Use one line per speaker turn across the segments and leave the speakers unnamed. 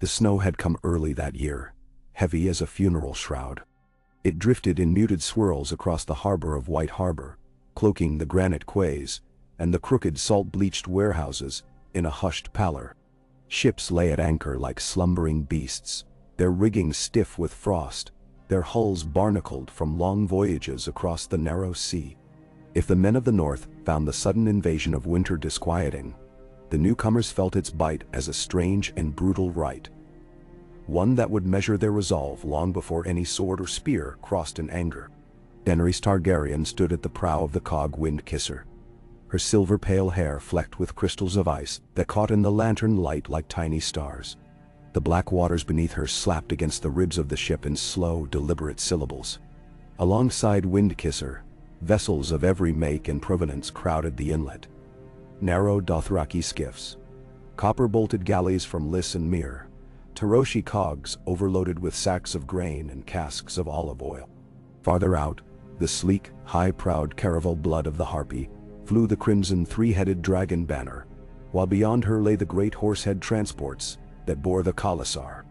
The snow had come early that year, heavy as a funeral shroud. It drifted in muted swirls across the harbor of White Harbor, cloaking the granite quays and the crooked salt-bleached warehouses in a hushed pallor. Ships lay at anchor like slumbering beasts, their rigging stiff with frost, their hulls barnacled from long voyages across the narrow sea. If the men of the north found the sudden invasion of winter disquieting, the newcomers felt its bite as a strange and brutal rite, one that would measure their resolve long before any sword or spear crossed in anger. Daenerys Targaryen stood at the prow of the cog Windkisser, her silver pale hair flecked with crystals of ice that caught in the lantern light like tiny stars. The black waters beneath her slapped against the ribs of the ship in slow, deliberate syllables. Alongside Windkisser, vessels of every make and provenance crowded the inlet. Narrow Dothraki skiffs, copper-bolted galleys from Lys and Myr, Taroshi cogs overloaded with sacks of grain and casks of olive oil. Farther out, the sleek, high-prowed caravel blood of the Harpy flew the crimson three-headed dragon banner, while beyond her lay the great horsehead transports that bore the Khalasar.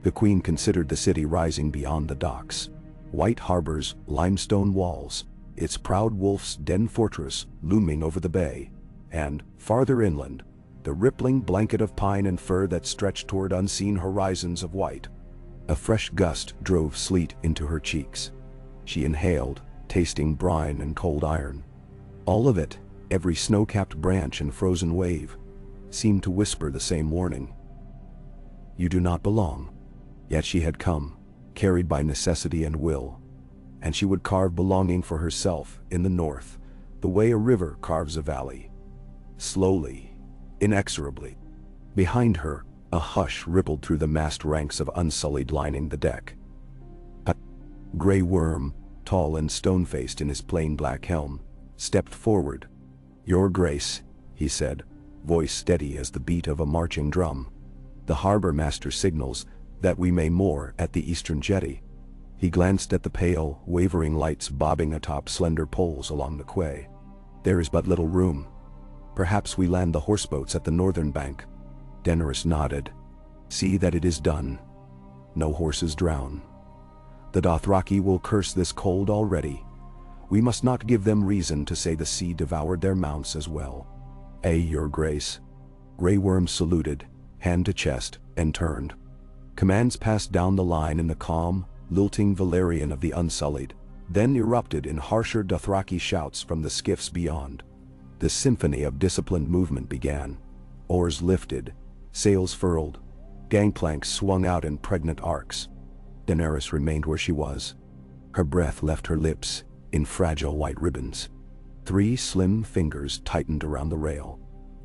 The queen considered the city rising beyond the docks. White Harbor's limestone walls, its proud wolf's den fortress looming over the bay, and, farther inland, the rippling blanket of pine and fir that stretched toward unseen horizons of white. A fresh gust drove sleet into her cheeks. She inhaled, tasting brine and cold iron. All of it, every snow-capped branch and frozen wave, seemed to whisper the same warning. You do not belong. Yet she had come, carried by necessity and will, and she would carve belonging for herself in the north, the way a river carves a valley. Slowly, inexorably. Behind her, a hush rippled through the massed ranks of Unsullied lining the deck. A gray worm, tall and stone-faced in his plain black helm, stepped forward. "Your Grace," he said, voice steady as the beat of a marching drum. "The harbor master signals that we may moor at the eastern jetty." He glanced at the pale, wavering lights bobbing atop slender poles along the quay. "There is but little room. Perhaps we land the horseboats at the northern bank." Daenerys nodded. "See that it is done. No horses drown. The Dothraki will curse this cold already. We must not give them reason to say the sea devoured their mounts as well." Your Grace." Grey Worm saluted, hand to chest, and turned. Commands passed down the line in the calm, lilting Valyrian of the Unsullied, then erupted in harsher Dothraki shouts from the skiffs beyond. The symphony of disciplined movement began. Oars lifted, sails furled, gangplanks swung out in pregnant arcs. Daenerys remained where she was. Her breath left her lips in fragile white ribbons. 3 slim fingers tightened around the rail.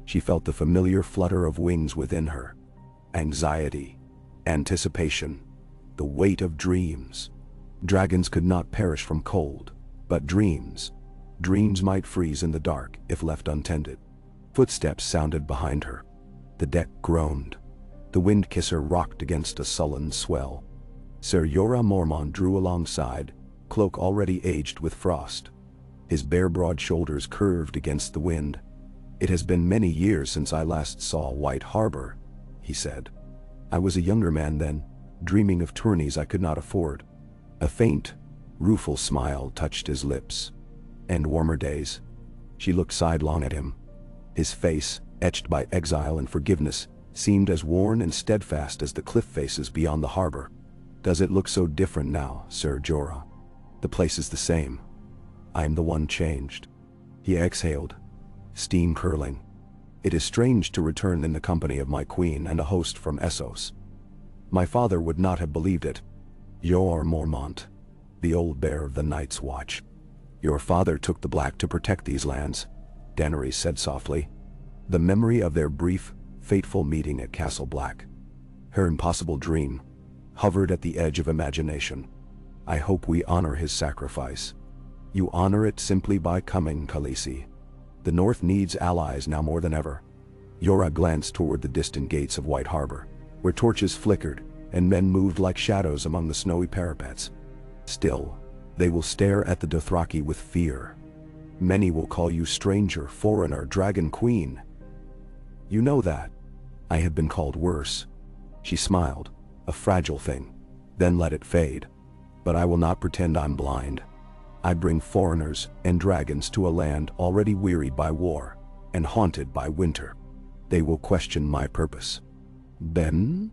She felt the familiar flutter of wings within her. Anxiety, anticipation, the weight of dreams. Dragons could not perish from cold, but dreams might freeze in the dark if left untended. Footsteps sounded behind her. The deck groaned. The Windkisser rocked against a sullen swell. Ser Jorah Mormont drew alongside, cloak already aged with frost. His bare broad shoulders curved against the wind. "It has been many years since I last saw White Harbor," he said. "I was a younger man then, dreaming of tourneys I could not afford." A faint, rueful smile touched his lips. "And warmer days." She looked sidelong at him. His face, etched by exile and forgiveness, seemed as worn and steadfast as the cliff faces beyond the harbor. "Does it look so different now, Ser Jorah?" "The place is the same. I am the one changed." He exhaled, steam curling. "It is strange to return in the company of my queen and a host from Essos. My father would not have believed it. Jorah Mormont, the old bear of the Night's Watch. Your father took the Black to protect these lands," Daenerys said softly. The memory of their brief, fateful meeting at Castle Black, her impossible dream, hovered at the edge of imagination. "I hope we honor his sacrifice." "You honor it simply by coming, Khaleesi. The North needs allies now more than ever." Jorah glanced toward the distant gates of White Harbor, where torches flickered and men moved like shadows among the snowy parapets. "Still, they will stare at the Dothraki with fear. Many will call you stranger, foreigner, dragon queen. You know that. I have been called worse." She smiled, a fragile thing, then let it fade. But I will not pretend I'm blind. I bring foreigners and dragons to a land already wearied by war and haunted by winter. They will question my purpose. Then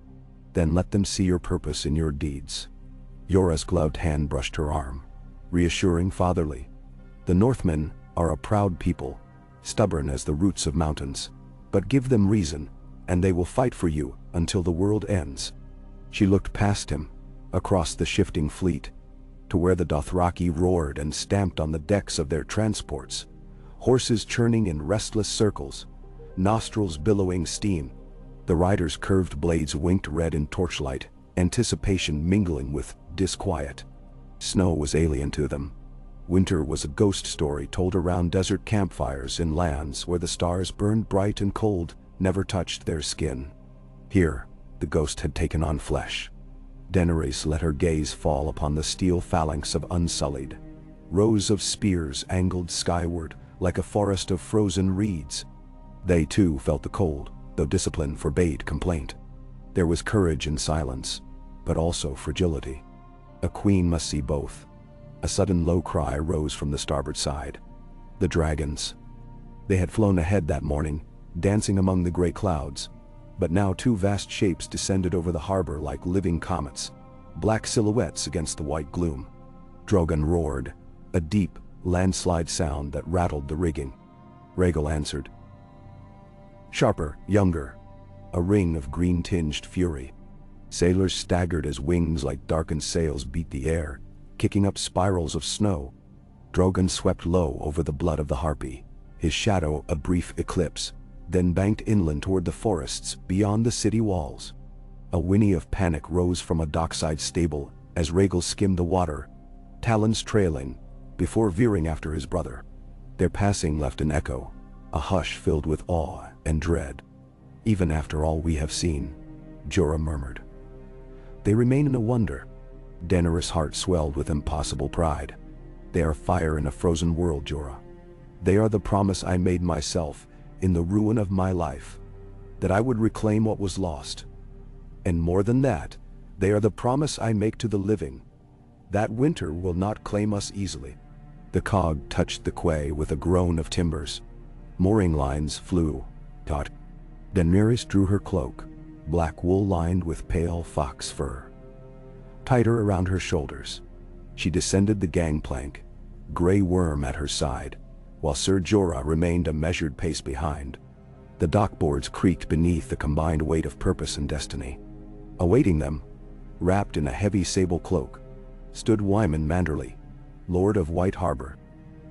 let them see your purpose in your deeds. Yora's gloved hand brushed her arm, reassuring fatherly. The Northmen are a proud people, stubborn as the roots of mountains. But give them reason, and they will fight for you until the world ends. She looked past him, across the shifting fleet, to where the Dothraki roared and stamped on the decks of their transports, horses churning in restless circles, nostrils billowing steam. The riders' curved blades winked red in torchlight, anticipation mingling with disquiet. Snow was alien to them. Winter was a ghost story told around desert campfires in lands where the stars burned bright and cold, never touched their skin. Here, the ghost had taken on flesh. Daenerys let her gaze fall upon the steel phalanx of Unsullied. Rows of spears angled skyward like a forest of frozen reeds. They too felt the cold, though discipline forbade complaint. There was courage in silence, but also fragility. A queen must see both. A sudden low cry rose from the starboard side. The dragons. They had flown ahead that morning, dancing among the gray clouds, but now two vast shapes descended over the harbor like living comets, black silhouettes against the white gloom. Drogon roared, a deep, landslide sound that rattled the rigging. Rhaegal answered. Sharper, younger, a ring of green-tinged fury. Sailors staggered as wings like darkened sails beat the air, kicking up spirals of snow. Drogon swept low over the blood of the harpy, his shadow a brief eclipse, then banked inland toward the forests beyond the city walls. A whinny of panic rose from a dockside stable as Rhaegal skimmed the water, talons trailing, before veering after his brother. Their passing left an echo, a hush filled with awe and dread. Even after all we have seen, Jorah murmured. They remain in a wonder. Daenerys' heart swelled with impossible pride. They are fire in a frozen world, Jorah. They are the promise I made myself in the ruin of my life, that I would reclaim what was lost. And more than that, they are the promise I make to the living, that winter will not claim us easily. The cog touched the quay with a groan of timbers. Mooring lines flew, taut. Daenerys drew her cloak, black wool lined with pale fox fur, tighter around her shoulders. She descended the gangplank, Grey Worm at her side, while Ser Jorah remained a measured pace behind. The dockboards creaked beneath the combined weight of purpose and destiny. Awaiting them, wrapped in a heavy sable cloak, stood Wyman Manderly, Lord of White Harbor.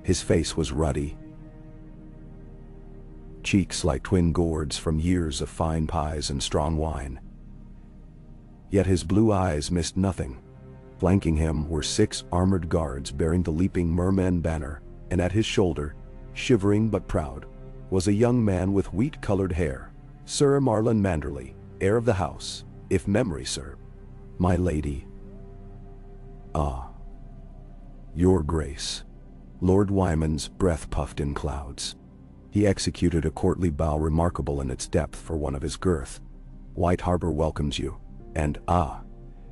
His face was ruddy, cheeks like twin gourds from years of fine pies and strong wine. Yet his blue eyes missed nothing. Flanking him were 6 armored guards bearing the leaping merman banner, and at his shoulder, shivering but proud, was a young man with wheat-colored hair, Sir Marlon Manderly, heir of the house, if memory serve. My lady. Ah. Your Grace. Lord Wyman's breath puffed in clouds. He executed a courtly bow remarkable in its depth for one of his girth. White Harbor welcomes you, and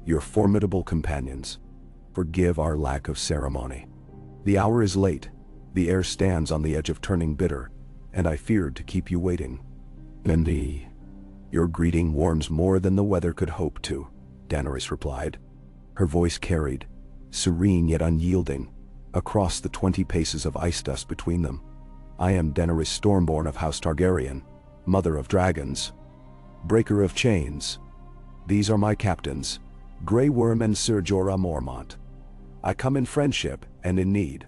your formidable companions. Forgive our lack of ceremony. The hour is late, the air stands on the edge of turning bitter, and I feared to keep you waiting. Your greeting warms more than the weather could hope to, Daenerys replied. Her voice carried, serene yet unyielding, across the 20 paces of ice dust between them. I am Daenerys Stormborn of House Targaryen, mother of dragons, breaker of chains. These are my captains, Grey Worm and Ser Jorah Mormont. I come in friendship and in need.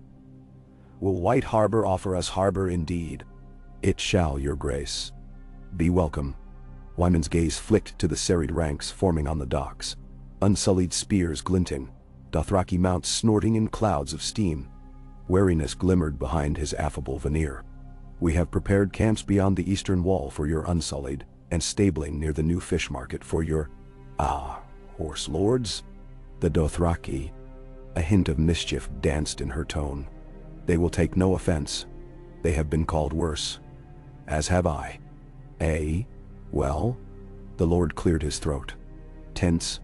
Will White Harbor offer us harbor indeed? It shall, Your Grace. Be welcome. Wyman's gaze flicked to the serried ranks forming on the docks, unsullied spears glinting, Dothraki mounts snorting in clouds of steam. Wariness glimmered behind his affable veneer. We have prepared camps beyond the eastern wall for your Unsullied, and stabling near the new fish market for your, horse lords. The Dothraki. A hint of mischief danced in her tone. They will take no offense. They have been called worse. As have I. Well? The Lord cleared his throat. Tents,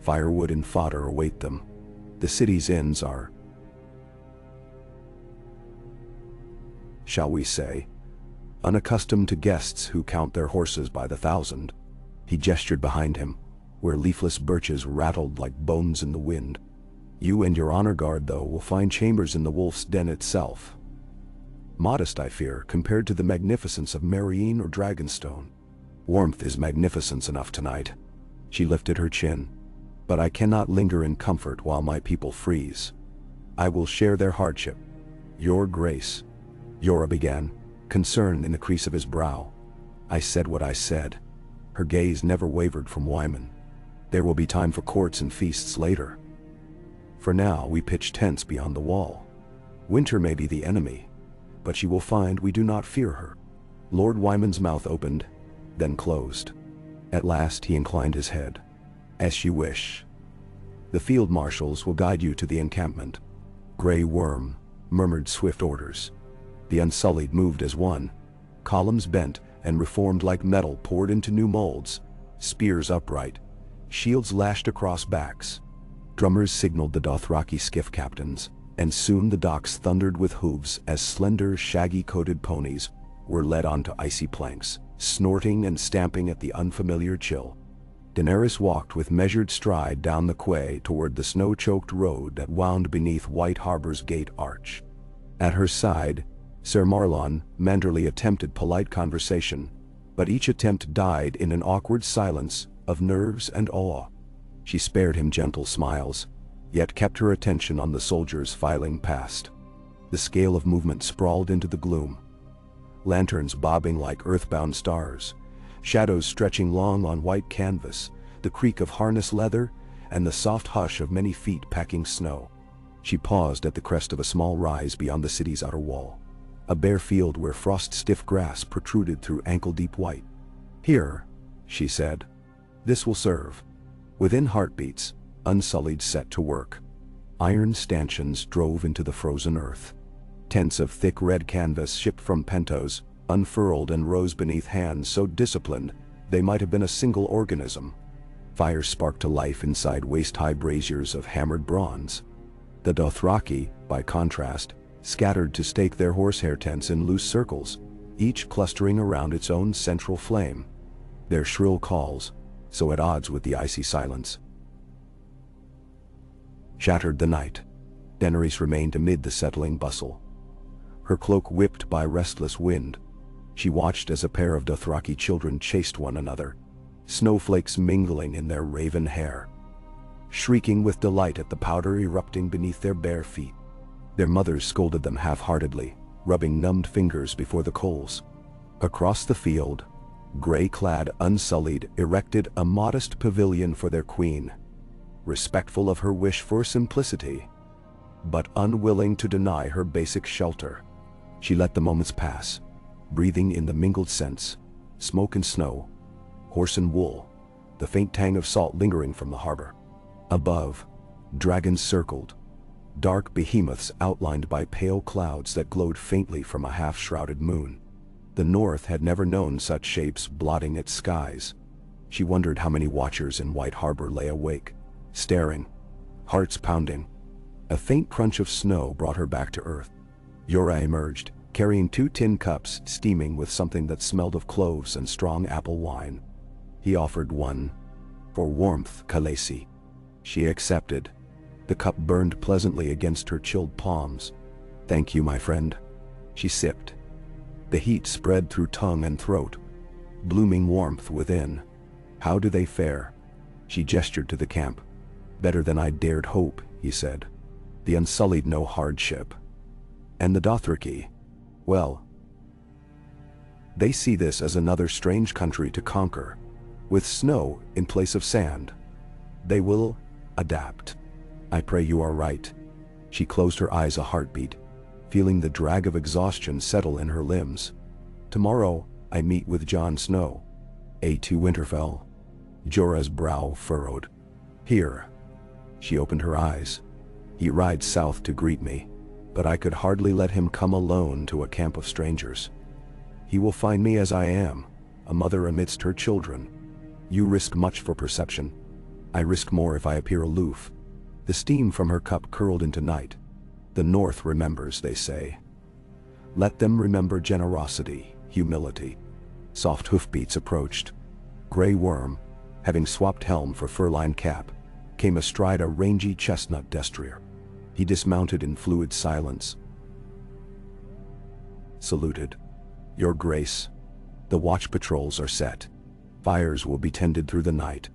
firewood and fodder await them. The city's inns are, shall we say, unaccustomed to guests who count their horses by the thousand. He gestured behind him, where leafless birches rattled like bones in the wind. You and your honor guard, though, will find chambers in the wolf's den itself. Modest, I fear, compared to the magnificence of Marine or Dragonstone. Warmth is magnificence enough tonight. She lifted her chin. But I cannot linger in comfort while my people freeze. I will share their hardship. Your grace. Jorah began, concern in the crease of his brow. I said what I said. Her gaze never wavered from Wyman. There will be time for courts and feasts later. For now, we pitch tents beyond the wall. Winter may be the enemy, but she will find we do not fear her. Lord Wyman's mouth opened, then closed. At last he inclined his head. As you wish. The field marshals will guide you to the encampment. Grey Worm murmured swift orders. The Unsullied moved as one. Columns bent and reformed like metal poured into new molds. Spears upright. Shields lashed across backs. Drummers signaled the Dothraki skiff captains, and soon the docks thundered with hooves as slender, shaggy-coated ponies were led onto icy planks, snorting and stamping at the unfamiliar chill. Daenerys walked with measured stride down the quay toward the snow-choked road that wound beneath White Harbor's gate arch. At her side, Ser Marlon Manderly attempted polite conversation, but each attempt died in an awkward silence of nerves and awe. She spared him gentle smiles, yet kept her attention on the soldiers filing past. The scale of movement sprawled into the gloom. Lanterns bobbing like earthbound stars, shadows stretching long on white canvas, the creak of harness leather, and the soft hush of many feet packing snow. She paused at the crest of a small rise beyond the city's outer wall, a bare field where frost-stiff grass protruded through ankle-deep white. Here, she said. This will serve. Within heartbeats, Unsullied set to work. Iron stanchions drove into the frozen earth. Tents of thick red canvas shipped from Pentos unfurled and rose beneath hands so disciplined they might have been a single organism. Fires sparked to life inside waist-high braziers of hammered bronze. The Dothraki, by contrast, scattered to stake their horsehair tents in loose circles, each clustering around its own central flame. Their shrill calls, so at odds with the icy silence, shattered the night. Daenerys remained amid the settling bustle. Her cloak whipped by restless wind. She watched as a pair of Dothraki children chased one another, snowflakes mingling in their raven hair, shrieking with delight at the powder erupting beneath their bare feet. Their mothers scolded them half-heartedly, rubbing numbed fingers before the coals. Across the field, gray-clad Unsullied erected a modest pavilion for their queen, respectful of her wish for simplicity, but unwilling to deny her basic shelter. She let the moments pass, breathing in the mingled scents, smoke and snow, horse and wool, the faint tang of salt lingering from the harbor. Above, dragons circled, dark behemoths outlined by pale clouds that glowed faintly from a half-shrouded moon. The north had never known such shapes blotting its skies. She wondered how many watchers in White Harbor lay awake, staring, hearts pounding. A faint crunch of snow brought her back to earth. Jorah emerged, carrying 2 tin cups steaming with something that smelled of cloves and strong apple wine. He offered one. For warmth, Khaleesi. She accepted. The cup burned pleasantly against her chilled palms. Thank you, my friend. She sipped. The heat spread through tongue and throat, blooming warmth within. How do they fare? She gestured to the camp. Better than I dared hope, he said. The Unsullied know hardship. And the Dothraki, well, they see this as another strange country to conquer, with snow in place of sand. They will adapt. I pray you are right. She closed her eyes a heartbeat, feeling the drag of exhaustion settle in her limbs. Tomorrow, I meet with Jon Snow. To Winterfell. Jorah's brow furrowed. Here. She opened her eyes. He rides south to greet me, but I could hardly let him come alone to a camp of strangers. He will find me as I am, a mother amidst her children. You risk much for perception. I risk more if I appear aloof. The steam from her cup curled into night. The North remembers, they say. Let them remember generosity, humility. Soft hoofbeats approached. Grey Worm, having swapped helm for fur-lined cap, came astride a rangy chestnut destrier. He dismounted in fluid silence. Saluted. Your Grace. The watch patrols are set. Fires will be tended through the night.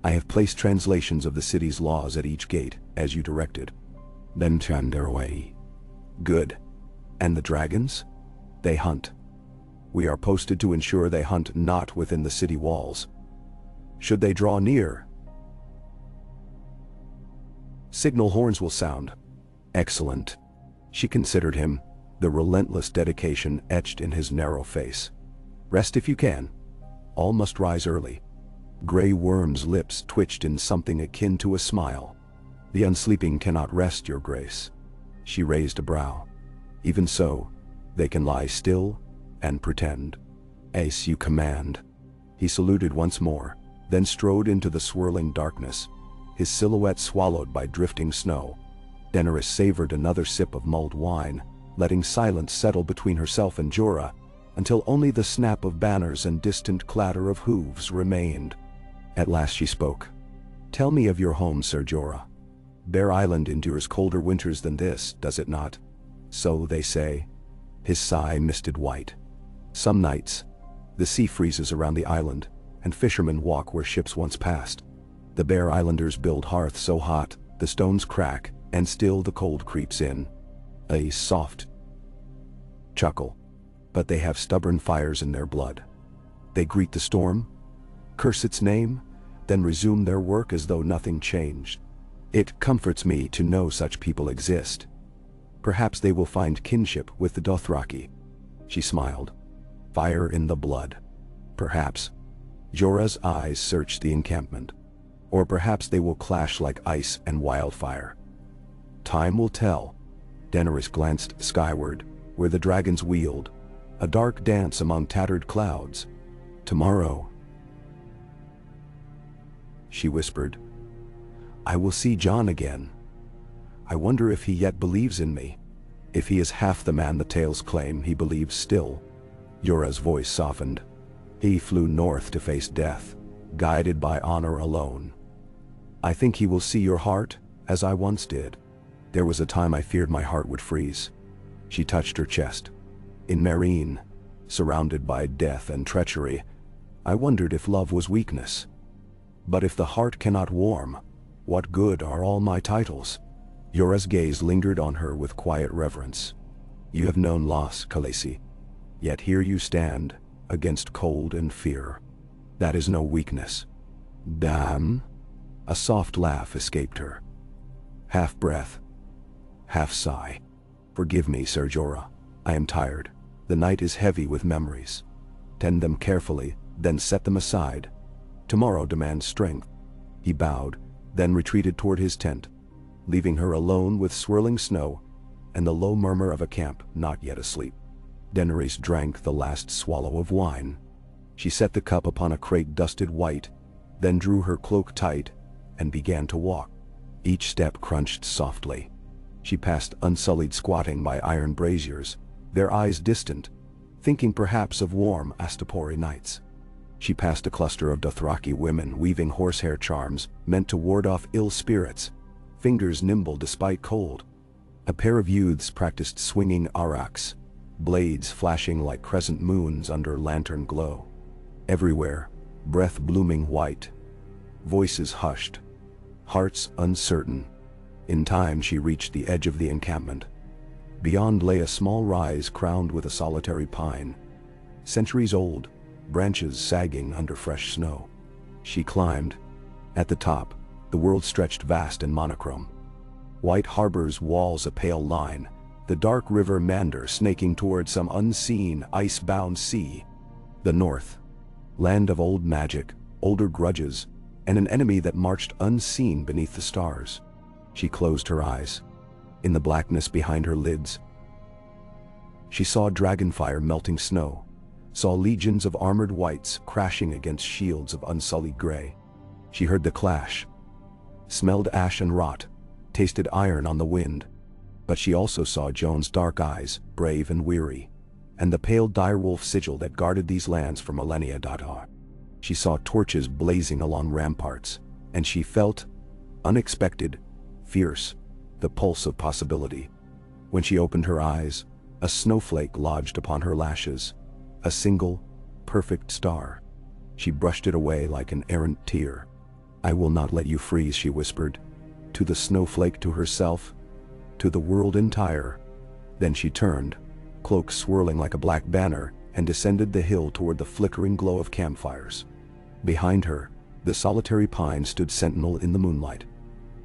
I have placed translations of the city's laws at each gate, as you directed. Then turned their way. Good. And the dragons? They hunt. We are posted to ensure they hunt not within the city walls. Should they draw near, signal horns will sound. Excellent. She considered him, the relentless dedication etched in his narrow face. Rest if you can. All must rise early. Grey Worm's lips twitched in something akin to a smile. The unsleeping cannot rest, Your Grace. She raised a brow. Even so, they can lie still and pretend. Ace, you command. He saluted once more, then strode into the swirling darkness, his silhouette swallowed by drifting snow. Daenerys savored another sip of mulled wine, letting silence settle between herself and Jorah, until only the snap of banners and distant clatter of hooves remained. At last she spoke. Tell me of your home, Sir Jorah. Bear Island endures colder winters than this, does it not? So they say. His sigh misted white. Some nights, the sea freezes around the island, and fishermen walk where ships once passed. The Bear Islanders build hearths so hot, the stones crack, and still the cold creeps in. A soft chuckle. But they have stubborn fires in their blood. They greet the storm, curse its name, then resume their work as though nothing changed. It comforts me to know such people exist. Perhaps they will find kinship with the Dothraki. She smiled. Fire in the blood. Perhaps. Jorah's eyes searched the encampment. Or perhaps they will clash like ice and wildfire. Time will tell. Daenerys glanced skyward, where the dragons wheeled, a dark dance among tattered clouds. Tomorrow, she whispered, I will see Jon again. I wonder if he yet believes in me. If he is half the man the tales claim he believes still. Jorah's voice softened. He flew north to face death, guided by honor alone. I think he will see your heart, as I once did. There was a time I feared my heart would freeze. She touched her chest. In Meereen, surrounded by death and treachery, I wondered if love was weakness. But if the heart cannot warm, what good are all my titles? Jorah's gaze lingered on her with quiet reverence. You have known loss, Khaleesi. Yet here you stand, against cold and fear. That is no weakness. Damn. A soft laugh escaped her. Half breath, half sigh. Forgive me, Sir Jorah. I am tired. The night is heavy with memories. Tend them carefully, then set them aside. Tomorrow demands strength. He bowed, then retreated toward his tent, leaving her alone with swirling snow and the low murmur of a camp not yet asleep. Daenerys drank the last swallow of wine. She set the cup upon a crate dusted white, then drew her cloak tight and began to walk. Each step crunched softly. She passed Unsullied squatting by iron braziers, their eyes distant, thinking perhaps of warm Astapori nights. She passed a cluster of Dothraki women weaving horsehair charms meant to ward off ill spirits, fingers nimble despite cold. A pair of youths practiced swinging araks, blades flashing like crescent moons under lantern glow. Everywhere, breath blooming white, voices hushed, hearts uncertain. In time she reached the edge of the encampment. Beyond lay a small rise crowned with a solitary pine, centuries old, branches sagging under fresh snow. She climbed. At the top, the world stretched vast and monochrome. White Harbor's walls a pale line, the dark river Mander snaking toward some unseen, ice-bound sea. The north, land of old magic, older grudges, and an enemy that marched unseen beneath the stars. She closed her eyes. In the blackness behind her lids, she saw dragonfire melting snow, saw legions of armored wights crashing against shields of unsullied gray. She heard the clash, smelled ash and rot, tasted iron on the wind. But she also saw Joan's dark eyes, brave and weary, and the pale direwolf sigil that guarded these lands for millennia. She saw torches blazing along ramparts, and she felt, unexpected, fierce, the pulse of possibility. When she opened her eyes, a snowflake lodged upon her lashes, a single, perfect star. She brushed it away like an errant tear. "I will not let you freeze," she whispered, to the snowflake, to herself, to the world entire. Then she turned, cloak swirling like a black banner, and descended the hill toward the flickering glow of campfires. Behind her, the solitary pine stood sentinel in the moonlight,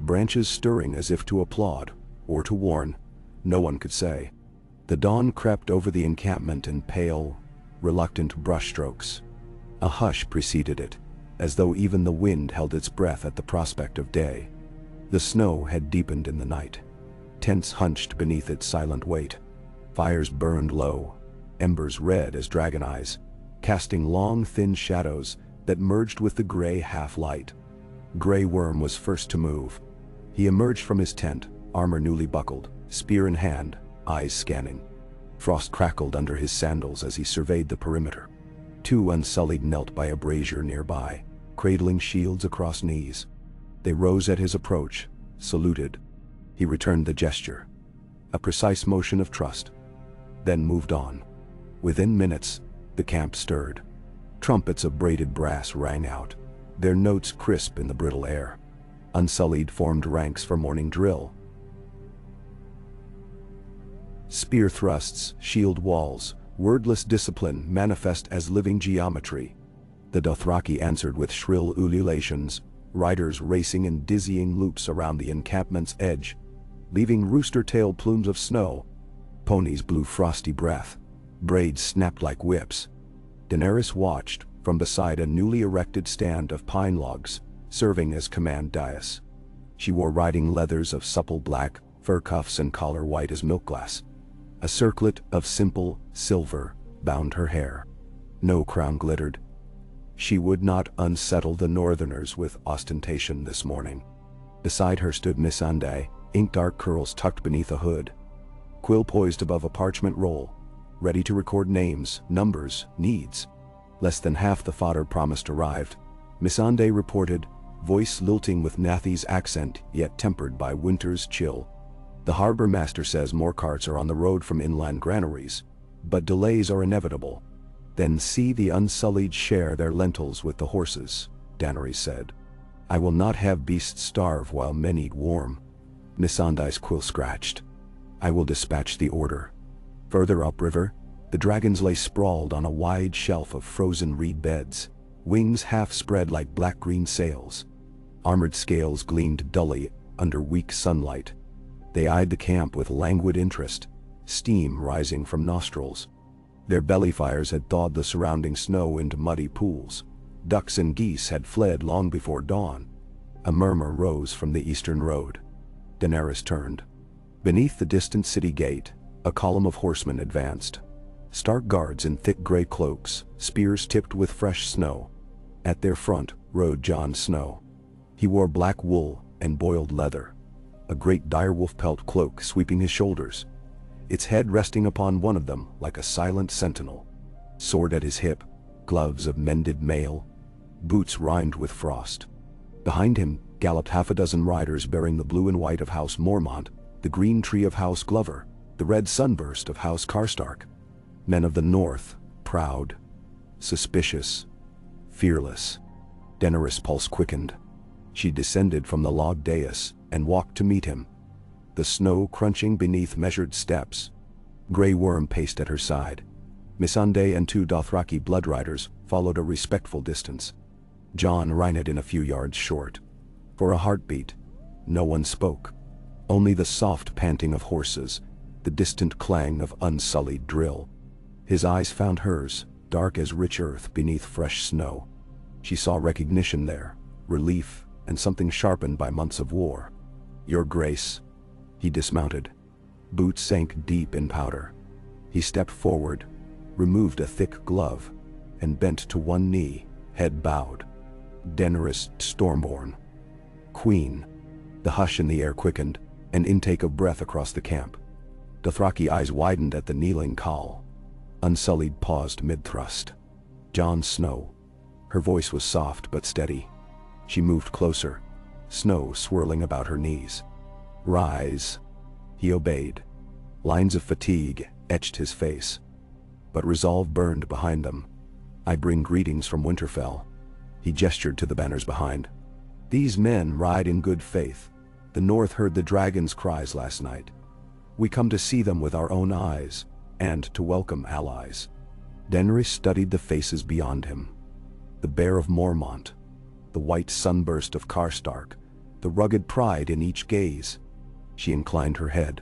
branches stirring as if to applaud, or to warn, no one could say. The dawn crept over the encampment in pale, reluctant brushstrokes. A hush preceded it, as though even the wind held its breath at the prospect of day. The snow had deepened in the night. Tents hunched beneath its silent weight. Fires burned low, embers red as dragon eyes, casting long thin shadows that merged with the gray half-light. Grey Worm was first to move. He emerged from his tent, armor newly buckled, spear in hand, eyes scanning. Frost crackled under his sandals as he surveyed the perimeter. 2 Unsullied knelt by a brazier nearby, cradling shields across knees. They rose at his approach, saluted. He returned the gesture, a precise motion of trust, then moved on. Within minutes, the camp stirred. Trumpets of braided brass rang out, their notes crisp in the brittle air. Unsullied formed ranks for morning drill. Spear thrusts, shield walls, wordless discipline manifest as living geometry. The Dothraki answered with shrill ululations, riders racing in dizzying loops around the encampment's edge, leaving rooster-tail plumes of snow. Ponies blew frosty breath. Braids snapped like whips. Daenerys watched from beside a newly erected stand of pine logs, serving as command dais. She wore riding leathers of supple black, fur cuffs and collar white as milk glass. A circlet of simple silver bound her hair. No crown glittered. She would not unsettle the northerners with ostentation this morning. Beside her stood Missandei, ink-dark curls tucked beneath a hood, quill poised above a parchment roll, ready to record names, numbers, needs. Less than half the fodder promised arrived. Missandei reported, voice lilting with Nathi's accent yet tempered by winter's chill. "The harbor master says more carts are on the road from inland granaries, but delays are inevitable." "Then see the Unsullied share their lentils with the horses," Daenerys said. "I will not have beasts starve while men eat warm." Missandei's quill scratched. "I will dispatch the order." Further upriver, the dragons lay sprawled on a wide shelf of frozen reed beds, wings half spread like black-green sails. Armored scales gleamed dully under weak sunlight. They eyed the camp with languid interest, steam rising from nostrils. Their belly fires had thawed the surrounding snow into muddy pools. Ducks and geese had fled long before dawn. A murmur rose from the eastern road. Daenerys turned. Beneath the distant city gate, a column of horsemen advanced. Stark guards in thick gray cloaks, spears tipped with fresh snow. At their front rode Jon Snow. He wore black wool and boiled leather, a great direwolf pelt cloak sweeping his shoulders, its head resting upon one of them like a silent sentinel. Sword at his hip, gloves of mended mail, boots rimed with frost. Behind him galloped half a dozen riders bearing the blue and white of House Mormont, the green tree of House Glover, the red sunburst of House Karstark. Men of the north, proud, suspicious, fearless. Daenerys' pulse quickened. She descended from the log dais and walked to meet him, the snow crunching beneath measured steps. Grey Worm paced at her side. Missandei and 2 Dothraki bloodriders followed a respectful distance. Jon reined in a few yards short. For a heartbeat, no one spoke. Only the soft panting of horses, the distant clang of unsullied drill. His eyes found hers, dark as rich earth beneath fresh snow. She saw recognition there, relief, and something sharpened by months of war. "Your Grace." He dismounted. Boots sank deep in powder. He stepped forward, removed a thick glove, and bent to one knee, head bowed. "Daenerys Stormborn, Queen." The hush in the air quickened, an intake of breath across the camp. Dothraki eyes widened at the kneeling Khal. Unsullied paused mid-thrust. Jon Snow. Her voice was soft but steady. She moved closer, snow swirling about her knees. "Rise." He obeyed. Lines of fatigue etched his face, but resolve burned behind them. "I bring greetings from Winterfell." He gestured to the banners behind. "These men ride in good faith. The North heard the dragon's cries last night. We come to see them with our own eyes, and to welcome allies." Daenerys studied the faces beyond him. The Bear of Mormont, the white sunburst of Karstark, the rugged pride in each gaze. She inclined her head.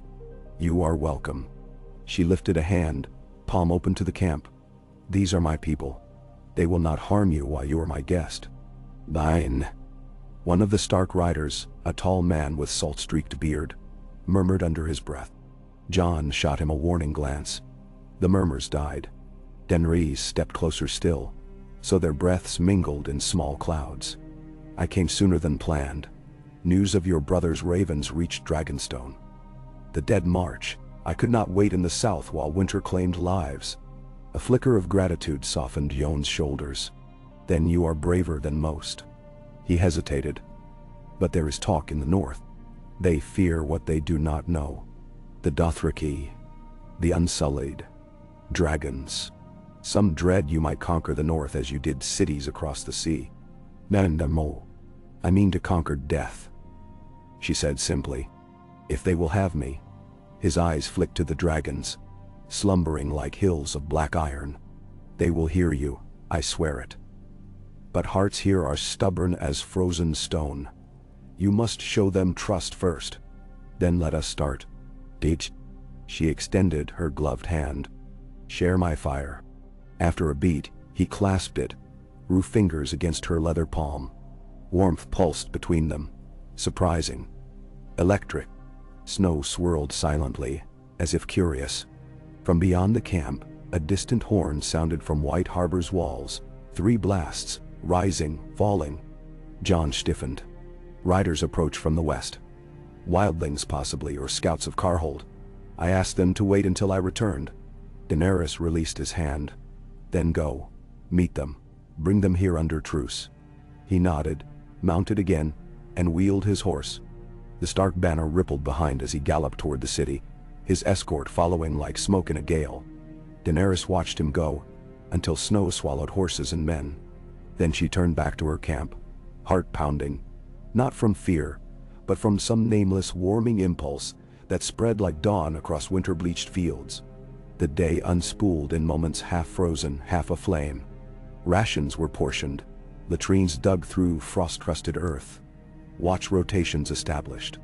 "You are welcome." She lifted a hand, palm open to the camp. "These are my people. They will not harm you while you are my guest." "Thine." One of the Stark riders, a tall man with salt-streaked beard, murmured under his breath. Jon shot him a warning glance. The murmurs died. Daenerys stepped closer still, so their breaths mingled in small clouds. "I came sooner than planned. News of your brother's ravens reached Dragonstone. The Dead March. I could not wait in the south while winter claimed lives." A flicker of gratitude softened Jon's shoulders. "Then you are braver than most." He hesitated. "But there is talk in the north. They fear what they do not know. The Dothraki, the Unsullied, dragons. Some dread you might conquer the north as you did cities across the sea." "Nandamo. I mean to conquer death," she said simply. "If they will have me." His eyes flicked to the dragons, slumbering like hills of black iron. "They will hear you, I swear it. But hearts here are stubborn as frozen stone. You must show them trust first. Then let us start." "Date." She extended her gloved hand. "Share my fire." After a beat, he clasped it, grew fingers against her leather palm. Warmth pulsed between them, surprising. Electric. Snow swirled silently, as if curious. From beyond the camp, a distant horn sounded from White Harbor's walls. 3 blasts, rising, falling. Jon stiffened. Riders approached from the west. Wildlings possibly, or scouts of Karhold. "I asked them to wait until I returned." Daenerys released his hand. "Then go. Meet them. Bring them here under truce." He nodded, mounted again, and wheeled his horse. The Stark banner rippled behind as he galloped toward the city, his escort following like smoke in a gale. Daenerys watched him go, until snow swallowed horses and men. Then she turned back to her camp, heart pounding, not from fear, but from some nameless warming impulse that spread like dawn across winter-bleached fields. The day unspooled in moments half frozen, half aflame. Rations were portioned, latrines dug through frost-crusted earth. Watch rotations established.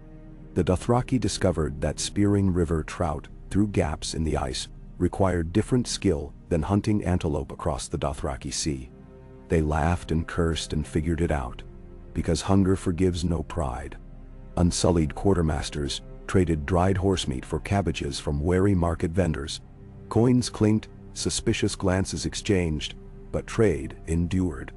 The Dothraki discovered that spearing river trout through gaps in the ice required different skill than hunting antelope across the Dothraki Sea. They laughed and cursed and figured it out, because hunger forgives no pride. Unsullied quartermasters traded dried horsemeat for cabbages from wary market vendors. Coins clinked, suspicious glances exchanged, but trade endured.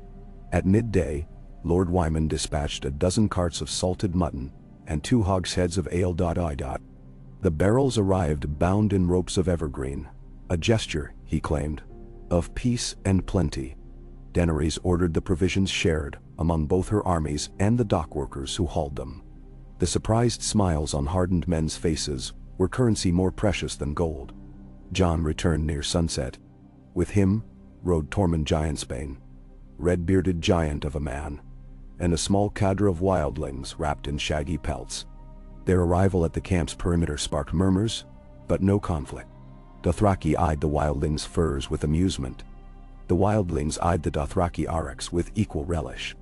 At midday, Lord Wyman dispatched a dozen carts of salted mutton and 2 hogsheads of ale. The barrels arrived bound in ropes of evergreen, a gesture, he claimed, of peace and plenty. Daenerys ordered the provisions shared among both her armies and the dockworkers who hauled them. The surprised smiles on hardened men's faces were currency more precious than gold. Jon returned near sunset. With him rode Tormund Giantsbane, red-bearded giant of a man, and a small cadre of wildlings wrapped in shaggy pelts. Their arrival at the camp's perimeter sparked murmurs, but no conflict. Dothraki eyed the wildlings' furs with amusement. The wildlings eyed the Dothraki arcs with equal relish.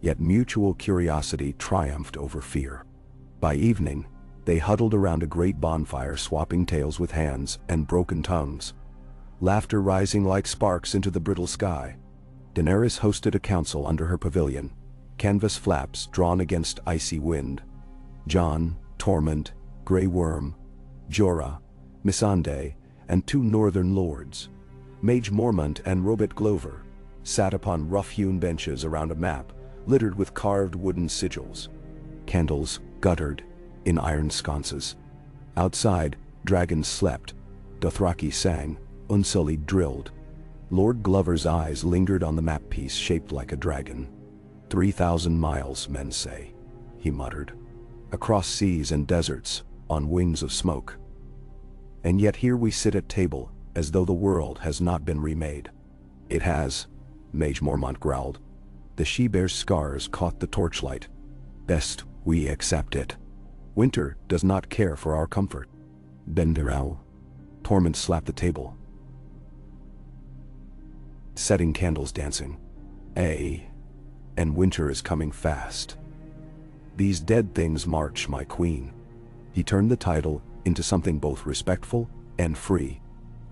Yet mutual curiosity triumphed over fear. By evening, they huddled around a great bonfire, swapping tales with hands and broken tongues, laughter rising like sparks into the brittle sky. Daenerys hosted a council under her pavilion, canvas flaps drawn against icy wind. Jon, Tormund, Grey Worm, Jorah, Missandei, and 2 northern lords, Mage Mormont and Robert Glover, sat upon rough-hewn benches around a map littered with carved wooden sigils. Candles guttered, in iron sconces. Outside, dragons slept, Dothraki sang, Unsullied drilled. Lord Glover's eyes lingered on the map piece shaped like a dragon. 3,000 miles, men say, he muttered. Across seas and deserts, on wings of smoke. And yet here we sit at table, as though the world has not been remade. It has, Mage Mormont growled. The she-bear's scars caught the torchlight. Best we accept it. Winter does not care for our comfort. Benderau. Torment slapped the table, setting candles dancing. And winter is coming fast. These dead things march, my queen. He turned the title into something both respectful and free.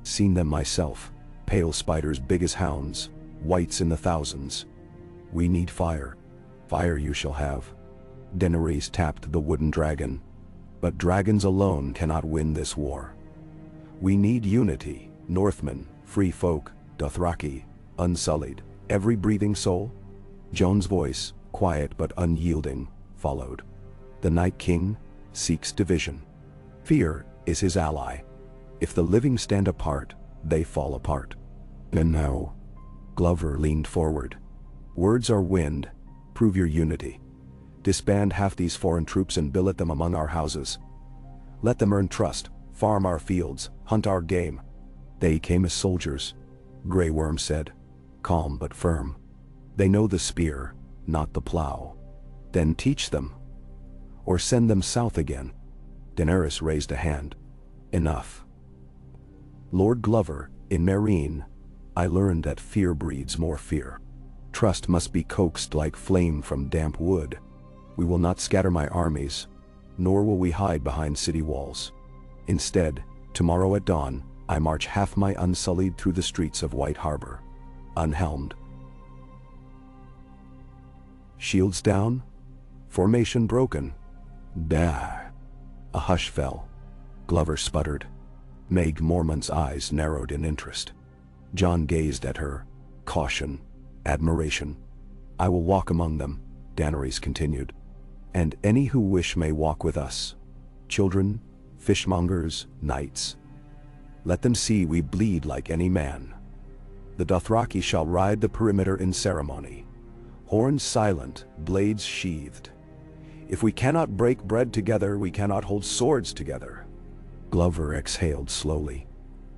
Seen them myself, pale spiders big as hounds, whites in the thousands. We need fire. Fire you shall have. Daenerys tapped the wooden dragon. But dragons alone cannot win this war. We need unity, Northmen, free folk, Dothraki, Unsullied, every breathing soul. Jon's voice, quiet but unyielding, followed. The Night King seeks division. Fear is his ally. If the living stand apart, they fall apart. And now, Glover leaned forward. Words are wind. Prove your unity. Disband half these foreign troops and billet them among our houses. Let them earn trust, farm our fields, hunt our game. They came as soldiers, Grey Worm said, calm but firm. They know the spear, not the plow. Then teach them, or send them south again. Daenerys raised a hand. Enough. Lord Glover, in Meereen, I learned that fear breeds more fear. Trust must be coaxed like flame from damp wood. We will not scatter my armies, nor will we hide behind city walls. Instead, tomorrow at dawn, I march half my Unsullied through the streets of White Harbor, unhelmed. Shields down, formation broken. Dah. A hush fell. Glover sputtered. Meg Mormont's eyes narrowed in interest. Jon gazed at her, caution, admiration. I will walk among them, Daenerys continued. And any who wish may walk with us. Children, fishmongers, knights. Let them see we bleed like any man. The Dothraki shall ride the perimeter in ceremony. Horns silent, blades sheathed. If we cannot break bread together, we cannot hold swords together. Glover exhaled slowly.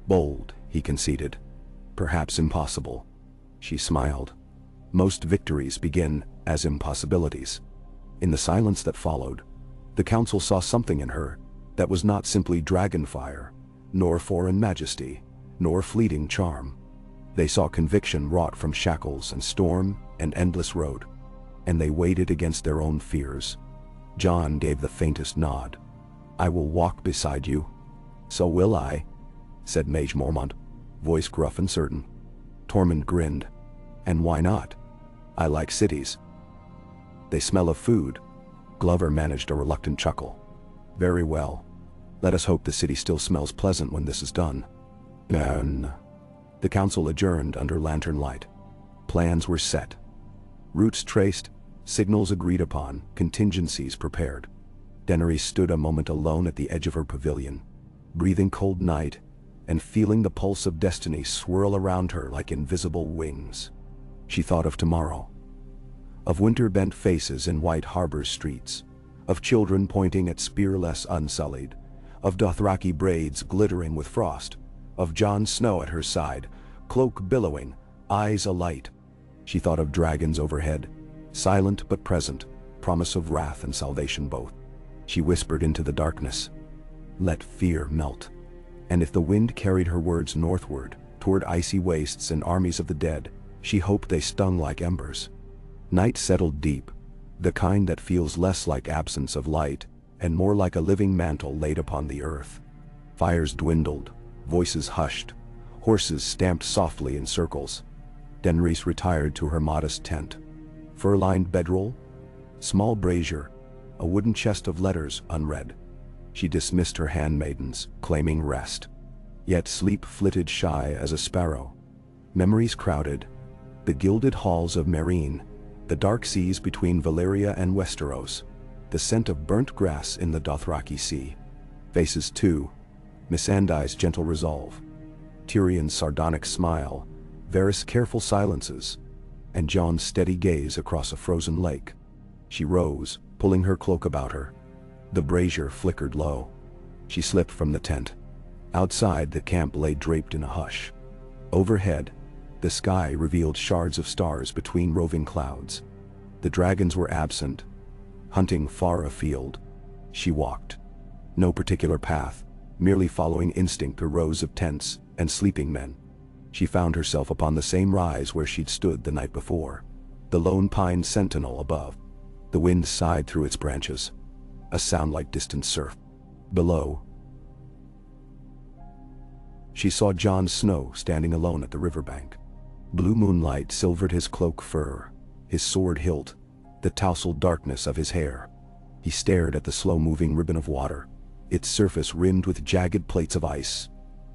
Bold, he conceded. Perhaps impossible. She smiled. Most victories begin as impossibilities. In the silence that followed, the council saw something in her that was not simply dragonfire, nor foreign majesty, nor fleeting charm. They saw conviction wrought from shackles and storm and endless road, and they weighed it against their own fears. Jon gave the faintest nod. I will walk beside you. So will I, said Mage Mormont, voice gruff and certain. Tormund grinned. And why not? I like cities. They smell of food. Glover managed a reluctant chuckle. Very well. Let us hope the city still smells pleasant when this is done. The council adjourned under lantern light. Plans were set. Routes traced, signals agreed upon, contingencies prepared. Daenerys stood a moment alone at the edge of her pavilion, breathing cold night and feeling the pulse of destiny swirl around her like invisible wings. She thought of tomorrow, of winter-bent faces in White Harbor's streets, of children pointing at spearless Unsullied, of Dothraki braids glittering with frost, of Jon Snow at her side, cloak billowing, eyes alight. She thought of dragons overhead, silent but present, promise of wrath and salvation both. She whispered into the darkness, let fear melt. And if the wind carried her words northward, toward icy wastes and armies of the dead, she hoped they stung like embers. Night settled deep, the kind that feels less like absence of light and more like a living mantle laid upon the earth. Fires dwindled, voices hushed, horses stamped softly in circles. Daenerys retired to her modest tent. Fur-lined bedroll, small brazier, a wooden chest of letters unread. She dismissed her handmaidens, claiming rest. Yet sleep flitted shy as a sparrow. Memories crowded, the gilded halls of Meereen, the dark seas between Valyria and Westeros, the scent of burnt grass in the Dothraki sea. Faces 2. Missandei's gentle resolve, Tyrion's sardonic smile, Varys' careful silences, and Jon's steady gaze across a frozen lake. She rose, pulling her cloak about her. The brazier flickered low. She slipped from the tent. Outside, the camp lay draped in a hush. Overhead, the sky revealed shards of stars between roving clouds. The dragons were absent, hunting far afield. She walked. No particular path, merely following instinct through rows of tents and sleeping men. She found herself upon the same rise where she'd stood the night before. The lone pine sentinel above. The wind sighed through its branches, a sound like distant surf. Below, she saw Jon Snow standing alone at the riverbank. Blue moonlight silvered his cloak fur, his sword hilt, the tousled darkness of his hair. He stared at the slow-moving ribbon of water, its surface rimmed with jagged plates of ice.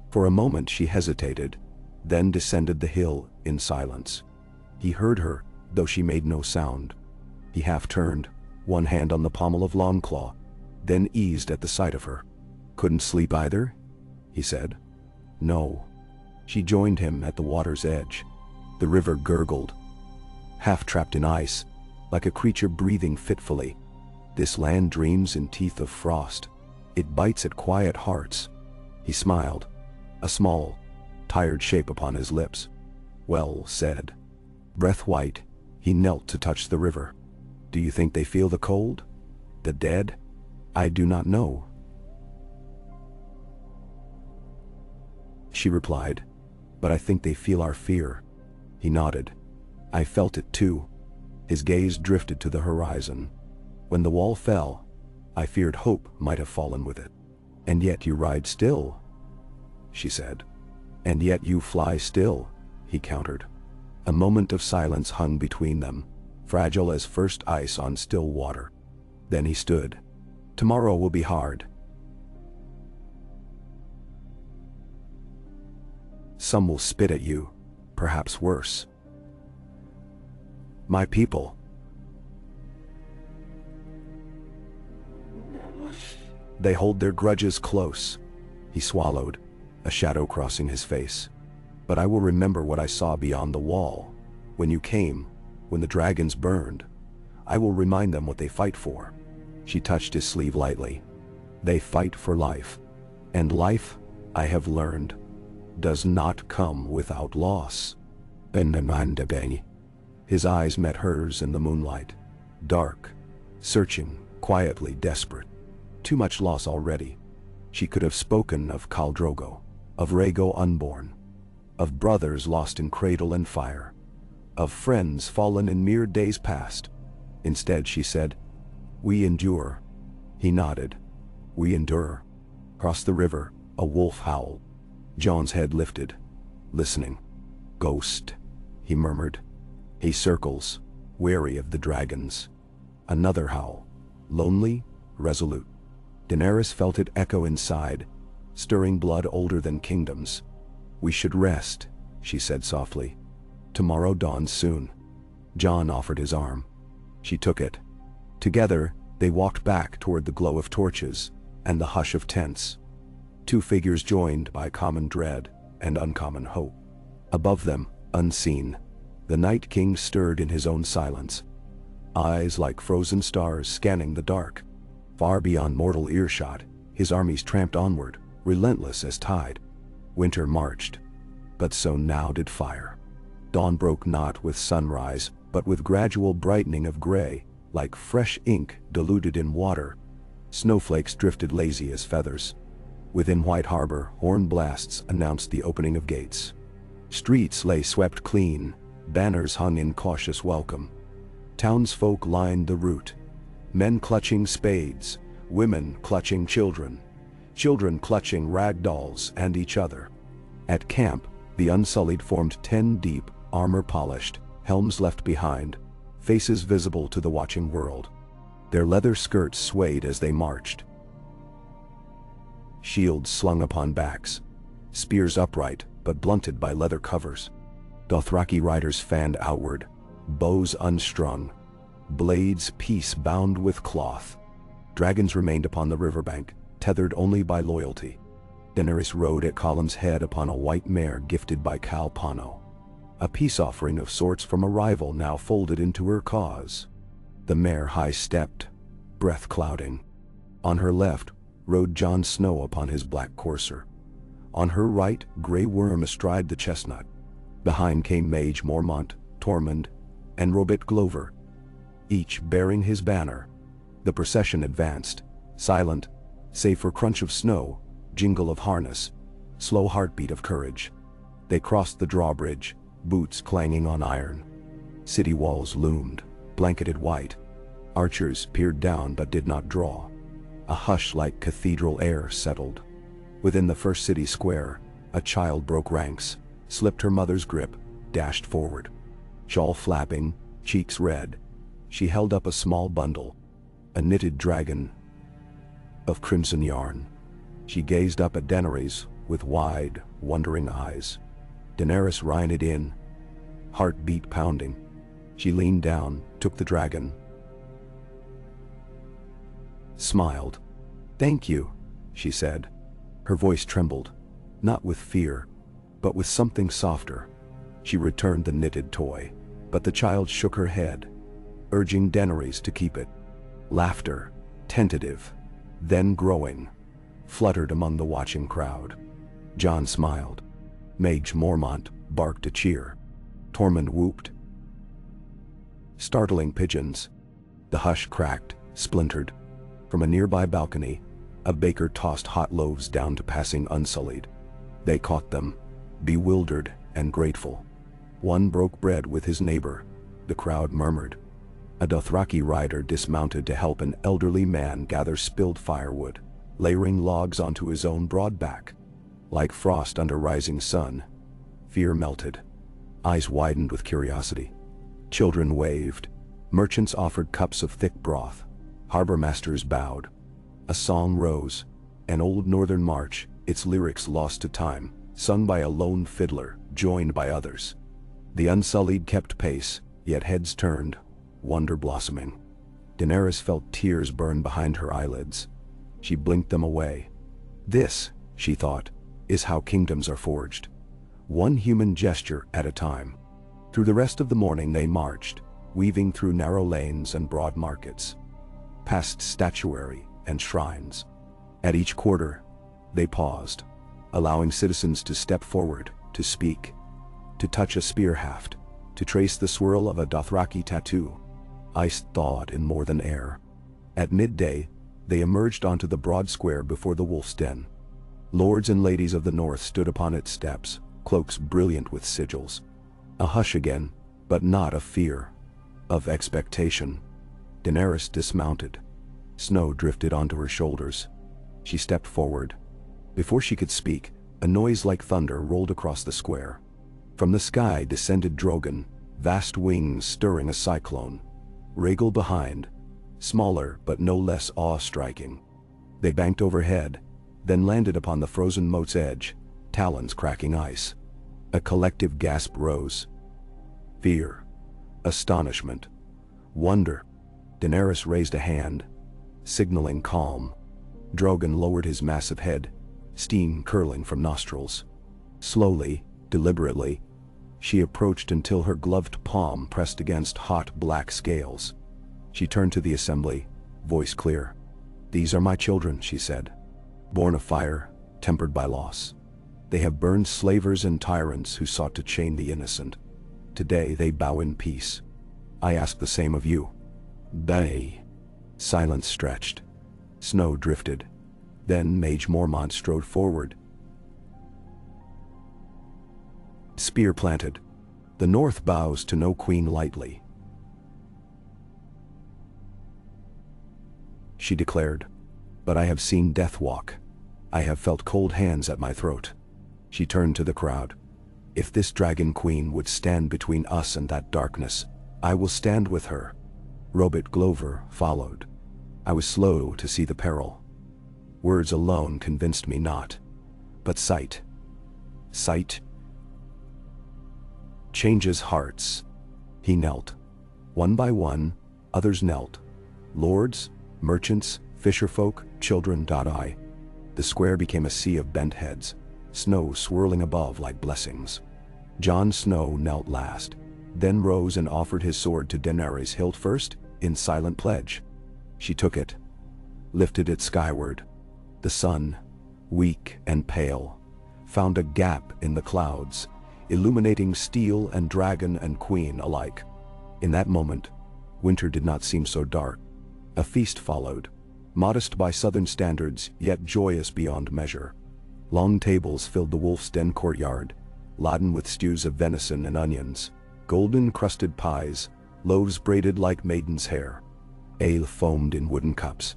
For a moment she hesitated, then descended the hill in silence. He heard her, though she made no sound. He half turned, one hand on the pommel of Longclaw, then eased at the sight of her. "Couldn't sleep either?" he said. "No." She joined him at the water's edge. The river gurgled, half trapped in ice, like a creature breathing fitfully. This land dreams in teeth of frost. It bites at quiet hearts. He smiled, a small, tired shape upon his lips. "Well said." Breath white, he knelt to touch the river. "Do you think they feel the cold? The dead?" "I do not know," she replied, "but I think they feel our fear." He nodded. "I felt it too." His gaze drifted to the horizon. "When the wall fell, I feared hope might have fallen with it." "And yet you ride still," she said. "And yet you fly still," he countered. A moment of silence hung between them, fragile as first ice on still water. Then he stood. "Tomorrow will be hard. Some will spit at you, perhaps worse. My people." "They hold their grudges close." He swallowed, a shadow crossing his face. "But I will remember what I saw beyond the wall. When you came, when the dragons burned, I will remind them what they fight for." She touched his sleeve lightly. "They fight for life. And life, I have learned, does not come without loss." His eyes met hers in the moonlight, dark, searching, quietly desperate. Too much loss already. She could have spoken of Khal Drogo, of Rhaego unborn, of brothers lost in cradle and fire, of friends fallen in mere days past. Instead she said, "We endure." He nodded. "We endure." Across the river, a wolf howled. Jon's head lifted, listening. "Ghost," he murmured. "He circles, wary of the dragons." Another howl, lonely, resolute. Daenerys felt it echo inside, stirring blood older than kingdoms. "We should rest," she said softly. "Tomorrow dawns soon." Jon offered his arm. She took it. Together, they walked back toward the glow of torches and the hush of tents. Two figures joined by common dread and uncommon hope. Above them, unseen, the Night King stirred in his own silence, eyes like frozen stars scanning the dark. Far beyond mortal earshot, his armies tramped onward, relentless as tide. Winter marched, but so now did fire. Dawn broke not with sunrise, but with gradual brightening of gray, like fresh ink diluted in water. Snowflakes drifted lazy as feathers. Within White Harbor, horn blasts announced the opening of gates. Streets lay swept clean, banners hung in cautious welcome. Townsfolk lined the route, men clutching spades, women clutching children, children clutching rag dolls and each other. At camp, the Unsullied formed 10 deep, armor polished, helms left behind, faces visible to the watching world. Their leather skirts swayed as they marched. Shields slung upon backs, spears upright but blunted by leather covers. Dothraki riders fanned outward, bows unstrung, blades piece bound with cloth. Dragons remained upon the riverbank, tethered only by loyalty. Daenerys rode at Column's head upon a white mare gifted by Cal Pano. A peace offering of sorts from a rival now folded into her cause. The mare high-stepped, breath clouding. On her left rode Jon Snow upon his black courser. On her right, Grey Worm astride the chestnut. Behind came Mage Mormont, Tormund, and Robert Glover, each bearing his banner. The procession advanced, silent, save for crunch of snow, jingle of harness, slow heartbeat of courage. They crossed the drawbridge, boots clanging on iron. City walls loomed, blanketed white. Archers peered down but did not draw. A hush like cathedral air settled. Within the first city square, a child broke ranks, slipped her mother's grip, dashed forward. Shawl flapping, cheeks red, she held up a small bundle, a knitted dragon of crimson yarn. She gazed up at Daenerys with wide, wondering eyes. Daenerys reined in, heartbeat pounding. She leaned down, took the dragon, smiled. "Thank you," she said. Her voice trembled, not with fear, but with something softer. She returned the knitted toy, but the child shook her head, urging Daenerys to keep it. Laughter, tentative, then growing, fluttered among the watching crowd. Jon smiled. Mage Mormont barked a cheer. Tormund whooped, startling pigeons. The hush cracked, splintered. From a nearby balcony, a baker tossed hot loaves down to passing Unsullied. They caught them, bewildered and grateful. One broke bread with his neighbor. The crowd murmured. A Dothraki rider dismounted to help an elderly man gather spilled firewood, layering logs onto his own broad back. Like frost under rising sun, fear melted. Eyes widened with curiosity. Children waved. Merchants offered cups of thick broth. Harbor masters bowed. A song rose, an old northern march, its lyrics lost to time, sung by a lone fiddler, joined by others. The Unsullied kept pace, yet heads turned, wonder blossoming. Daenerys felt tears burn behind her eyelids. She blinked them away. This, she thought, is how kingdoms are forged. One human gesture at a time. Through the rest of the morning they marched, weaving through narrow lanes and broad markets, past statuary and shrines. At each quarter, they paused, allowing citizens to step forward, to speak, to touch a spear haft, to trace the swirl of a Dothraki tattoo. Ice thawed in more than air. At midday, they emerged onto the broad square before the Wolf's Den. Lords and ladies of the north stood upon its steps, cloaks brilliant with sigils. A hush again, but not of fear, of expectation. Daenerys dismounted. Snow drifted onto her shoulders. She stepped forward. Before she could speak, a noise like thunder rolled across the square. From the sky descended Drogon, vast wings stirring a cyclone. Rhaegal behind, smaller but no less awe-striking. They banked overhead, then landed upon the frozen moat's edge, talons cracking ice. A collective gasp rose. Fear, astonishment, wonder. Daenerys raised a hand, signaling calm. Drogon lowered his massive head, steam curling from nostrils. Slowly, deliberately, she approached until her gloved palm pressed against hot black scales. She turned to the assembly, voice clear. "These are my children," she said. "Born of fire, tempered by loss. They have burned slavers and tyrants who sought to chain the innocent. Today they bow in peace. I ask the same of you." They. Silence stretched. Snow drifted. Then Mage Mormont strode forward. Spear planted. "The North bows to no queen lightly," she declared. "But I have seen death walk. I have felt cold hands at my throat." She turned to the crowd. "If this dragon queen would stand between us and that darkness, I will stand with her." Robert Glover followed. "I was slow to see the peril. Words alone convinced me not. But sight changes hearts." He knelt. One by one, others knelt. Lords, merchants, Fisherfolk, children. I. The square became a sea of bent heads, snow swirling above like blessings. Jon Snow knelt last, then rose and offered his sword to Daenerys hilt first, in silent pledge. She took it, lifted it skyward. The sun, weak and pale, found a gap in the clouds, illuminating steel and dragon and queen alike. In that moment, winter did not seem so dark. A feast followed, modest by southern standards, yet joyous beyond measure. Long tables filled the Wolf's Den courtyard, laden with stews of venison and onions, golden-crusted pies, loaves braided like maiden's hair. Ale foamed in wooden cups.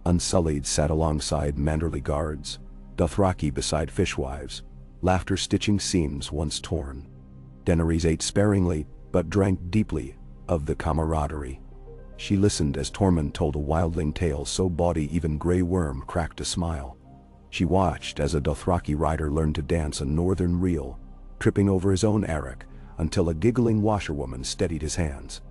Unsullied sat alongside manderly guards, Dothraki beside fishwives, laughter stitching seams once torn. Daenerys ate sparingly, but drank deeply of the camaraderie. She listened as Tormund told a wildling tale so bawdy even Grey Worm cracked a smile. She watched as a Dothraki rider learned to dance a northern reel, tripping over his own eric until a giggling washerwoman steadied his hands.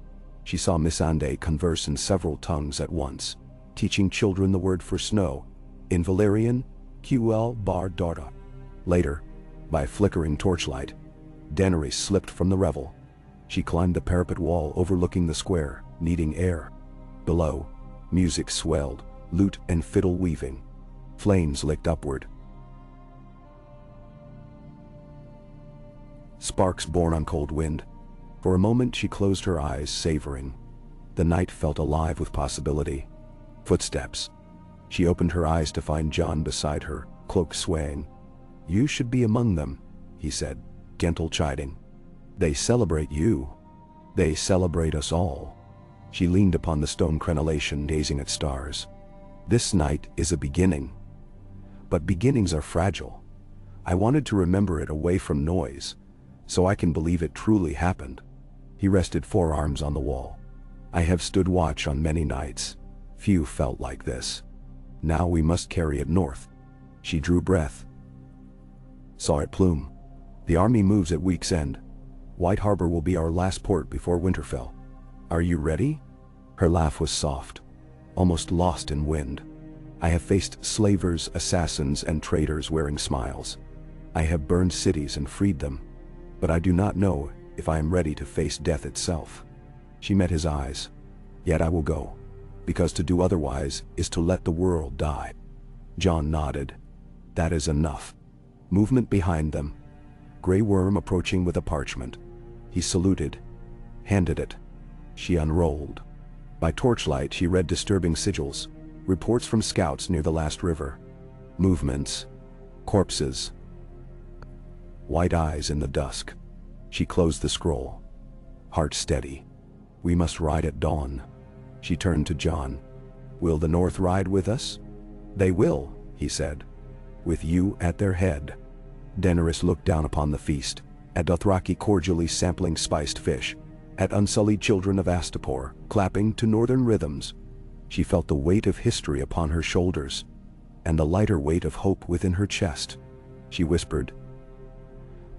She saw Missandei converse in several tongues at once, teaching children the word for snow, in Valyrian, Qel bar Darda. Later, by flickering torchlight, Daenerys slipped from the revel. She climbed the parapet wall overlooking the square, needing air. Below, music swelled, lute and fiddle weaving. Flames licked upward. Sparks born on cold wind. For a moment she closed her eyes, savoring. The night felt alive with possibility. Footsteps. She opened her eyes to find Jon beside her, cloak swaying. "You should be among them," he said, gentle chiding. "They celebrate you. They celebrate us all." She leaned upon the stone crenellation, gazing at stars. "This night is a beginning. But beginnings are fragile. I wanted to remember it away from noise, so I can believe it truly happened." He rested forearms on the wall. "I have stood watch on many nights. Few felt like this. Now we must carry it north." She drew breath. Saw it plume. "The army moves at week's end. White Harbor will be our last port before Winterfell. Are you ready?" Her laugh was soft, almost lost in wind. "I have faced slavers, assassins, and traitors wearing smiles. I have burned cities and freed them. But I do not know if I am ready to face death itself." She met his eyes. "Yet I will go, because to do otherwise is to let the world die." Jon nodded. "That is enough." Movement behind them. Grey Worm approaching with a parchment. He saluted, handed it. She unrolled. By torchlight she read disturbing sigils, reports from scouts near the last river. Movements. Corpses. White eyes in the dusk. She closed the scroll. Heart steady. "We must ride at dawn." She turned to Jon. "Will the North ride with us?" "They will," he said, "with you at their head." Daenerys looked down upon the feast, at Dothraki cordially sampling spiced fish, at Unsullied children of Astapor clapping to northern rhythms. She felt the weight of history upon her shoulders, and the lighter weight of hope within her chest. She whispered,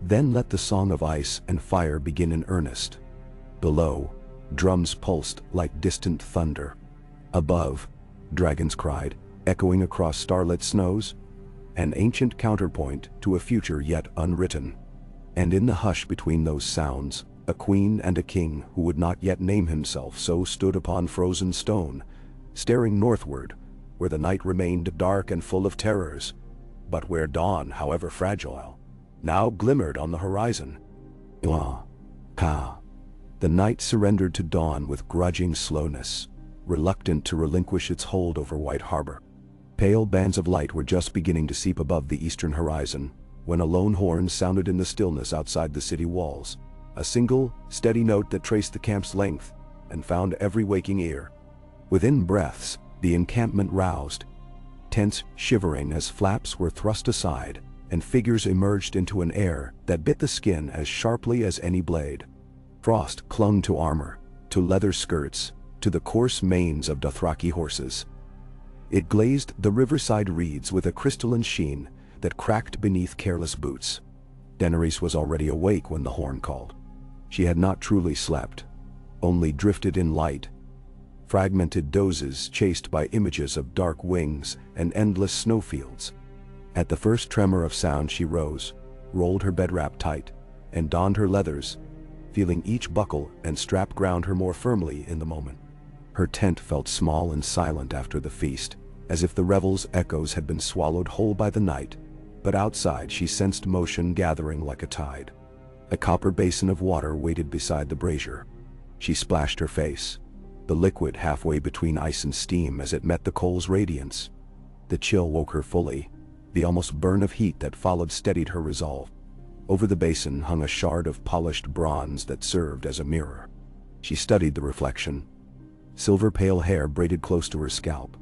"Then let the song of ice and fire begin in earnest." Below, drums pulsed like distant thunder. Above, dragons cried, echoing across starlit snows, an ancient counterpoint to a future yet unwritten. And in the hush between those sounds, a queen and a king who would not yet name himself so stood upon frozen stone, staring northward, where the night remained dark and full of terrors, but where dawn, however fragile, now glimmered on the horizon. Ka. The night surrendered to dawn with grudging slowness, reluctant to relinquish its hold over White Harbor. Pale bands of light were just beginning to seep above the eastern horizon, when a lone horn sounded in the stillness outside the city walls, a single, steady note that traced the camp's length and found every waking ear. Within breaths, the encampment roused, tents shivering as flaps were thrust aside, and figures emerged into an air that bit the skin as sharply as any blade. Frost clung to armor, to leather skirts, to the coarse manes of Dothraki horses. It glazed the riverside reeds with a crystalline sheen that cracked beneath careless boots. Daenerys was already awake when the horn called. She had not truly slept, only drifted in light, fragmented dozes chased by images of dark wings and endless snowfields. At the first tremor of sound she rose, rolled her bed wrap tight, and donned her leathers, feeling each buckle and strap ground her more firmly in the moment. Her tent felt small and silent after the feast, as if the revel's echoes had been swallowed whole by the night, but outside she sensed motion gathering like a tide. A copper basin of water waited beside the brazier. She splashed her face, the liquid halfway between ice and steam as it met the coal's radiance. The chill woke her fully. The almost burn of heat that followed steadied her resolve. Over the basin hung a shard of polished bronze that served as a mirror. She studied the reflection. Silver pale hair braided close to her scalp,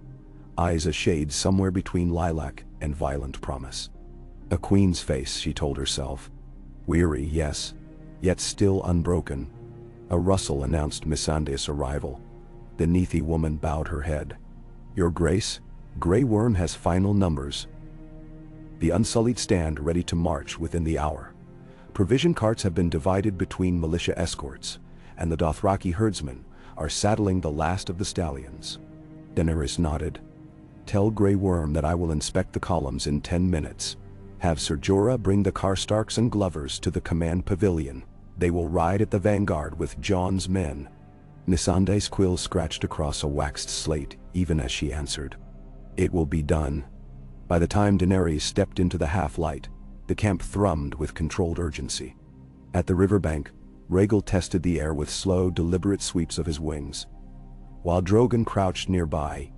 eyes a shade somewhere between lilac and violent promise. A queen's face, she told herself. Weary, yes, yet still unbroken. A rustle announced Missandei's arrival. The Nethi woman bowed her head. Your Grace, Grey Worm has final numbers. The Unsullied stand ready to march within the hour. Provision carts have been divided between militia escorts, and the Dothraki herdsmen are saddling the last of the stallions. Daenerys nodded. Tell Grey Worm that I will inspect the columns in 10 minutes. Have Ser Jorah bring the Karstarks and Glovers to the command pavilion. They will ride at the vanguard with Jon's men. Missandei's quill scratched across a waxed slate even as she answered. It will be done. By the time Daenerys stepped into the half-light, the camp thrummed with controlled urgency. At the riverbank, Rhaegal tested the air with slow, deliberate sweeps of his wings. While Drogon crouched nearby,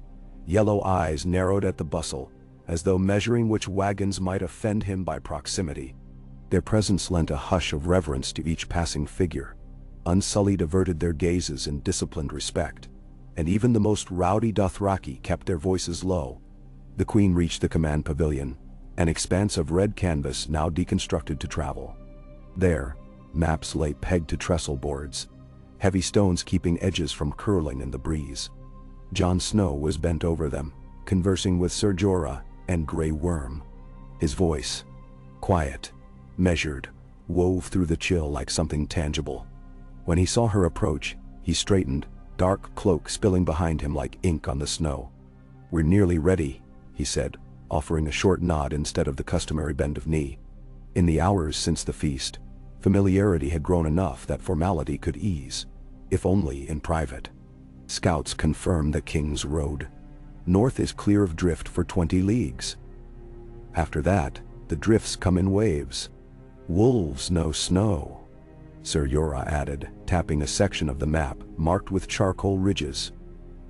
yellow eyes narrowed at the bustle, as though measuring which wagons might offend him by proximity. Their presence lent a hush of reverence to each passing figure. Unsullied averted their gazes in disciplined respect, and even the most rowdy Dothraki kept their voices low. The queen reached the command pavilion, an expanse of red canvas now deconstructed to travel. There, maps lay pegged to trestle boards, heavy stones keeping edges from curling in the breeze. Jon Snow was bent over them, conversing with Ser Jorah and Grey Worm. His voice, quiet, measured, wove through the chill like something tangible. When he saw her approach, he straightened, dark cloak spilling behind him like ink on the snow. We're nearly ready, he said, offering a short nod instead of the customary bend of knee. In the hours since the feast, familiarity had grown enough that formality could ease, if only in private. Scouts confirm the King's Road. North is clear of drift for 20 leagues. After that, the drifts come in waves. Wolves know snow, Ser Jorah added, tapping a section of the map marked with charcoal ridges.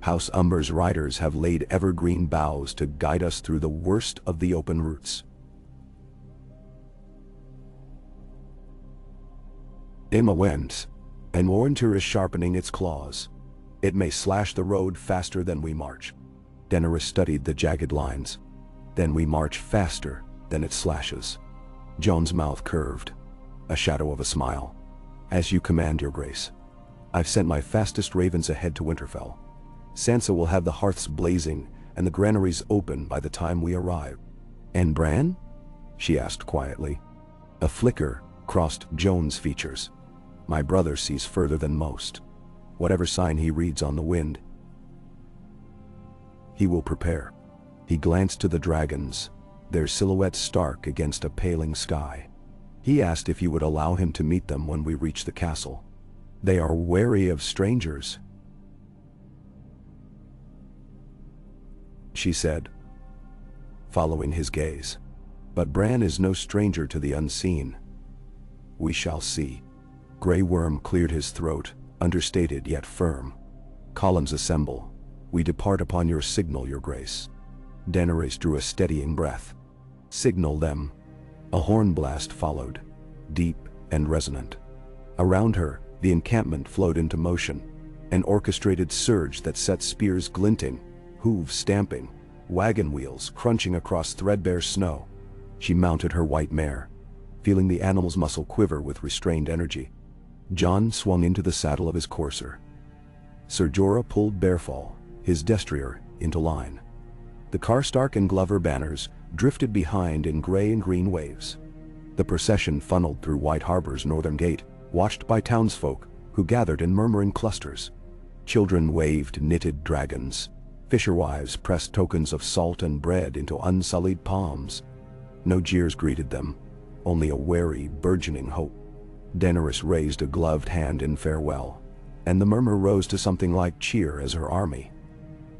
House Umber's riders have laid evergreen boughs to guide us through the worst of the open routes. Emma went, and winter is sharpening its claws. It may slash the road faster than we march. Daenerys studied the jagged lines. Then we march faster than it slashes. Jon's mouth curved, a shadow of a smile. As you command, Your Grace. I've sent my fastest ravens ahead to Winterfell. Sansa will have the hearths blazing and the granaries open by the time we arrive. And Bran? She asked quietly. A flicker crossed Jon's features. My brother sees further than most. Whatever sign he reads on the wind, he will prepare. He glanced to the dragons, their silhouettes stark against a paling sky. He asked if you would allow him to meet them when we reach the castle. They are wary of strangers, she said, following his gaze. But Bran is no stranger to the unseen. We shall see. Grey Worm cleared his throat, understated yet firm. Columns assemble. We depart upon your signal, Your Grace. Daenerys drew a steadying breath. Signal them. A horn blast followed, deep and resonant. Around her, the encampment flowed into motion, an orchestrated surge that set spears glinting, hooves stamping, wagon wheels crunching across threadbare snow. She mounted her white mare, feeling the animal's muscle quiver with restrained energy. Jon swung into the saddle of his courser. Ser Jorah pulled Bearfall, his destrier, into line. The Karstark and Glover banners drifted behind in gray and green waves. The procession funneled through White Harbor's northern gate, watched by townsfolk who gathered in murmuring clusters. Children waved knitted dragons. Fisherwives pressed tokens of salt and bread into unsullied palms. No jeers greeted them, only a wary, burgeoning hope. Daenerys raised a gloved hand in farewell, and the murmur rose to something like cheer as her army,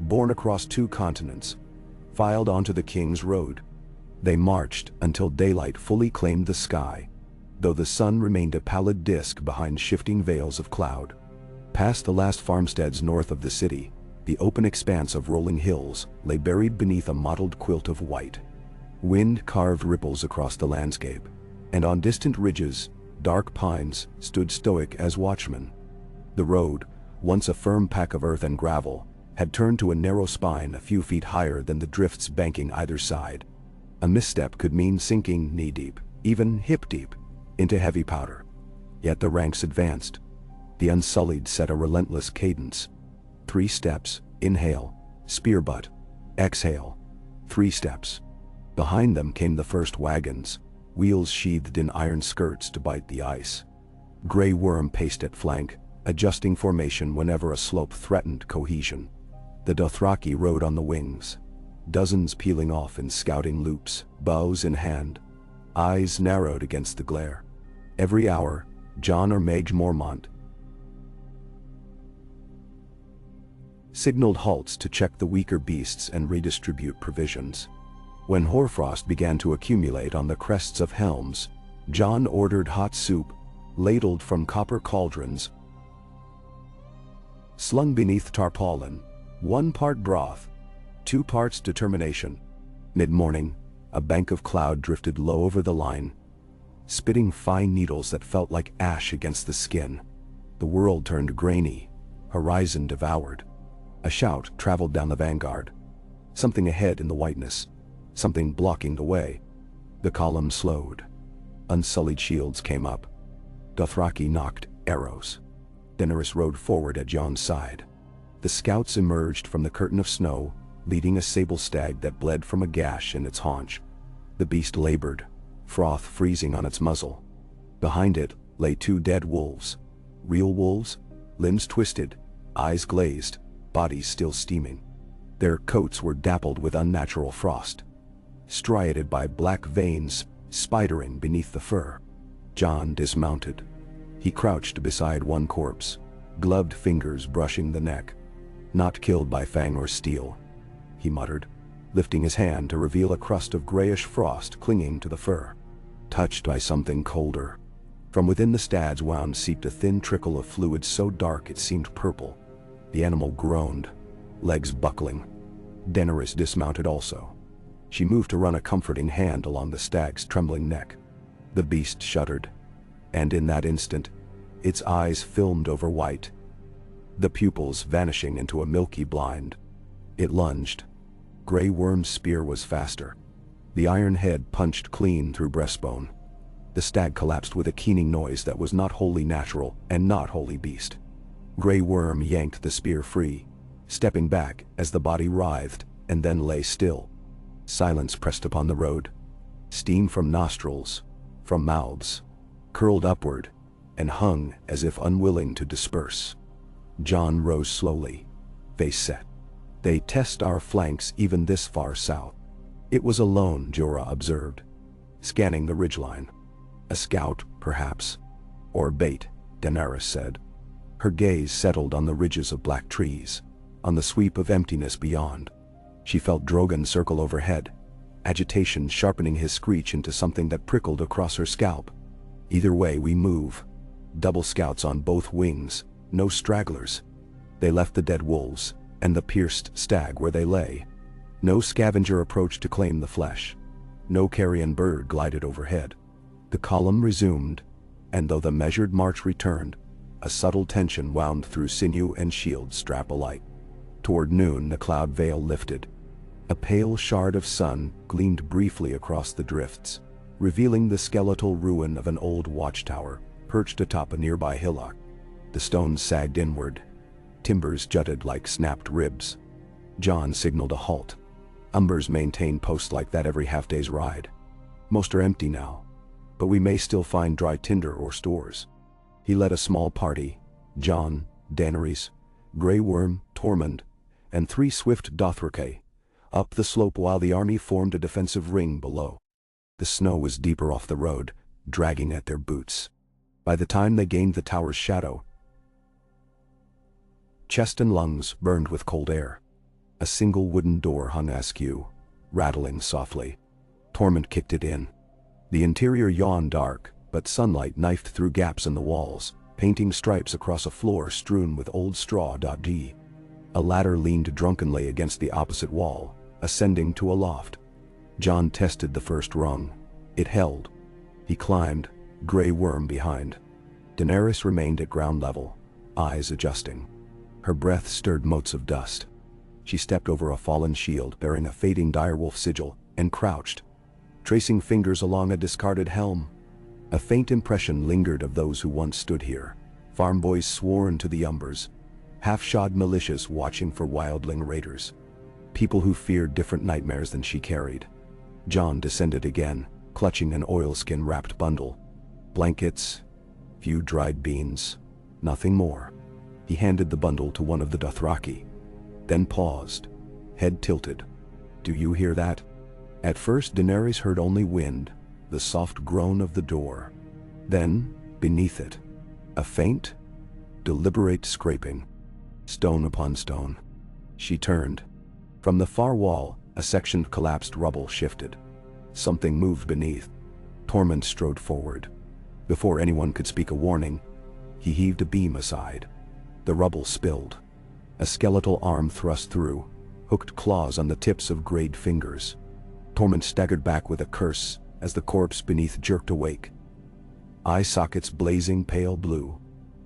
borne across 2 continents, filed onto the King's Road. They marched until daylight fully claimed the sky, though the sun remained a pallid disk behind shifting veils of cloud. Past the last farmsteads north of the city, the open expanse of rolling hills lay buried beneath a mottled quilt of white. Wind carved ripples across the landscape, and on distant ridges, dark pines stood stoic as watchmen. The road, once a firm pack of earth and gravel, had turned to a narrow spine a few feet higher than the drifts banking either side. A misstep could mean sinking knee-deep, even hip-deep, into heavy powder. Yet the ranks advanced. The Unsullied set a relentless cadence. 3 steps, inhale, spear butt, exhale. 3 steps. Behind them came the first wagons, wheels sheathed in iron skirts to bite the ice. Grey Worm paced at flank, adjusting formation whenever a slope threatened cohesion. The Dothraki rode on the wings, dozens peeling off in scouting loops, bows in hand, eyes narrowed against the glare. Every hour, Jon or Mage Mormont signaled halts to check the weaker beasts and redistribute provisions. When hoarfrost began to accumulate on the crests of helms, Jon ordered hot soup, ladled from copper cauldrons, slung beneath tarpaulin, 1 part broth, 2 parts determination. Mid-morning, a bank of cloud drifted low over the line, spitting fine needles that felt like ash against the skin. The world turned grainy, horizon devoured. A shout traveled down the vanguard. Something ahead in the whiteness, something blocking the way. The column slowed. Unsullied shields came up. Dothraki knocked arrows. Daenerys rode forward at Jon's side. The scouts emerged from the curtain of snow, leading a sable stag that bled from a gash in its haunch. The beast labored, froth freezing on its muzzle. Behind it lay 2 dead wolves. Real wolves, limbs twisted, eyes glazed, bodies still steaming. Their coats were dappled with unnatural frost, striated by black veins spidering beneath the fur. Jon dismounted. He crouched beside one corpse, gloved fingers brushing the neck. "Not killed by fang or steel," he muttered, lifting his hand to reveal a crust of grayish frost clinging to the fur. "Touched by something colder." From within the stag's wound seeped a thin trickle of fluid so dark it seemed purple. The animal groaned, legs buckling. Daenerys dismounted also. She moved to run a comforting hand along the stag's trembling neck. The beast shuddered, and in that instant, its eyes filmed over white, the pupils vanishing into a milky blind. It lunged. Grey Worm's spear was faster. The iron head punched clean through breastbone. The stag collapsed with a keening noise that was not wholly natural and not wholly beast. Grey Worm yanked the spear free, stepping back as the body writhed and then lay still. Silence pressed upon the road. Steam from nostrils, from mouths, curled upward and hung as if unwilling to disperse. Jon rose slowly, face set. "They test our flanks even this far south." It was alone, Jorah observed, scanning the ridgeline. "A scout, perhaps. Or bait," Daenerys said. Her gaze settled on the ridges of black trees, on the sweep of emptiness beyond. She felt Drogon circle overhead, agitation sharpening his screech into something that prickled across her scalp. "Either way we move. Double scouts on both wings, no stragglers." They left the dead wolves and the pierced stag where they lay. No scavenger approached to claim the flesh. No carrion bird glided overhead. The column resumed, and though the measured march returned, a subtle tension wound through sinew and shield strap alike. Toward noon the cloud veil lifted. A pale shard of sun gleamed briefly across the drifts, revealing the skeletal ruin of an old watchtower perched atop a nearby hillock. The stones sagged inward. Timbers jutted like snapped ribs. Jon signaled a halt. Umbers maintain posts like that every half-day's ride. Most are empty now, but we may still find dry tinder or stores. He led a small party, Jon, Daenerys, Grey Worm, Tormund, and 3 swift Dothraki, up the slope while the army formed a defensive ring below. The snow was deeper off the road, dragging at their boots. By the time they gained the tower's shadow, chest and lungs burned with cold air. A single wooden door hung askew, rattling softly. Tormund kicked it in. The interior yawned dark, but sunlight knifed through gaps in the walls, painting stripes across a floor strewn with old straw. A ladder leaned drunkenly against the opposite wall, ascending to a loft. Jon tested the first rung. It held. He climbed, Grey Worm behind. Daenerys remained at ground level, eyes adjusting. Her breath stirred motes of dust. She stepped over a fallen shield bearing a fading direwolf sigil, and crouched, tracing fingers along a discarded helm. A faint impression lingered of those who once stood here, farm boys sworn to the Umbers, half-shod militias watching for wildling raiders. People who feared different nightmares than she carried. Jon descended again, clutching an oilskin-wrapped bundle. Blankets, few dried beans, nothing more. He handed the bundle to one of the Dothraki, then paused, head tilted. "Do you hear that?" At first Daenerys heard only wind, the soft groan of the door. Then, beneath it, a faint, deliberate scraping, stone upon stone. She turned. From the far wall, a section of collapsed rubble shifted. Something moved beneath. Tormund strode forward. Before anyone could speak a warning, he heaved a beam aside. The rubble spilled. A skeletal arm thrust through, hooked claws on the tips of grayed fingers. Tormund staggered back with a curse as the corpse beneath jerked awake, eye sockets blazing pale blue.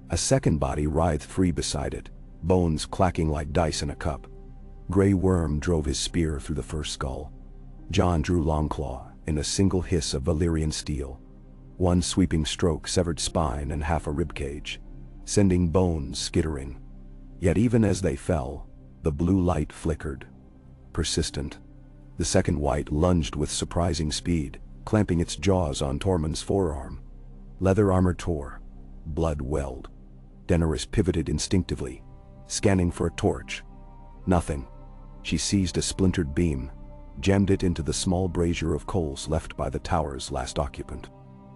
A second body writhed free beside it, bones clacking like dice in a cup. Grey Worm drove his spear through the first skull. Jon drew Longclaw in a single hiss of Valyrian steel. One sweeping stroke severed spine and half a ribcage, sending bones skittering. Yet even as they fell, the blue light flickered, persistent. The second wight lunged with surprising speed, clamping its jaws on Tormund's forearm. Leather armor tore, blood welled. Daenerys pivoted instinctively, scanning for a torch. Nothing. She seized a splintered beam, jammed it into the small brazier of coals left by the tower's last occupant.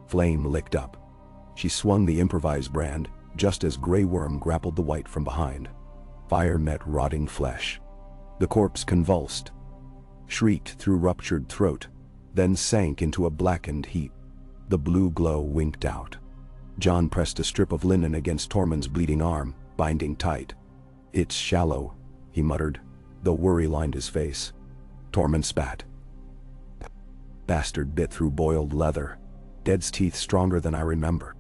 Flame licked up. She swung the improvised brand, just as Grey Worm grappled the wight from behind. Fire met rotting flesh. The corpse convulsed, shrieked through ruptured throat, then sank into a blackened heap. The blue glow winked out. Jon pressed a strip of linen against Tormund's bleeding arm, binding tight. "It's shallow," he muttered, though worry lined his face. Tormund spat. "Bastard bit through boiled leather. Dead's teeth stronger than I remember."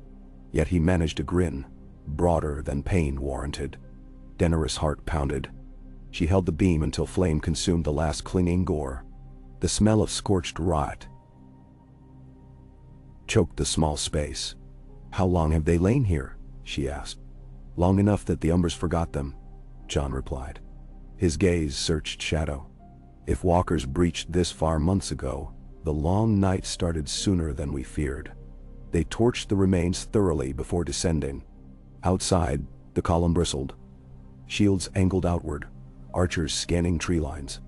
Yet he managed a grin, broader than pain warranted. Daenerys' heart pounded. She held the beam until flame consumed the last clinging gore. The smell of scorched rot choked the small space. "How long have they lain here?" she asked. "Long enough that the Umbers forgot them," Jon replied. His gaze searched shadow. If walkers breached this far months ago, the long night started sooner than we feared. They torched the remains thoroughly before descending. Outside, the column bristled. Shields angled outward, archers scanning tree lines.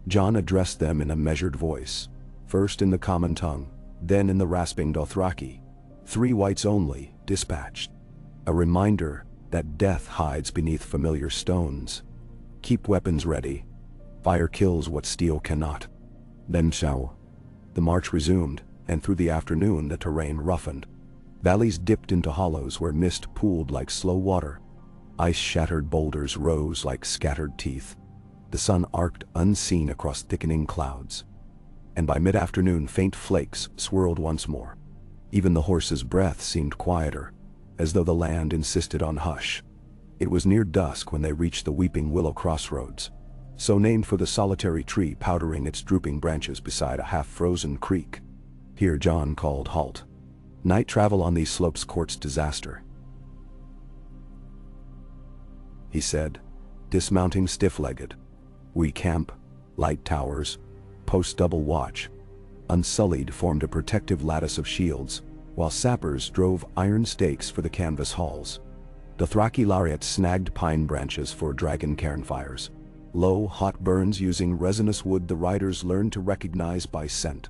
Jon addressed them in a measured voice, first in the common tongue, then in the rasping Dothraki. 3 wights only, dispatched. A reminder that death hides beneath familiar stones. Keep weapons ready. Fire kills what steel cannot. Then shall. The march resumed, and through the afternoon the terrain roughened. Valleys dipped into hollows where mist pooled like slow water. Ice-shattered boulders rose like scattered teeth. The sun arced unseen across thickening clouds. And by mid-afternoon faint flakes swirled once more. Even the horse's breath seemed quieter, as though the land insisted on hush. It was near dusk when they reached the Weeping Willow Crossroads, so named for the solitary tree powdering its drooping branches beside a half-frozen creek. Here Jon called halt. Night travel on these slopes courts disaster, he said, dismounting stiff-legged. We camp, light towers, post double watch. Unsullied formed a protective lattice of shields, while sappers drove iron stakes for the canvas halls. Dothraki laureates snagged pine branches for dragon cairnfires. Low, hot burns using resinous wood the riders learned to recognize by scent.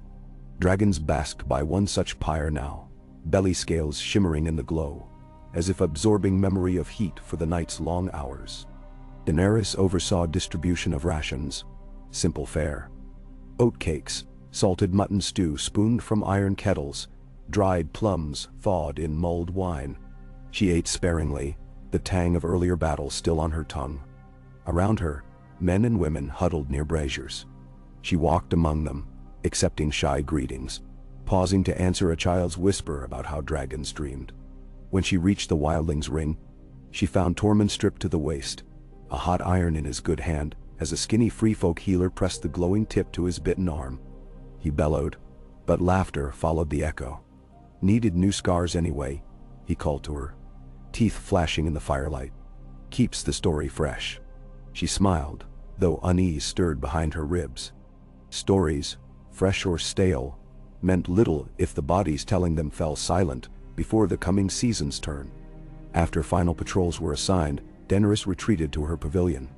Dragons basked by one such pyre now, belly scales shimmering in the glow, as if absorbing memory of heat for the night's long hours. Daenerys oversaw distribution of rations. Simple fare. Oatcakes, salted mutton stew spooned from iron kettles, dried plums thawed in mulled wine. She ate sparingly, the tang of earlier battles still on her tongue. Around her, men and women huddled near braziers. She walked among them, accepting shy greetings, pausing to answer a child's whisper about how dragons dreamed. When she reached the wildling's ring, she found Tormund stripped to the waist, a hot iron in his good hand, as a skinny free-folk healer pressed the glowing tip to his bitten arm. He bellowed, but laughter followed the echo. "Needed new scars anyway," he called to her, teeth flashing in the firelight. "Keeps the story fresh." She smiled, though unease stirred behind her ribs. Stories, fresh or stale, meant little if the bodies telling them fell silent before the coming season's turn. After final patrols were assigned, Daenerys retreated to her pavilion.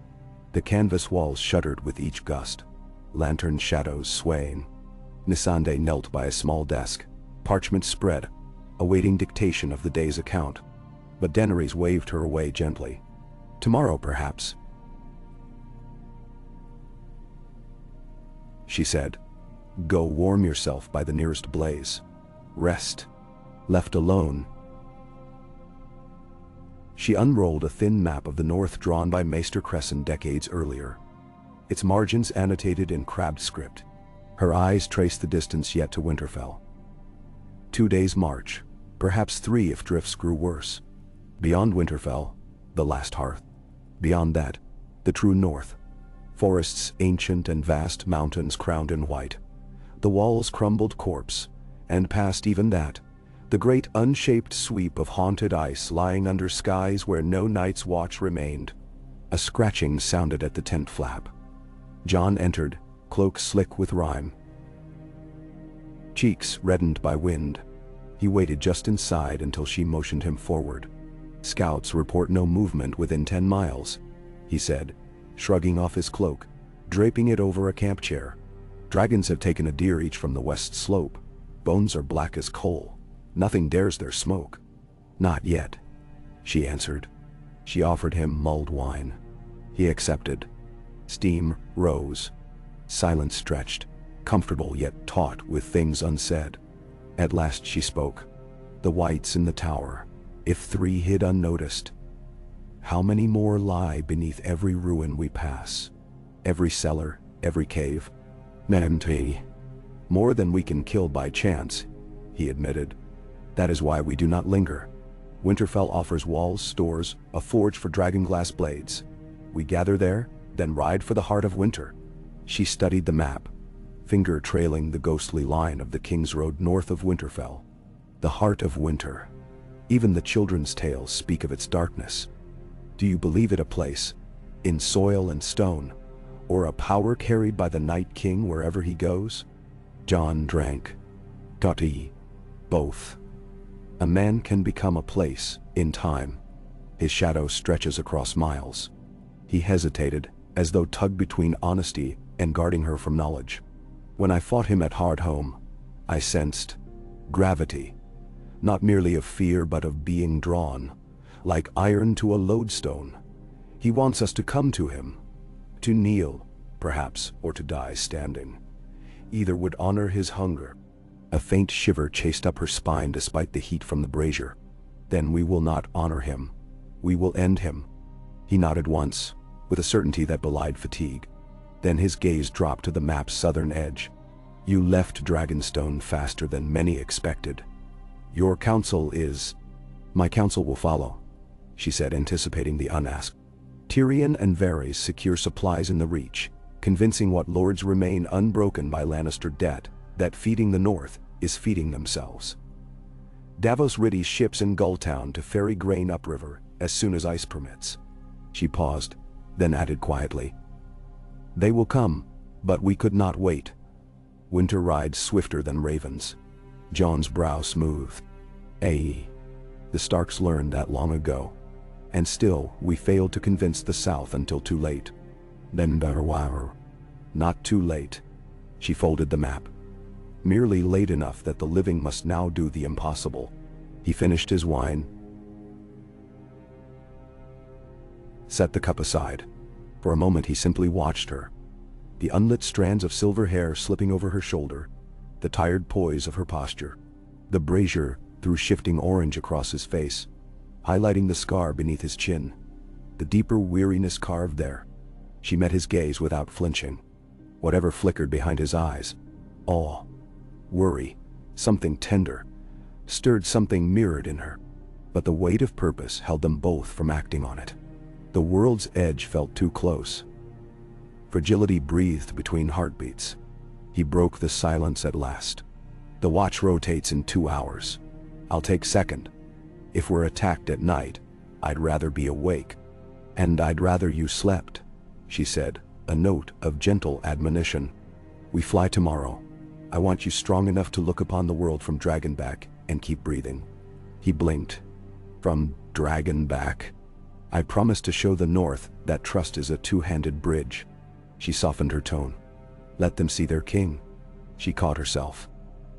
The canvas walls shuddered with each gust, lantern shadows swaying. Missandei knelt by a small desk, parchment spread, awaiting dictation of the day's account. But Daenerys waved her away gently. "Tomorrow, perhaps," she said. "Go warm yourself by the nearest blaze. Rest." Left alone, she unrolled a thin map of the north drawn by Maester Crescent decades earlier, its margins annotated in crabbed script. Her eyes traced the distance yet to Winterfell. 2 days' march, perhaps 3 if drifts grew worse. Beyond Winterfell, the last hearth. Beyond that, the true north. Forests ancient and vast, mountains crowned in white. The walls crumbled corpse, and past even that, the great unshaped sweep of haunted ice lying under skies where no night's watch remained. A scratching sounded at the tent flap. Jon entered, cloak slick with rime, cheeks reddened by wind. He waited just inside until she motioned him forward. "Scouts report no movement within 10 miles, he said, shrugging off his cloak, draping it over a camp chair. "Dragons have taken a deer each from the west slope. Bones are black as coal. Nothing dares their smoke." "Not yet," she answered. She offered him mulled wine. He accepted. Steam rose. Silence stretched, comfortable yet taut with things unsaid. At last she spoke. "The whites in the tower, if 3 hid unnoticed, how many more lie beneath every ruin we pass? Every cellar, every cave?" "Many. More than we can kill by chance," he admitted. "That is why we do not linger. Winterfell offers walls, stores, a forge for dragonglass blades. We gather there, then ride for the heart of winter." She studied the map, finger trailing the ghostly line of the King's Road north of Winterfell. The heart of winter. Even the children's tales speak of its darkness. Do you believe it a place, in soil and stone, or a power carried by the Night King wherever he goes? Jon drank. Tati. Both. A man can become a place, in time. His shadow stretches across miles. He hesitated, as though tugged between honesty and guarding her from knowledge. "When I fought him at Hardhome, I sensed gravity, not merely of fear but of being drawn, like iron to a lodestone. He wants us to come to him, to kneel, perhaps, or to die standing. Either would honor his hunger." A faint shiver chased up her spine despite the heat from the brazier. "Then we will not honor him. We will end him." He nodded once, with a certainty that belied fatigue. Then his gaze dropped to the map's southern edge. "You left Dragonstone faster than many expected. Your counsel is—" "My counsel will follow," she said, anticipating the unasked. "Tyrion and Varys secure supplies in the Reach, convincing what lords remain unbroken by Lannister debt, that feeding the North is feeding themselves. Davos readies ships in Gulltown to ferry grain upriver as soon as ice permits." She paused, then added quietly, "They will come, but we could not wait. Winter rides swifter than ravens." Jon's brow smoothed. The Starks learned that long ago. And still, we failed to convince the South until too late. Then not too late. She folded the map. Merely late enough that the living must now do the impossible. He finished his wine, set the cup aside. For a moment he simply watched her. The unlit strands of silver hair slipping over her shoulder, the tired poise of her posture. The brazier threw shifting orange across his face, highlighting the scar beneath his chin, the deeper weariness carved there. She met his gaze without flinching. Whatever flickered behind his eyes, awe, worry, something tender, stirred something mirrored in her. But the weight of purpose held them both from acting on it. The world's edge felt too close. Fragility breathed between heartbeats. He broke the silence at last. The watch rotates in 2 hours. I'll take second. If we're attacked at night, I'd rather be awake. And I'd rather you slept, she said, a note of gentle admonition. We fly tomorrow. I want you strong enough to look upon the world from Dragonback and keep breathing. He blinked. From Dragonback? I promise to show the North that trust is a two-handed bridge. She softened her tone. Let them see their king. She caught herself.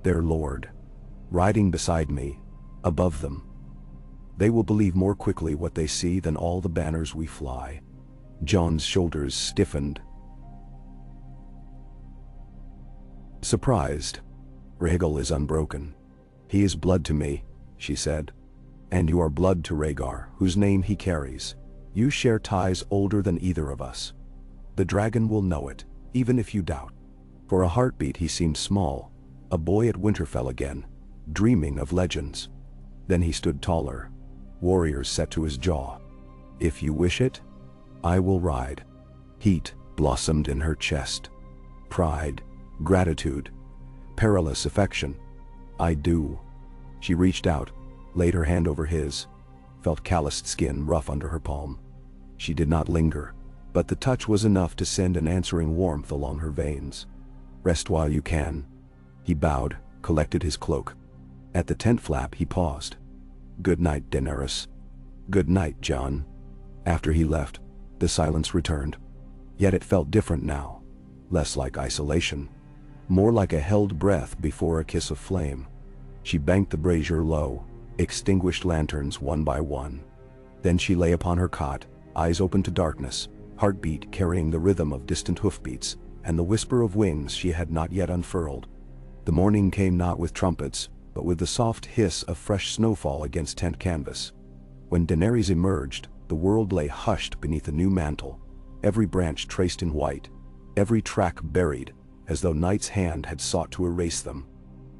Their lord. Riding beside me, above them. They will believe more quickly what they see than all the banners we fly. Jon's shoulders stiffened. Surprised. Rhaegal is unbroken. He is blood to me, she said. And you are blood to Rhaegar, whose name he carries. You share ties older than either of us. The dragon will know it, even if you doubt. For a heartbeat he seemed small, a boy at Winterfell again, dreaming of legends. Then he stood taller, warriors set to his jaw. If you wish it, I will ride. Heat blossomed in her chest. Pride, gratitude, perilous affection. I do. She reached out, laid her hand over his, felt calloused skin rough under her palm. She did not linger, but the touch was enough to send an answering warmth along her veins. Rest while you can. He bowed, collected his cloak. At the tent flap he paused. Good night, Daenerys. Good night, Jon. After he left, the silence returned. Yet it felt different now. Less like isolation. More like a held breath before a kiss of flame. She banked the brazier low, extinguished lanterns one by one. Then she lay upon her cot, eyes open to darkness, heartbeat carrying the rhythm of distant hoofbeats, and the whisper of wings she had not yet unfurled. The morning came not with trumpets, but with the soft hiss of fresh snowfall against tent canvas. When Daenerys emerged, the world lay hushed beneath a new mantle, every branch traced in white, every track buried, as though night's hand had sought to erase them.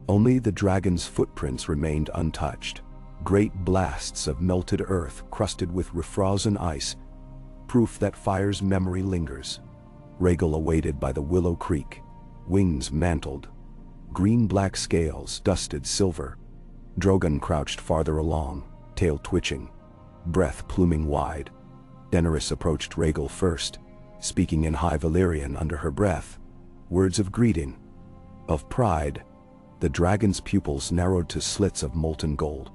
Only the dragon's footprints remained untouched, great blasts of melted earth crusted with refrozen ice, proof that fire's memory lingers. Rhaegal awaited by the Willow Creek, wings mantled, green-black scales dusted silver. Drogon crouched farther along, tail twitching, breath pluming wide. Daenerys approached Rhaegal first, speaking in High Valyrian under her breath, words of greeting, of pride. The dragon's pupils narrowed to slits of molten gold.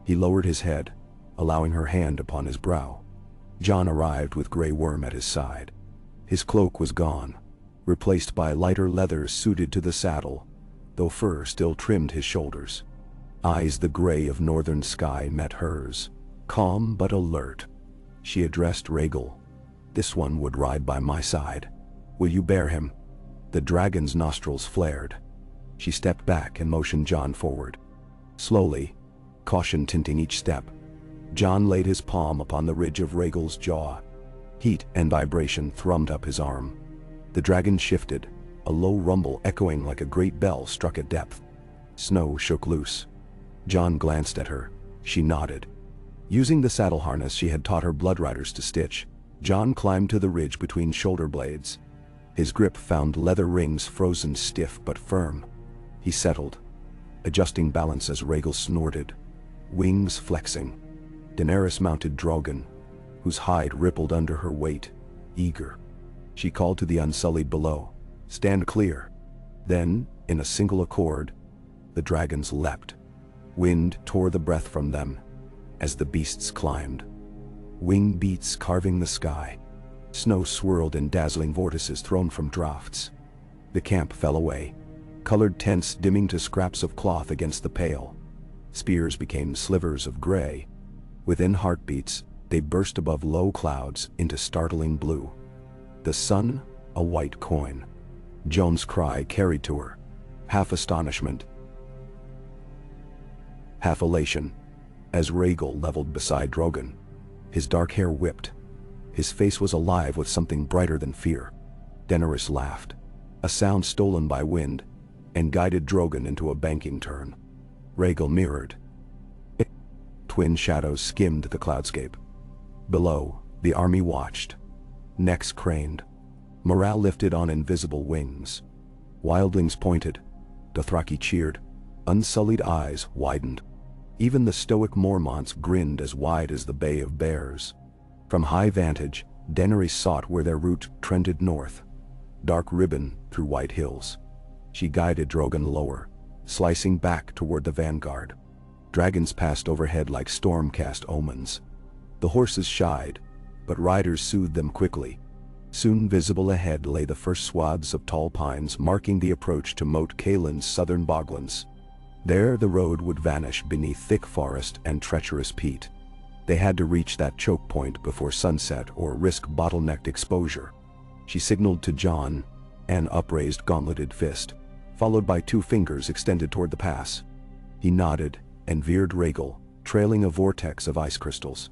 He lowered his head, allowing her hand upon his brow. Jon arrived with Grey Worm at his side. His cloak was gone, replaced by lighter leathers suited to the saddle, though fur still trimmed his shoulders. Eyes the gray of northern sky met hers, calm but alert. She addressed Rhaegal. This one would ride by my side. Will you bear him? The dragon's nostrils flared. She stepped back and motioned Jon forward. Slowly, caution tinting each step, Jon laid his palm upon the ridge of Rhaegal's jaw. Heat and vibration thrummed up his arm. The dragon shifted, a low rumble echoing like a great bell struck at depth. Snow shook loose. Jon glanced at her. She nodded. Using the saddle harness she had taught her bloodriders to stitch, Jon climbed to the ridge between shoulder blades. His grip found leather rings frozen stiff but firm. He settled, adjusting balance as Rhaegal snorted, wings flexing. Daenerys mounted Drogon, whose hide rippled under her weight, eager. She called to the Unsullied below, "Stand clear." Then, in a single accord, the dragons leapt. Wind tore the breath from them as the beasts climbed. wing beats carving the sky. Snow swirled in dazzling vortices thrown from drafts. The camp fell away, colored tents dimming to scraps of cloth against the pale. Spears became slivers of gray. Within heartbeats, they burst above low clouds into startling blue. The sun, a white coin. Joan's cry carried to her, half astonishment, half elation, as Rhaegal leveled beside Drogon. His dark hair whipped. His face was alive with something brighter than fear. Daenerys laughed, a sound stolen by wind, and guided Drogon into a banking turn. Rhaegal mirrored. Twin shadows skimmed the cloudscape. Below, the army watched, necks craned, morale lifted on invisible wings. Wildlings pointed, Dothraki cheered, Unsullied eyes widened. Even the stoic Mormonts grinned as wide as the Bay of Bears. From high vantage, Daenerys sought where their route trended north, dark ribbon through white hills. She guided Drogon lower, slicing back toward the vanguard. Dragons passed overhead like storm-cast omens. The horses shied, but riders soothed them quickly. Soon visible ahead lay the first swaths of tall pines marking the approach to Moat Caelin's southern boglands. There the road would vanish beneath thick forest and treacherous peat. They had to reach that choke point before sunset or risk bottlenecked exposure. She signaled to Jon, an upraised gauntleted fist, followed by two fingers extended toward the pass. He nodded and veered Rhaegal, trailing a vortex of ice crystals.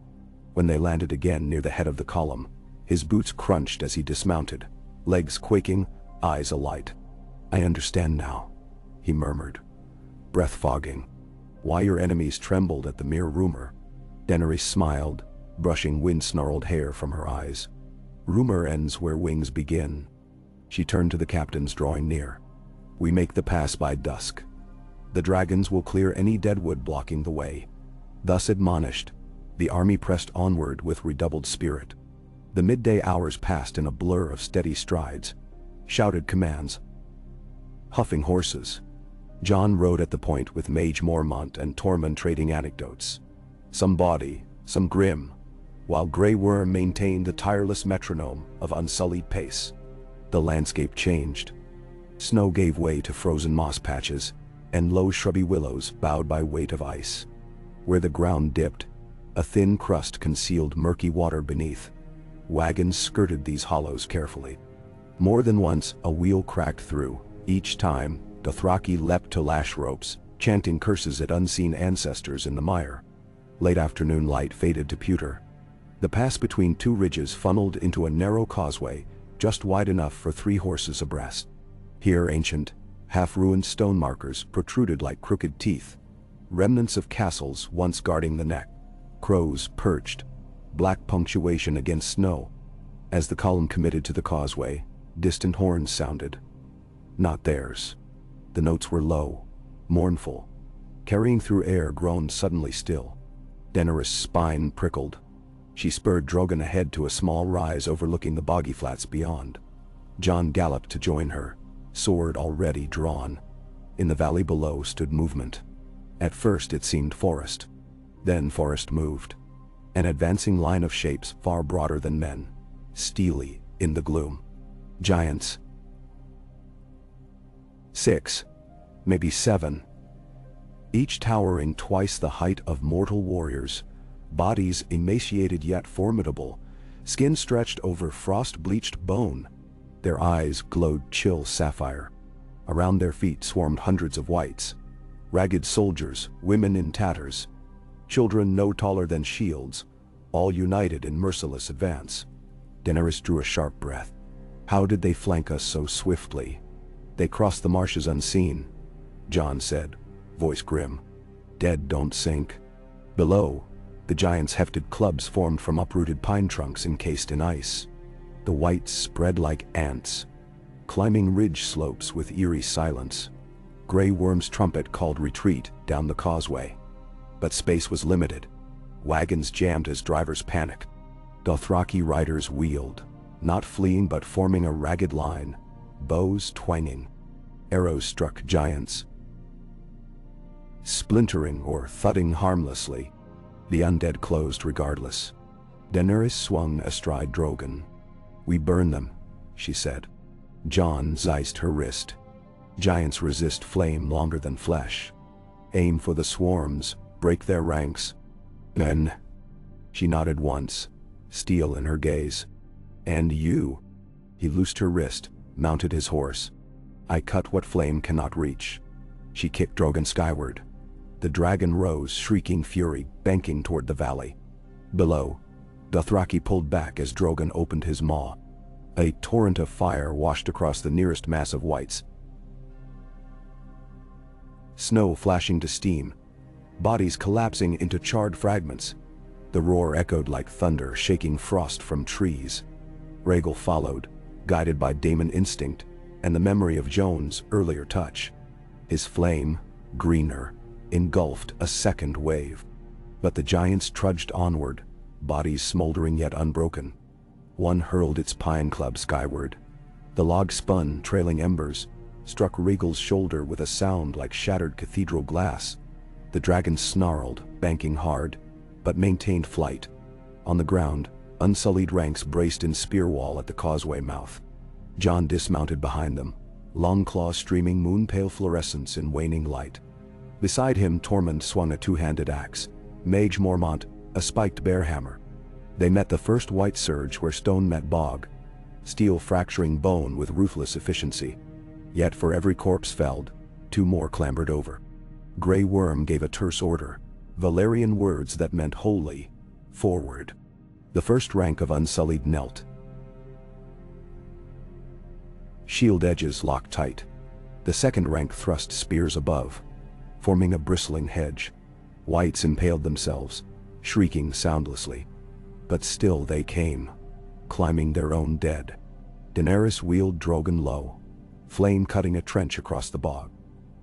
When they landed again near the head of the column, his boots crunched as he dismounted, legs quaking, eyes alight. "I understand now," he murmured, breath fogging. "Why your enemies trembled at the mere rumor." Daenerys smiled, brushing wind-snarled hair from her eyes. "Rumor ends where wings begin." She turned to the captains drawing near. "We make the pass by dusk. The dragons will clear any deadwood blocking the way." Thus admonished, the army pressed onward with redoubled spirit. The midday hours passed in a blur of steady strides, shouted commands, huffing horses. Jon rode at the point with Mage Mormont and Tormund trading anecdotes. Some bawdy, some grim, while Grey Worm maintained the tireless metronome of Unsullied pace. The landscape changed. Snow gave way to frozen moss patches, and low shrubby willows bowed by weight of ice. Where the ground dipped, a thin crust concealed murky water beneath. Wagons skirted these hollows carefully. More than once, a wheel cracked through. Each time, Dothraki leapt to lash ropes, chanting curses at unseen ancestors in the mire. Late afternoon light faded to pewter. The pass between two ridges funneled into a narrow causeway, just wide enough for 3 horses abreast. Here ancient, half-ruined stone markers protruded like crooked teeth, remnants of castles once guarding the neck. Crows perched, black punctuation against snow. As the column committed to the causeway, distant horns sounded. Not theirs. The notes were low, mournful, carrying through air grown suddenly still. Daenerys' spine prickled. She spurred Drogon ahead to a small rise overlooking the boggy flats beyond. Jon galloped to join her, sword already drawn. In the valley below stood movement. At first it seemed forest. Then forest moved. An advancing line of shapes far broader than men, steely in the gloom. Giants. 6, maybe 7. Each towering twice the height of mortal warriors, bodies emaciated yet formidable, skin stretched over frost-bleached bone. Their eyes glowed chill sapphire. Around their feet swarmed hundreds of wights. Ragged soldiers, women in tatters, children no taller than shields, all united in merciless advance. Daenerys drew a sharp breath. How did they flank us so swiftly? "They crossed the marshes unseen," Jon said, voice grim. "Dead don't sink." Below, the giants' hefted clubs formed from uprooted pine trunks encased in ice. The wights spread like ants, climbing ridge slopes with eerie silence. Grey Worm's trumpet called retreat down the causeway. But space was limited. Wagons jammed as drivers panicked. Dothraki riders wheeled, not fleeing but forming a ragged line, bows twanging. Arrows struck giants, splintering or thudding harmlessly. The undead closed regardless. Daenerys swung astride Drogon. "We burn them," she said. Jon zeiced her wrist. "Giants resist flame longer than flesh. Aim for the swarms, break their ranks." "Then?" She nodded once, steel in her gaze. "And you?" He loosed her wrist, mounted his horse. "I cut what flame cannot reach." She kicked Drogon skyward. The dragon rose, shrieking fury, banking toward the valley. Below, Dothraki pulled back as Drogon opened his maw. A torrent of fire washed across the nearest mass of whites. Snow flashing to steam, bodies collapsing into charred fragments. The roar echoed like thunder, shaking frost from trees. Rhaegal followed, guided by Daemon instinct and the memory of Jon's earlier touch. His flame, greener, engulfed a second wave. But the giants trudged onward, bodies smoldering yet unbroken. One hurled its pine club skyward. The log spun, trailing embers, struck Rhaegal's shoulder with a sound like shattered cathedral glass. The dragon snarled, banking hard, but maintained flight. On the ground, Unsullied ranks braced in spear wall at the causeway mouth. Jon dismounted behind them, long claws streaming moon-pale fluorescence in waning light. Beside him, Tormund swung a two-handed axe, Mage Mormont a spiked bear hammer. They met the first white surge where stone met bog, steel fracturing bone with ruthless efficiency. Yet for every corpse felled, two more clambered over. Grey Worm gave a terse order, Valyrian words that meant wholly, forward. The first rank of Unsullied knelt. Shield edges locked tight. The second rank thrust spears above, forming a bristling hedge. Whites impaled themselves, shrieking soundlessly. But still they came, climbing their own dead. Daenerys wheeled Drogon low, flame cutting a trench across the bog.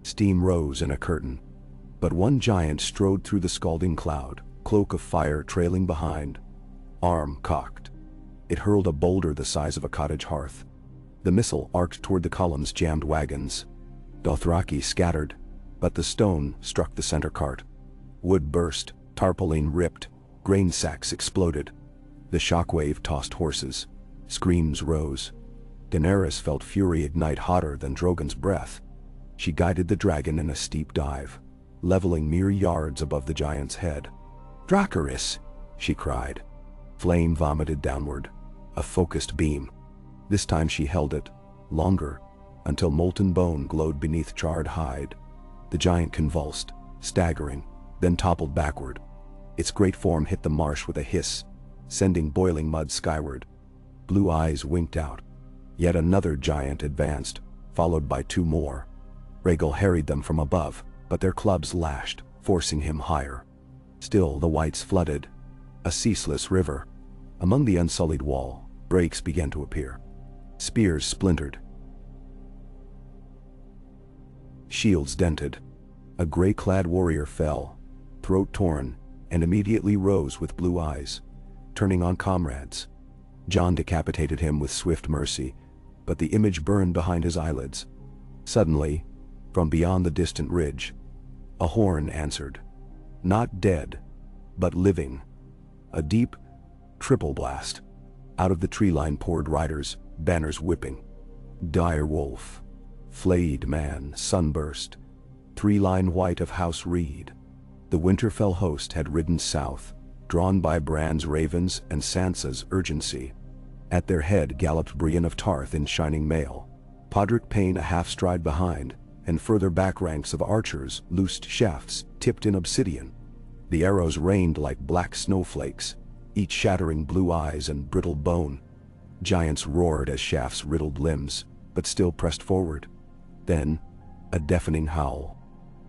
Steam rose in a curtain. But one giant strode through the scalding cloud, cloak of fire trailing behind, arm cocked. It hurled a boulder the size of a cottage hearth. The missile arced toward the column's jammed wagons. Dothraki scattered, but the stone struck the center cart. Wood burst, tarpaulin ripped, grain sacks exploded. The shockwave tossed horses. Screams rose. Daenerys felt fury ignite hotter than Drogon's breath. She guided the dragon in a steep dive, leveling mere yards above the giant's head. "Dracarys!" she cried. Flame vomited downward, a focused beam. This time she held it, longer, until molten bone glowed beneath charred hide. The giant convulsed, staggering, then toppled backward. Its great form hit the marsh with a hiss, sending boiling mud skyward. Blue eyes winked out. Yet another giant advanced, followed by two more. Rhaegal harried them from above, but their clubs lashed, forcing him higher. Still the whites flooded, a ceaseless river. Among the Unsullied wall, breaks began to appear. Spears splintered. Shields dented. A gray-clad warrior fell, throat torn, and immediately rose with blue eyes, turning on comrades. Jon decapitated him with swift mercy, but the image burned behind his eyelids. Suddenly, from beyond the distant ridge, a horn answered. Not dead, but living. A deep, triple blast. Out of the tree line poured riders, banners whipping. Dire wolf, flayed man, sunburst, three-line white of House Reed. The Winterfell host had ridden south, drawn by Bran's ravens and Sansa's urgency. At their head galloped Brienne of Tarth in shining mail, Podrick Payne a half-stride behind, and further back ranks of archers loosed shafts tipped in obsidian. The arrows rained like black snowflakes, each shattering blue eyes and brittle bone. Giants roared as shafts riddled limbs, but still pressed forward. Then, a deafening howl.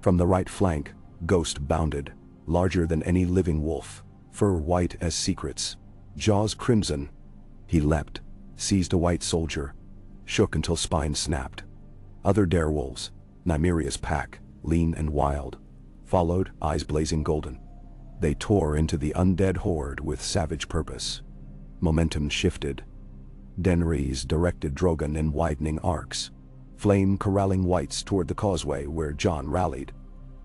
From the right flank, Ghost bounded, larger than any living wolf, fur white as secrets, jaws crimson. He leapt, seized a white soldier, shook until spine snapped. Other darewolves, Nymeria's pack, lean and wild, followed, eyes blazing golden. They tore into the undead horde with savage purpose. Momentum shifted. Daenerys directed Drogon in widening arcs, flame corralling whites toward the causeway where Jon rallied.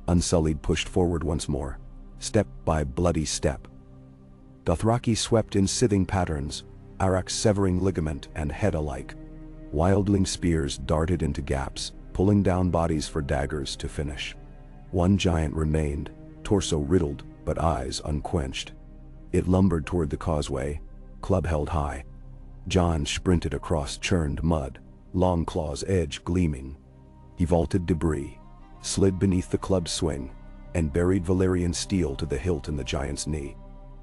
Unsullied pushed forward once more, step by bloody step. Dothraki swept in scything patterns, arax severing ligament and head alike. Wildling spears darted into gaps, pulling down bodies for daggers to finish. One giant remained, torso riddled but eyes unquenched. It lumbered toward the causeway, club held high. Jon sprinted across churned mud, long claw's edge gleaming. He vaulted debris, slid beneath the club's swing, and buried Valyrian steel to the hilt in the giant's knee.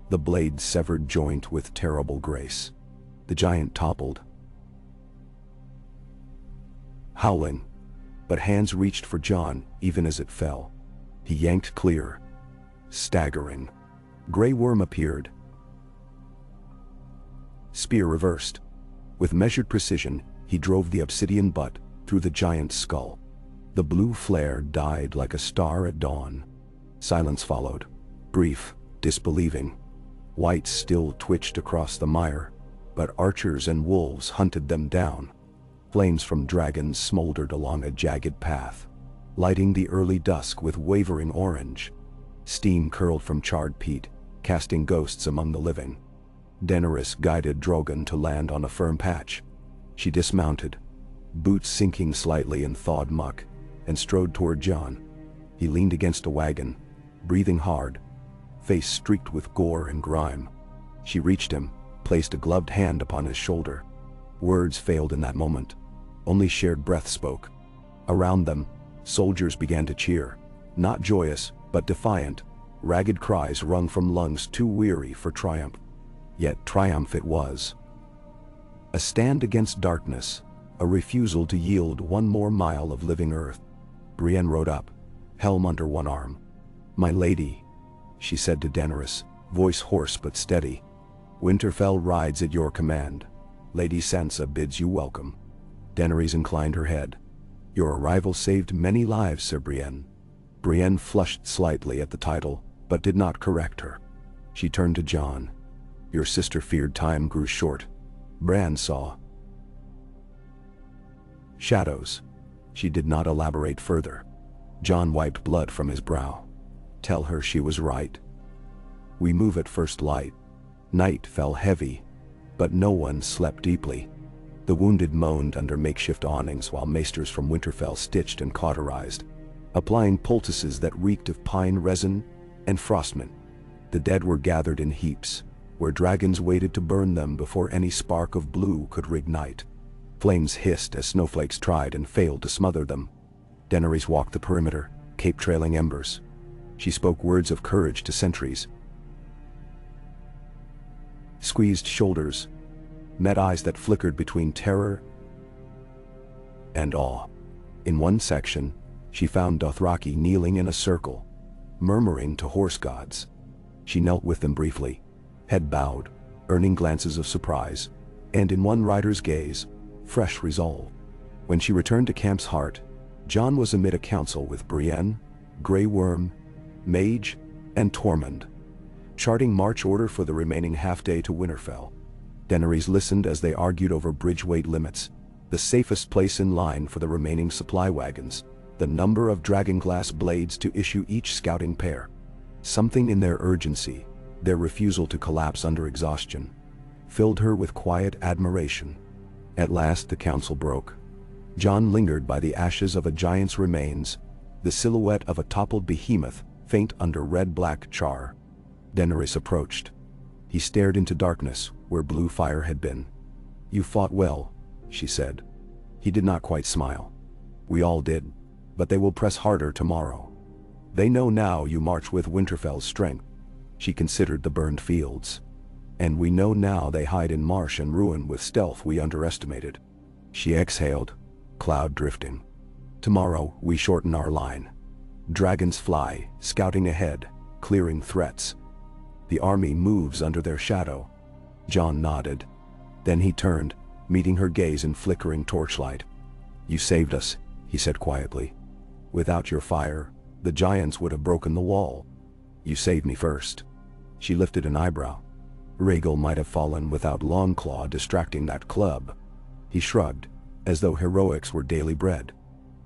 The blade severed joint with terrible grace. The giant toppled, howling, but hands reached for Jon even as it fell. He yanked clear, staggering. Grey Worm appeared. Spear reversed. With measured precision, he drove the obsidian butt through the giant's skull. The blue flare died like a star at dawn. Silence followed, brief, disbelieving. Whites still twitched across the mire, but archers and wolves hunted them down. Flames from dragons smoldered along a jagged path, lighting the early dusk with wavering orange. Steam curled from charred peat, casting ghosts among the living. Daenerys guided Drogon to land on a firm patch. She dismounted, boots sinking slightly in thawed muck, and strode toward Jon. He leaned against a wagon, breathing hard, face streaked with gore and grime. She reached him, placed a gloved hand upon his shoulder. Words failed in that moment. Only shared breath spoke. Around them, soldiers began to cheer, not joyous, but defiant. Ragged cries wrung from lungs too weary for triumph. Yet triumph it was. A stand against darkness, a refusal to yield one more mile of living earth. Brienne rode up, helm under one arm. "My lady," she said to Daenerys, voice hoarse but steady. "Winterfell rides at your command. Lady Sansa bids you welcome." Daenerys inclined her head. "Your arrival saved many lives, Sir Brienne." Brienne flushed slightly at the title, but did not correct her. She turned to Jon. "Your sister feared time grew short. Bran saw shadows." She did not elaborate further. Jon wiped blood from his brow. "Tell her she was right. We move at first light." Night fell heavy, but no one slept deeply. The wounded moaned under makeshift awnings while maesters from Winterfell stitched and cauterized, applying poultices that reeked of pine resin and frostmint. The dead were gathered in heaps, where dragons waited to burn them before any spark of blue could reignite. Flames hissed as snowflakes tried and failed to smother them. Daenerys walked the perimeter, cape-trailing embers. She spoke words of courage to sentries. Squeezed shoulders, met eyes that flickered between terror and awe. In one section, she found Dothraki kneeling in a circle, murmuring to horse gods. She knelt with them briefly, head bowed, earning glances of surprise, and in one rider's gaze, fresh resolve. When she returned to Camp's Heart, Jon was amid a council with Brienne, Grey Worm, Mage, and Tormund, charting march order for the remaining half-day to Winterfell. Daenerys listened as they argued over bridge weight limits, the safest place in line for the remaining supply wagons, the number of dragonglass blades to issue each scouting pair. Something in their urgency, their refusal to collapse under exhaustion, filled her with quiet admiration. At last the council broke. Jon lingered by the ashes of a giant's remains, the silhouette of a toppled behemoth faint under red-black char. Daenerys approached. He stared into darkness where blue fire had been. "You fought well," she said. He did not quite smile. "We all did, but they will press harder tomorrow. They know now you march with Winterfell's strength." She considered the burned fields. "And we know now they hide in marsh and ruin with stealth we underestimated." She exhaled, cloud drifting. "Tomorrow we shorten our line. Dragons fly, scouting ahead, clearing threats. The army moves under their shadow." Jon nodded. Then he turned, meeting her gaze in flickering torchlight. "You saved us," he said quietly. "Without your fire, the giants would have broken the wall. You saved me first." She lifted an eyebrow. Rhaegal might have fallen without Longclaw distracting that club. He shrugged, as though heroics were daily bread.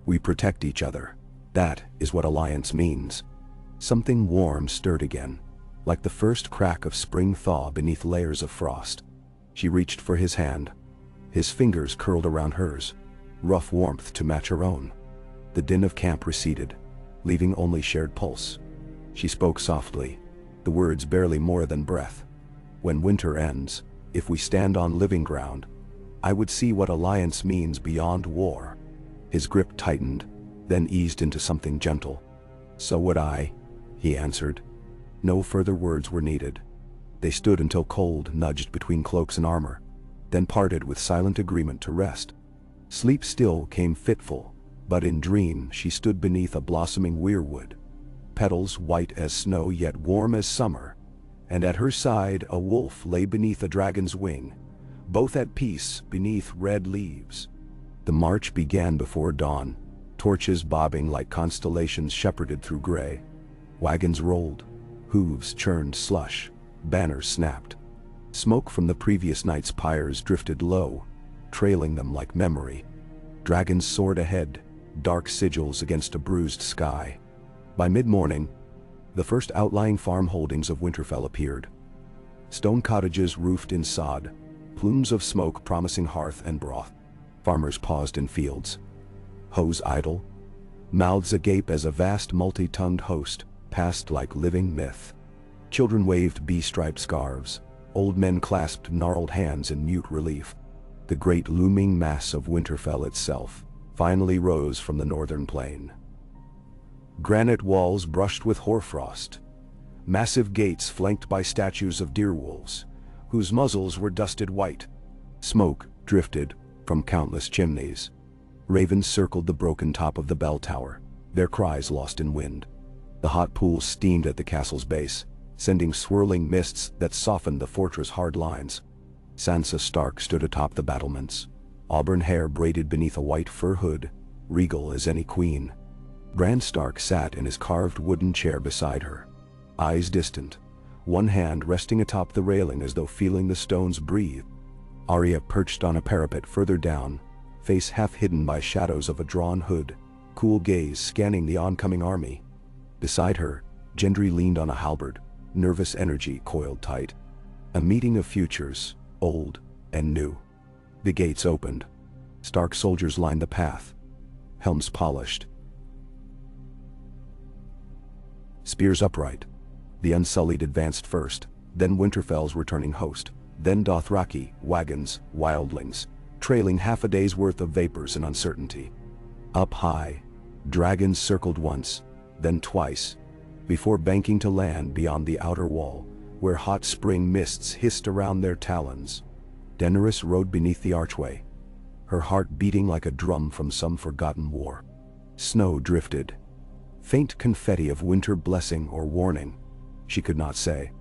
"We protect each other. That is what alliance means." Something warm stirred again, like the first crack of spring thaw beneath layers of frost. She reached for his hand. His fingers curled around hers, rough warmth to match her own. The din of camp receded, leaving only shared pulse. She spoke softly, the words barely more than breath. "When winter ends, if we stand on living ground, I would see what alliance means beyond war." His grip tightened, then eased into something gentle. "So would I," he answered. No further words were needed. They stood until cold nudged between cloaks and armor, then parted with silent agreement to rest. Sleep still came fitful, but in dream she stood beneath a blossoming weirwood, petals white as snow yet warm as summer, and at her side a wolf lay beneath a dragon's wing, both at peace beneath red leaves. The march began before dawn, torches bobbing like constellations shepherded through gray. Wagons rolled, hooves churned slush, banners snapped. Smoke from the previous night's pyres drifted low, trailing them like memory. Dragons soared ahead, dark sigils against a bruised sky. By mid-morning, the first outlying farm holdings of Winterfell appeared. Stone cottages roofed in sod, plumes of smoke promising hearth and broth. Farmers paused in fields, hoes idle, mouths agape as a vast multi-tongued host passed like living myth. Children waved bee-striped scarves, old men clasped gnarled hands in mute relief. The great looming mass of Winterfell itself finally rose from the northern plain. Granite walls brushed with hoarfrost, massive gates flanked by statues of deerwolves, whose muzzles were dusted white. Smoke drifted from countless chimneys. Ravens circled the broken top of the bell tower, their cries lost in wind. The hot pools steamed at the castle's base, sending swirling mists that softened the fortress' hard lines. Sansa Stark stood atop the battlements, auburn hair braided beneath a white fur hood, regal as any queen. Bran Stark sat in his carved wooden chair beside her, eyes distant, one hand resting atop the railing as though feeling the stones breathe. Arya perched on a parapet further down, face half hidden by shadows of a drawn hood, cool gaze scanning the oncoming army. Beside her, Gendry leaned on a halberd, nervous energy coiled tight. A meeting of futures, old and new. The gates opened. Stark soldiers lined the path, helms polished, spears upright. The Unsullied advanced first, then Winterfell's returning host, then Dothraki, wagons, wildlings, trailing half a day's worth of vapors and uncertainty. Up high, dragons circled once, then twice, before banking to land beyond the outer wall, where hot spring mists hissed around their talons. Daenerys rode beneath the archway, her heart beating like a drum from some forgotten war. Snow drifted, faint confetti of winter blessing or warning, she could not say.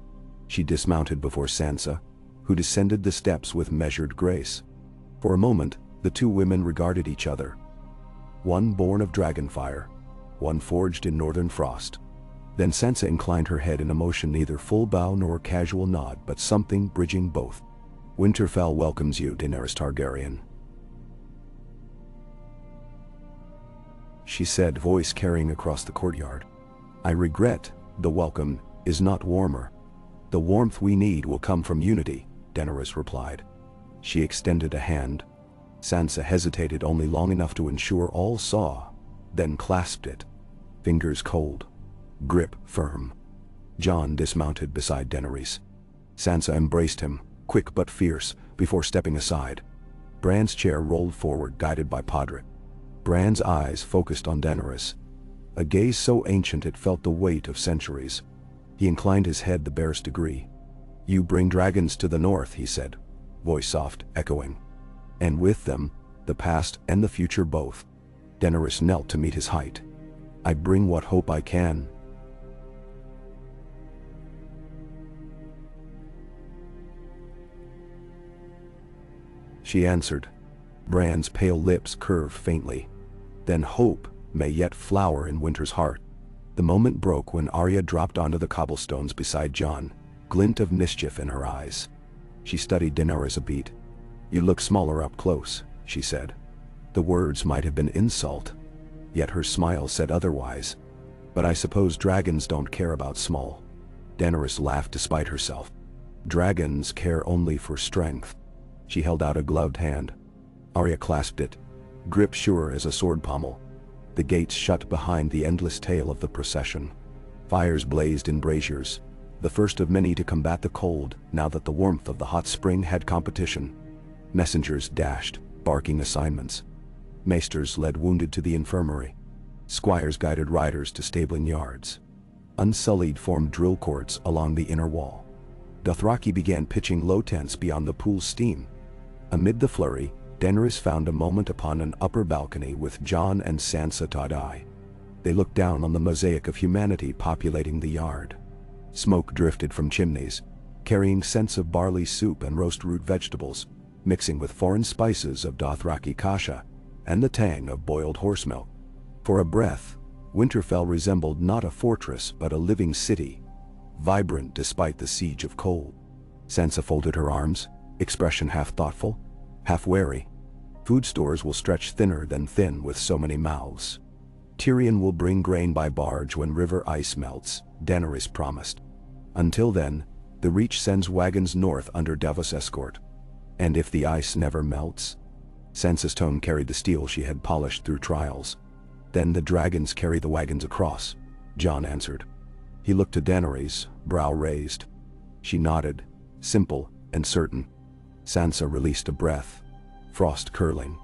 She dismounted before Sansa, who descended the steps with measured grace. For a moment, the two women regarded each other. One born of dragonfire, one forged in northern frost. Then Sansa inclined her head in a motion neither full bow nor casual nod, but something bridging both. "Winterfell welcomes you, Daenerys Targaryen," she said, voice carrying across the courtyard. "I regret the welcome is not warmer. The warmth we need will come from unity," Daenerys replied. She extended a hand. Sansa hesitated only long enough to ensure all saw, then clasped it. Fingers cold, grip firm. Jon dismounted beside Daenerys. Sansa embraced him, quick but fierce, before stepping aside. Bran's chair rolled forward, guided by Podrick. Bran's eyes focused on Daenerys, a gaze so ancient it felt the weight of centuries. He inclined his head the barest degree. "You bring dragons to the north," he said, voice soft, echoing. "And with them, the past and the future both." Daenerys knelt to meet his height. "I bring what hope I can." She answered. Bran's pale lips curved faintly. "Then hope may yet flower in winter's heart." The moment broke when Arya dropped onto the cobblestones beside Jon, glint of mischief in her eyes. She studied Daenerys a beat. "You look smaller up close," she said. The words might have been insult, yet her smile said otherwise. "But I suppose dragons don't care about small." Daenerys laughed despite herself. Dragons care only for strength. She held out a gloved hand. Arya clasped it, grip sure as a sword pommel. The gates shut behind the endless tail of the procession. Fires blazed in braziers, the first of many to combat the cold now that the warmth of the hot spring had competition. Messengers dashed, barking assignments. Maesters led wounded to the infirmary. Squires guided riders to stabling yards. Unsullied formed drill courts along the inner wall. Dothraki began pitching low tents beyond the pool's steam. Amid the flurry, Daenerys found a moment upon an upper balcony with Jon and Sansa Tadai. They looked down on the mosaic of humanity populating the yard. Smoke drifted from chimneys, carrying scents of barley soup and roast root vegetables, mixing with foreign spices of Dothraki kasha and the tang of boiled horse milk. For a breath, Winterfell resembled not a fortress but a living city, vibrant despite the siege of cold. Sansa folded her arms, expression half thoughtful, half wary. Food stores will stretch thinner than thin with so many mouths. Tyrion will bring grain by barge when river ice melts, Daenerys promised. Until then, the Reach sends wagons north under Davos escort. And if the ice never melts? Sansa's tone carried the steel she had polished through trials. Then the dragons carry the wagons across, Jon answered. He looked to Daenerys, brow raised. She nodded, simple and certain. Sansa released a breath, frost curling.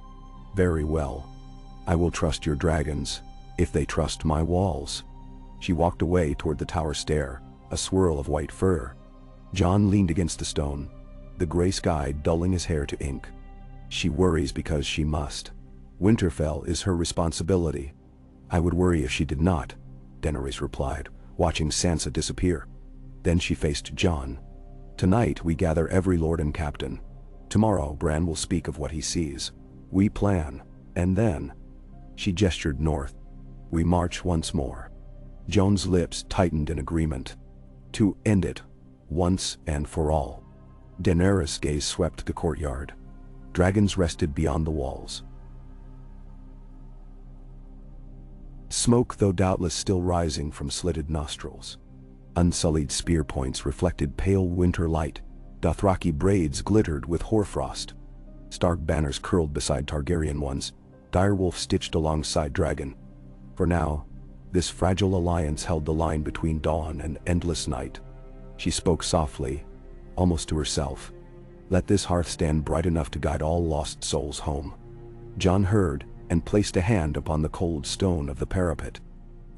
Very well. I will trust your dragons, if they trust my walls. She walked away toward the tower stair, a swirl of white fur. Jon leaned against the stone, the gray sky dulling his hair to ink. She worries because she must. Winterfell is her responsibility. I would worry if she did not, Daenerys replied, watching Sansa disappear. Then she faced Jon. Tonight we gather every lord and captain. Tomorrow Bran will speak of what he sees. We plan, and then, she gestured north, we march once more. Jon's lips tightened in agreement. To end it, once and for all. Daenerys' gaze swept the courtyard. Dragons rested beyond the walls. Smoke, though doubtless still rising from slitted nostrils. Unsullied spear points reflected pale winter light. Dothraki braids glittered with hoarfrost. Stark banners curled beside Targaryen ones, direwolf stitched alongside dragon. For now, this fragile alliance held the line between dawn and endless night. She spoke softly, almost to herself. Let this hearth stand bright enough to guide all lost souls home. Jon heard and placed a hand upon the cold stone of the parapet.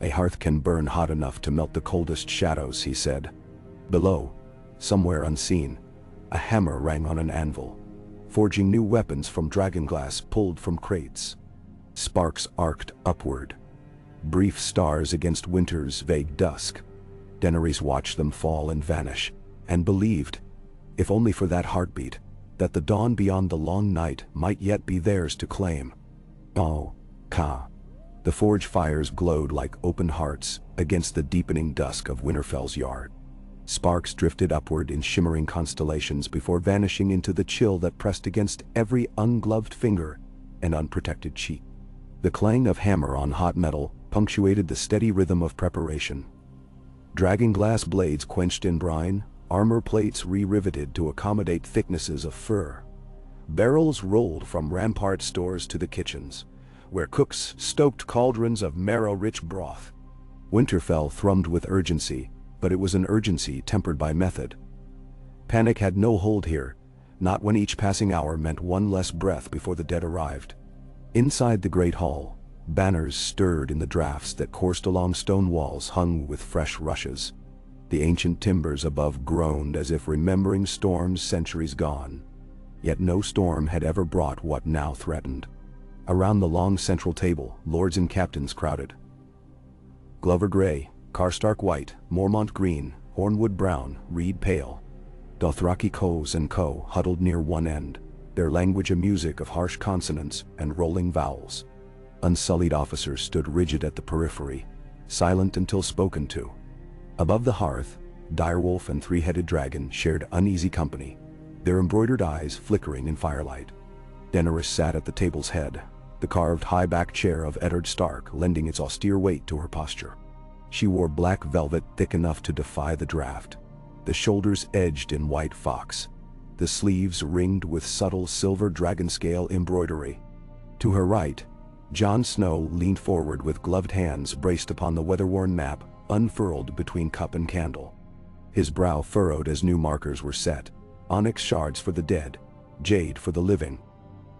A hearth can burn hot enough to melt the coldest shadows, he said. Below, somewhere unseen, a hammer rang on an anvil, forging new weapons from dragonglass pulled from crates. Sparks arced upward, brief stars against winter's vague dusk. Daenerys watched them fall and vanish, and believed, if only for that heartbeat, that the dawn beyond the long night might yet be theirs to claim. Oh, Ka. The forge fires glowed like open hearts against the deepening dusk of Winterfell's yard. Sparks drifted upward in shimmering constellations before vanishing into the chill that pressed against every ungloved finger and unprotected cheek. The clang of hammer on hot metal punctuated the steady rhythm of preparation. Dragonglass blades quenched in brine, armor plates re-riveted to accommodate thicknesses of fur. Barrels rolled from rampart stores to the kitchens, where cooks stoked cauldrons of marrow-rich broth. Winterfell thrummed with urgency, but it was an urgency tempered by method. Panic had no hold here, not when each passing hour meant one less breath before the dead arrived. Inside the great hall, banners stirred in the drafts that coursed along stone walls hung with fresh rushes. The ancient timbers above groaned as if remembering storms centuries gone. Yet no storm had ever brought what now threatened. Around the long central table, lords and captains crowded. Glover gray, Karstark white, Mormont green, Hornwood brown, Reed pale. Dothraki co's and co huddled near one end, their language a music of harsh consonants and rolling vowels. Unsullied officers stood rigid at the periphery, silent until spoken to. Above the hearth, direwolf and three-headed dragon shared uneasy company, their embroidered eyes flickering in firelight. Daenerys sat at the table's head, the carved high-backed chair of Eddard Stark lending its austere weight to her posture. She wore black velvet thick enough to defy the draft, the shoulders edged in white fox, the sleeves ringed with subtle silver dragon scale embroidery. To her right, Jon Snow leaned forward with gloved hands braced upon the weather-worn map unfurled between cup and candle. His brow furrowed as new markers were set, onyx shards for the dead, jade for the living.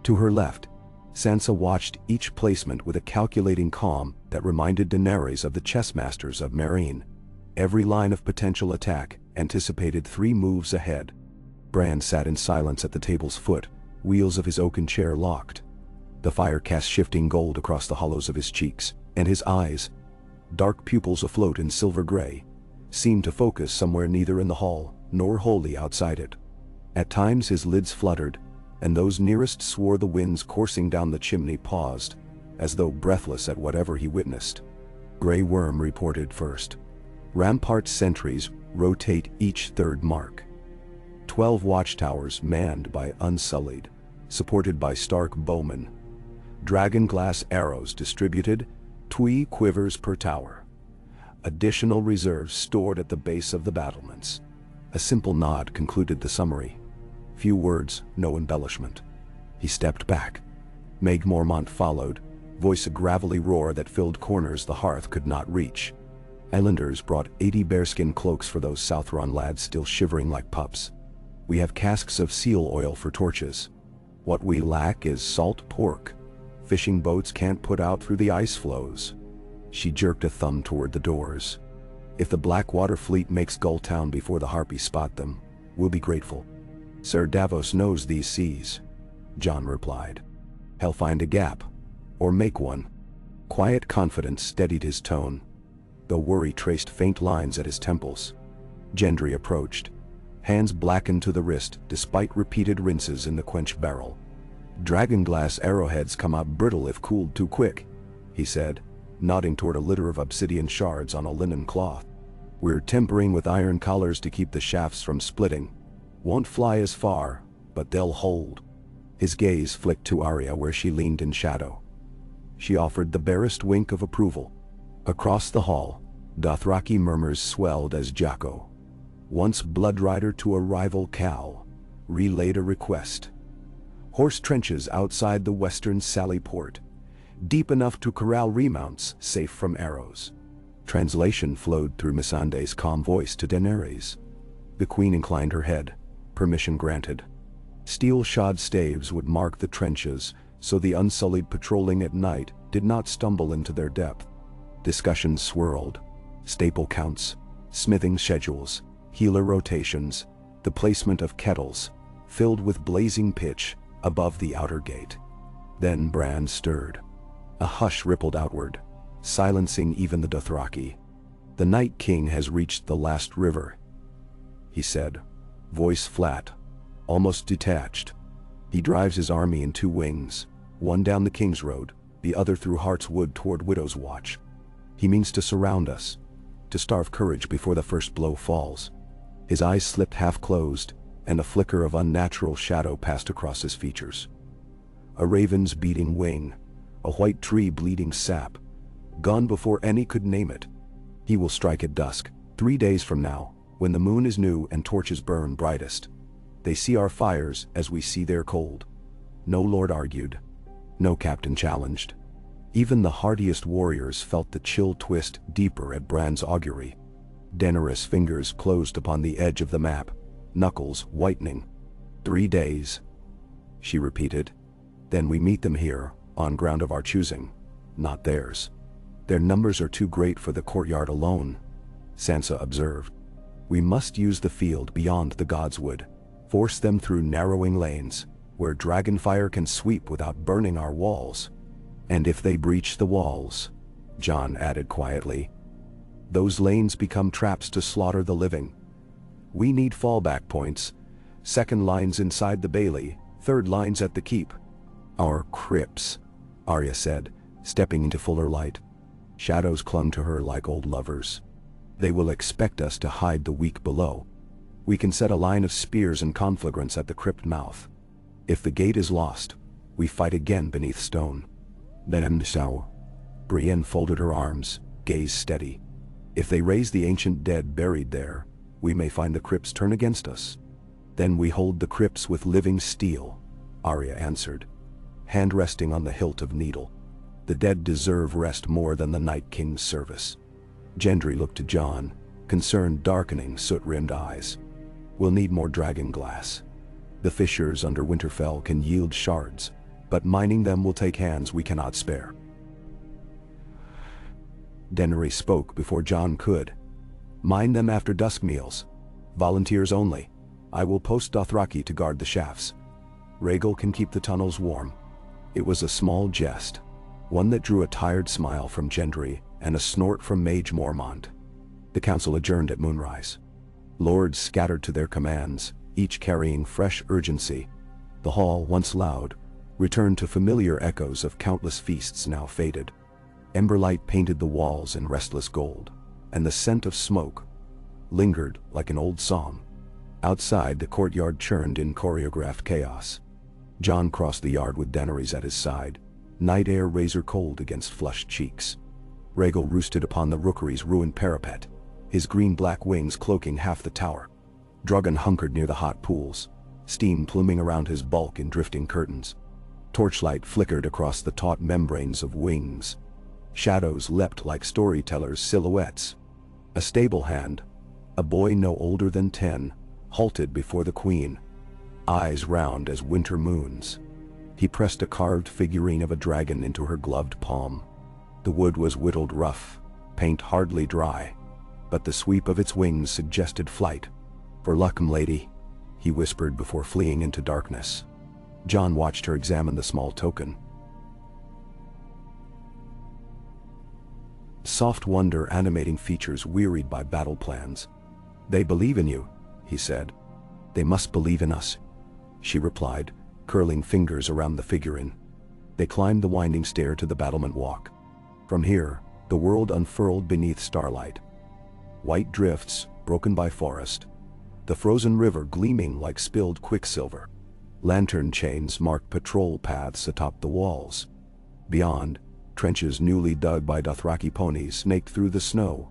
To her left, Sansa watched each placement with a calculating calm that reminded Daenerys of the chess masters of Meereen. Every line of potential attack anticipated 3 moves ahead. Bran sat in silence at the table's foot, wheels of his oaken chair locked. The fire cast shifting gold across the hollows of his cheeks, and his eyes, dark pupils afloat in silver gray, seemed to focus somewhere neither in the hall nor wholly outside it. At times his lids fluttered, and those nearest swore the winds coursing down the chimney paused, as though breathless at whatever he witnessed. Grey Worm reported first. Rampart sentries rotate each third mark. 12 watchtowers manned by Unsullied, supported by Stark bowmen. Dragonglass arrows distributed, 2 quivers per tower. Additional reserves stored at the base of the battlements. A simple nod concluded the summary. Few words, no embellishment. He stepped back. Meg Mormont followed, voice a gravelly roar that filled corners the hearth could not reach. Islanders brought 80 bearskin cloaks for those Southron lads still shivering like pups. We have casks of seal oil for torches. What we lack is salt pork. Fishing boats can't put out through the ice floes. She jerked a thumb toward the doors. If the Blackwater fleet makes Gulltown before the Harpies spot them, we'll be grateful. Sir Davos knows these seas, Jon replied. He'll find a gap, or make one. Quiet confidence steadied his tone, though worry traced faint lines at his temples. Gendry approached, hands blackened to the wrist despite repeated rinses in the quench barrel. Dragonglass arrowheads come out brittle if cooled too quick, he said, nodding toward a litter of obsidian shards on a linen cloth. We're tempering with iron collars to keep the shafts from splitting. Won't fly as far, but they'll hold. His gaze flicked to Arya where she leaned in shadow. She offered the barest wink of approval. Across the hall, Dothraki murmurs swelled as Jacko, once bloodrider to a rival Cal, relayed a request. Horse trenches outside the western Sally Port, deep enough to corral remounts safe from arrows. Translation flowed through Missandei's calm voice to Daenerys. The queen inclined her head, permission granted. Steel-shod staves would mark the trenches, so the Unsullied patrolling at night did not stumble into their depth. Discussions swirled. Staple counts, smithing schedules, healer rotations, the placement of kettles, filled with blazing pitch, above the outer gate. Then Bran stirred. A hush rippled outward, silencing even the Dothraki. The Night King has reached the last river, he said, voice flat, almost detached. He drives his army in 2 wings, one down the King's Road, the other through Heart's Wood toward Widow's Watch. He means to surround us, to starve courage before the first blow falls. His eyes slipped half-closed, and a flicker of unnatural shadow passed across his features. A raven's beating wing, a white tree bleeding sap, gone before any could name it. He will strike at dusk, 3 days from now, when the moon is new and torches burn brightest. They see our fires as we see their cold. No lord argued. No captain challenged. Even the hardiest warriors felt the chill twist deeper at Bran's augury. Daenerys' fingers closed upon the edge of the map, knuckles whitening. 3 days, she repeated. Then we meet them here, on ground of our choosing, not theirs. Their numbers are too great for the courtyard alone, Sansa observed. We must use the field beyond the Godswood, force them through narrowing lanes, where dragonfire can sweep without burning our walls. And if they breach the walls, Jon added quietly, those lanes become traps to slaughter the living. We need fallback points, second lines inside the bailey, third lines at the keep. Our crypts, Arya said, stepping into fuller light. Shadows clung to her like old lovers. They will expect us to hide the weak below. We can set a line of spears and conflagrants at the crypt mouth. If the gate is lost, we fight again beneath stone. Then so. Brienne folded her arms, gaze steady. If they raise the ancient dead buried there, we may find the crypts turn against us. Then we hold the crypts with living steel, Arya answered, hand resting on the hilt of needle. The dead deserve rest more than the Night King's service. Gendry looked to Jon, concern darkening soot-rimmed eyes. We'll need more dragon glass. The fissures under Winterfell can yield shards, but mining them will take hands we cannot spare. Daenerys spoke before Jon could. Mine them after dusk meals. Volunteers only. I will post Dothraki to guard the shafts. Rhaegal can keep the tunnels warm. It was a small jest, one that drew a tired smile from Gendry and a snort from Mage Mormont. The council adjourned at moonrise. Lords scattered to their commands, each carrying fresh urgency. The hall, once loud, returned to familiar echoes of countless feasts now faded. Emberlight painted the walls in restless gold, and the scent of smoke lingered like an old song. Outside, the courtyard churned in choreographed chaos. Jon crossed the yard with Daenerys at his side, night air razor cold against flushed cheeks. Rhaegal roosted upon the rookery's ruined parapet, his green-black wings cloaking half the tower. Drogon hunkered near the hot pools, steam pluming around his bulk in drifting curtains. Torchlight flickered across the taut membranes of wings. Shadows leapt like storytellers' silhouettes. A stable hand, a boy no older than 10, halted before the queen, eyes round as winter moons. He pressed a carved figurine of a dragon into her gloved palm. The wood was whittled rough, paint hardly dry, but the sweep of its wings suggested flight. "For luck, m'lady," he whispered before fleeing into darkness. Jon watched her examine the small token. Soft wonder animating features wearied by battle plans. "They believe in you," he said. "They must believe in us," she replied, curling fingers around the figurine. They climbed the winding stair to the battlement walk. From here, the world unfurled beneath starlight. White drifts, broken by forest. The frozen river gleaming like spilled quicksilver. Lantern chains marked patrol paths atop the walls. Beyond, trenches newly dug by Dothraki ponies snaked through the snow.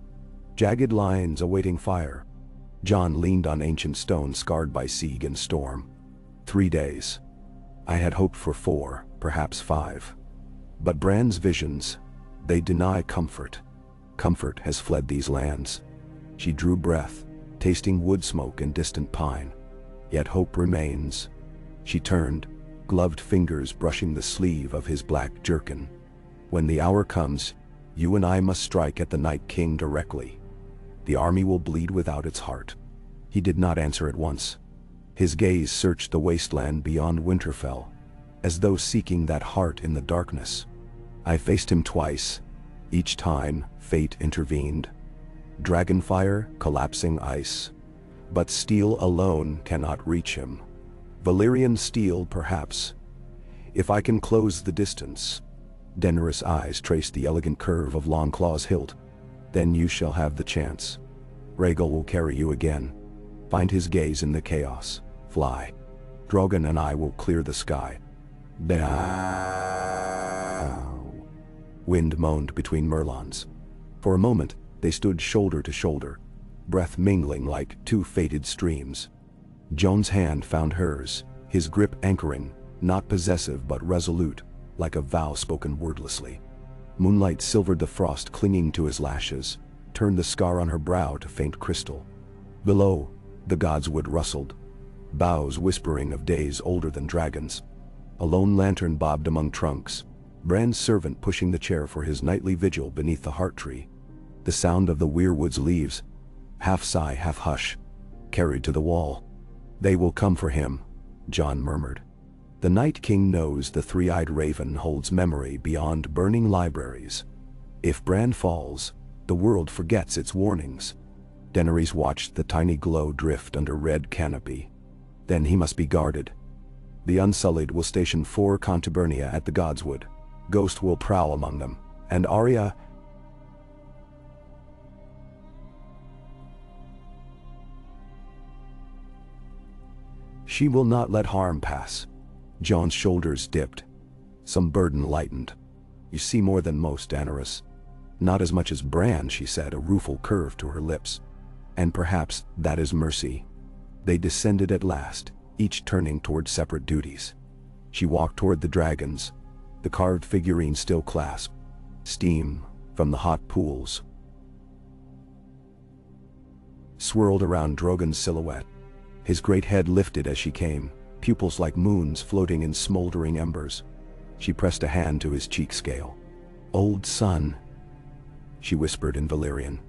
Jagged lines awaiting fire. Jon leaned on ancient stone scarred by siege and storm. 3 days. I had hoped for 4, perhaps 5. But Bran's visions, they deny comfort. Comfort has fled these lands. She drew breath, tasting wood smoke and distant pine. Yet hope remains. She turned, gloved fingers brushing the sleeve of his black jerkin. "When the hour comes, you and I must strike at the Night King directly. The army will bleed without its heart." He did not answer at once. His gaze searched the wasteland beyond Winterfell, as though seeking that heart in the darkness. I faced him twice. Each time, fate intervened. Dragonfire, collapsing ice. But steel alone cannot reach him. Valyrian steel, perhaps. If I can close the distance. Daenerys' eyes traced the elegant curve of Longclaw's hilt. Then you shall have the chance. Rhaegal will carry you again. Find his gaze in the chaos. Fly. Drogon and I will clear the sky. Bow. Wind moaned between merlons. For a moment, they stood shoulder to shoulder, breath mingling like 2 fated streams. Jon's hand found hers, his grip anchoring, not possessive but resolute, like a vow spoken wordlessly. Moonlight silvered the frost clinging to his lashes, turned the scar on her brow to faint crystal. Below, the godswood rustled, boughs whispering of days older than dragons. A lone lantern bobbed among trunks, Bran's servant pushing the chair for his nightly vigil beneath the heart tree. The sound of the weirwood's leaves, half sigh, half hush, carried to the wall. "They will come for him," Jon murmured. "The Night King knows the three-eyed raven holds memory beyond burning libraries. If Bran falls, the world forgets its warnings." Daenerys watched the tiny glow drift under red canopy. "Then he must be guarded. The Unsullied will station 4 contubernia at the Godswood. Ghost will prowl among them, and Arya..." "She will not let harm pass." Jon's shoulders dipped. Some burden lightened. "You see more than most, Daenerys. Not as much as Bran, she said, a rueful curve to her lips. And perhaps that is mercy. They descended at last, each turning toward separate duties. She walked toward the dragons, the carved figurine still clasped. Steam from the hot pools swirled around Drogon's silhouette. His great head lifted as she came, pupils like moons floating in smoldering embers. She pressed a hand to his cheek scale. "Old son," she whispered in Valyrian.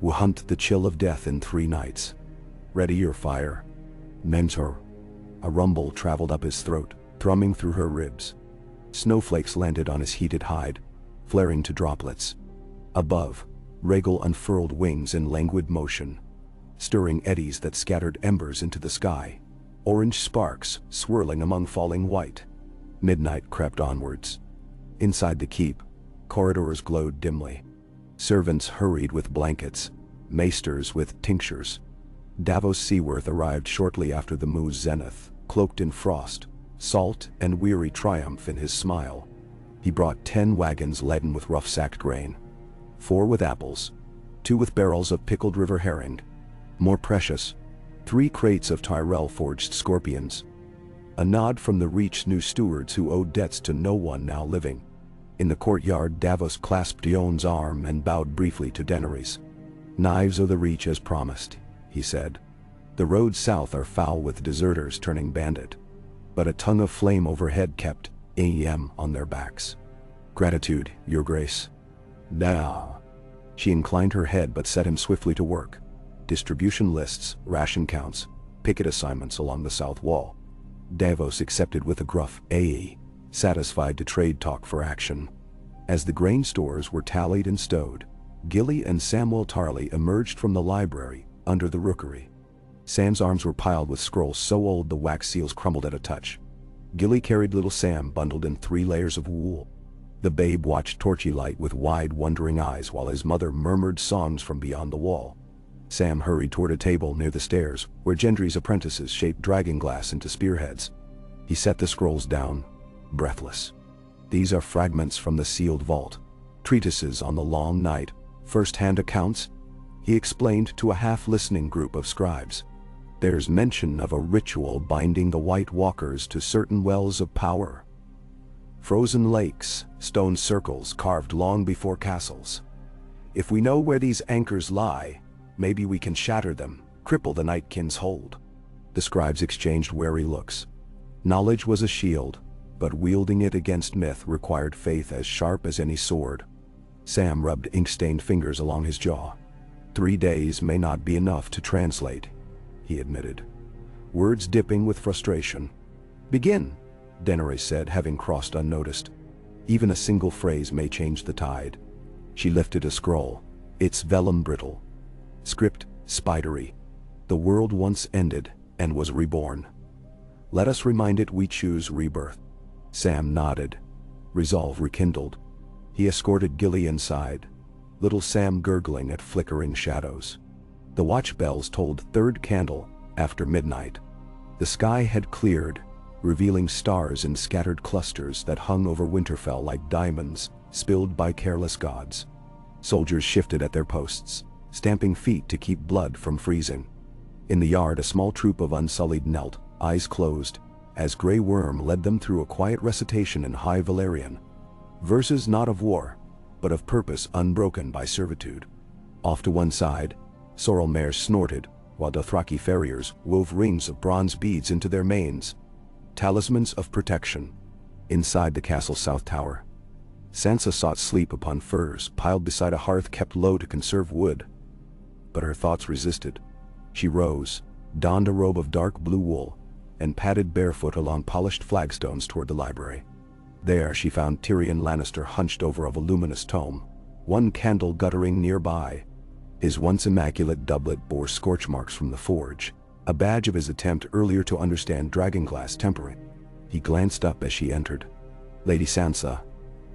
"We'll hunt the chill of death in 3 nights. Ready your fire." "Mentor." A rumble traveled up his throat, thrumming through her ribs. Snowflakes landed on his heated hide, flaring to droplets. Above, Rhaegal unfurled wings in languid motion, stirring eddies that scattered embers into the sky, orange sparks swirling among falling white. Midnight crept onwards. Inside the keep, corridors glowed dimly. Servants hurried with blankets, maesters with tinctures. Davos Seaworth arrived shortly after the moon's zenith, cloaked in frost, salt and weary triumph in his smile. He brought 10 wagons laden with rough-sacked grain, 4 with apples, 2 with barrels of pickled river herring. More precious, 3 crates of Tyrell-forged scorpions. A nod from the Reach's new stewards who owed debts to no one now living. In the courtyard, Davos clasped Jon's arm and bowed briefly to Daenerys. "Knives of the Reach as promised," he said. "The roads south are foul with deserters turning bandit, but a tongue of flame overhead kept AEM on their backs. Gratitude, your grace." "Now." She inclined her head but set him swiftly to work. Distribution lists, ration counts, picket assignments along the south wall. Davos accepted with a gruff "aye," satisfied to trade talk for action. As the grain stores were tallied and stowed, Gilly and Samwell Tarly emerged from the library under the rookery. Sam's arms were piled with scrolls so old the wax seals crumbled at a touch. Gilly carried little Sam bundled in 3 layers of wool. The babe watched torchy light with wide, wondering eyes while his mother murmured songs from beyond the wall. Sam hurried toward a table near the stairs where Gendry's apprentices shaped dragonglass into spearheads. He set the scrolls down, breathless. "These are fragments from the sealed vault, treatises on the long night, first-hand accounts," he explained to a half-listening group of scribes. "There's mention of a ritual binding the White Walkers to certain wells of power. Frozen lakes, stone circles carved long before castles. If we know where these anchors lie, maybe we can shatter them, cripple the Night Kin's hold." The scribes exchanged wary looks. Knowledge was a shield, but wielding it against myth required faith as sharp as any sword. Sam rubbed ink-stained fingers along his jaw. 3 days may not be enough to translate, he admitted, words dipping with frustration. "Begin," Daenerys said, having crossed unnoticed. "Even a single phrase may change the tide." She lifted a scroll, its vellum brittle. Script spidery. "The world once ended and was reborn. Let us remind it we choose rebirth." Sam nodded. Resolve rekindled. He escorted Gilly inside, little Sam gurgling at flickering shadows. The watch bells tolled 3rd candle after midnight. The sky had cleared, revealing stars in scattered clusters that hung over Winterfell like diamonds spilled by careless gods. Soldiers shifted at their posts, stamping feet to keep blood from freezing. In the yard, a small troop of Unsullied knelt, eyes closed, as Grey Worm led them through a quiet recitation in High Valyrian. Verses not of war, but of purpose unbroken by servitude. Off to one side, sorrel mares snorted, while Dothraki farriers wove rings of bronze beads into their manes, talismans of protection. Inside the castle's south tower, Sansa sought sleep upon furs piled beside a hearth kept low to conserve wood. But her thoughts resisted. She rose, donned a robe of dark blue wool, and padded barefoot along polished flagstones toward the library. There she found Tyrion Lannister hunched over a voluminous tome, one candle guttering nearby. His once immaculate doublet bore scorch marks from the forge, a badge of his attempt earlier to understand dragonglass tempering. He glanced up as she entered. "Lady Sansa,"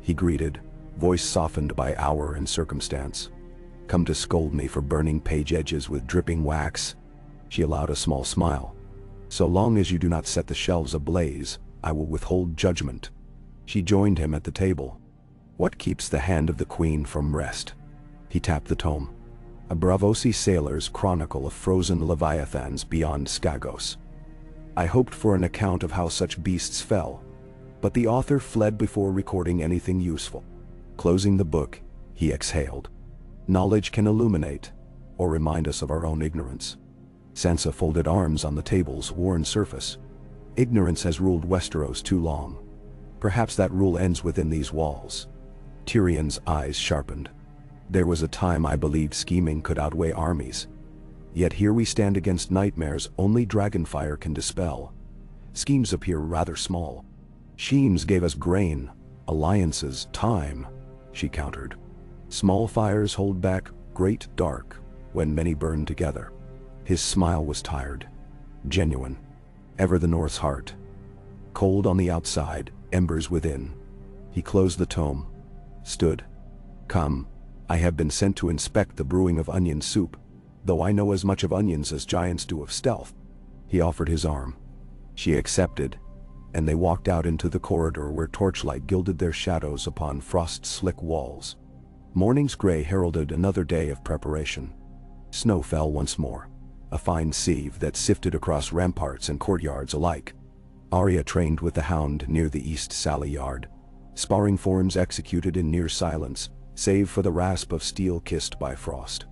he greeted, voice softened by hour and circumstance. "Come to scold me for burning page edges with dripping wax?" She allowed a small smile. "So long as you do not set the shelves ablaze, I will withhold judgment." She joined him at the table. What keeps the hand of the queen from rest? He tapped the tome. A Braavosi sailor's chronicle of frozen leviathans beyond Skagos. I hoped for an account of how such beasts fell, but the author fled before recording anything useful. Closing the book, he exhaled. Knowledge can illuminate, or remind us of our own ignorance. Sansa folded arms on the table's worn surface. Ignorance has ruled Westeros too long. Perhaps that rule ends within these walls. Tyrion's eyes sharpened. There was a time I believed scheming could outweigh armies. Yet here we stand against nightmares only dragonfire can dispel. Schemes appear rather small. Schemes gave us grain, alliances, time, she countered. Small fires hold back great dark when many burn together. His smile was tired, genuine, ever the North's heart. Cold on the outside, embers within. He closed the tome, stood. Come, I have been sent to inspect the brewing of onion soup, though I know as much of onions as giants do of stealth. He offered his arm. She accepted, and they walked out into the corridor where torchlight gilded their shadows upon frost-slick walls. Morning's gray heralded another day of preparation. Snow fell once more, a fine sieve that sifted across ramparts and courtyards alike. Arya trained with the hound near the East Sally Yard. Sparring forms executed in near silence, save for the rasp of steel kissed by frost.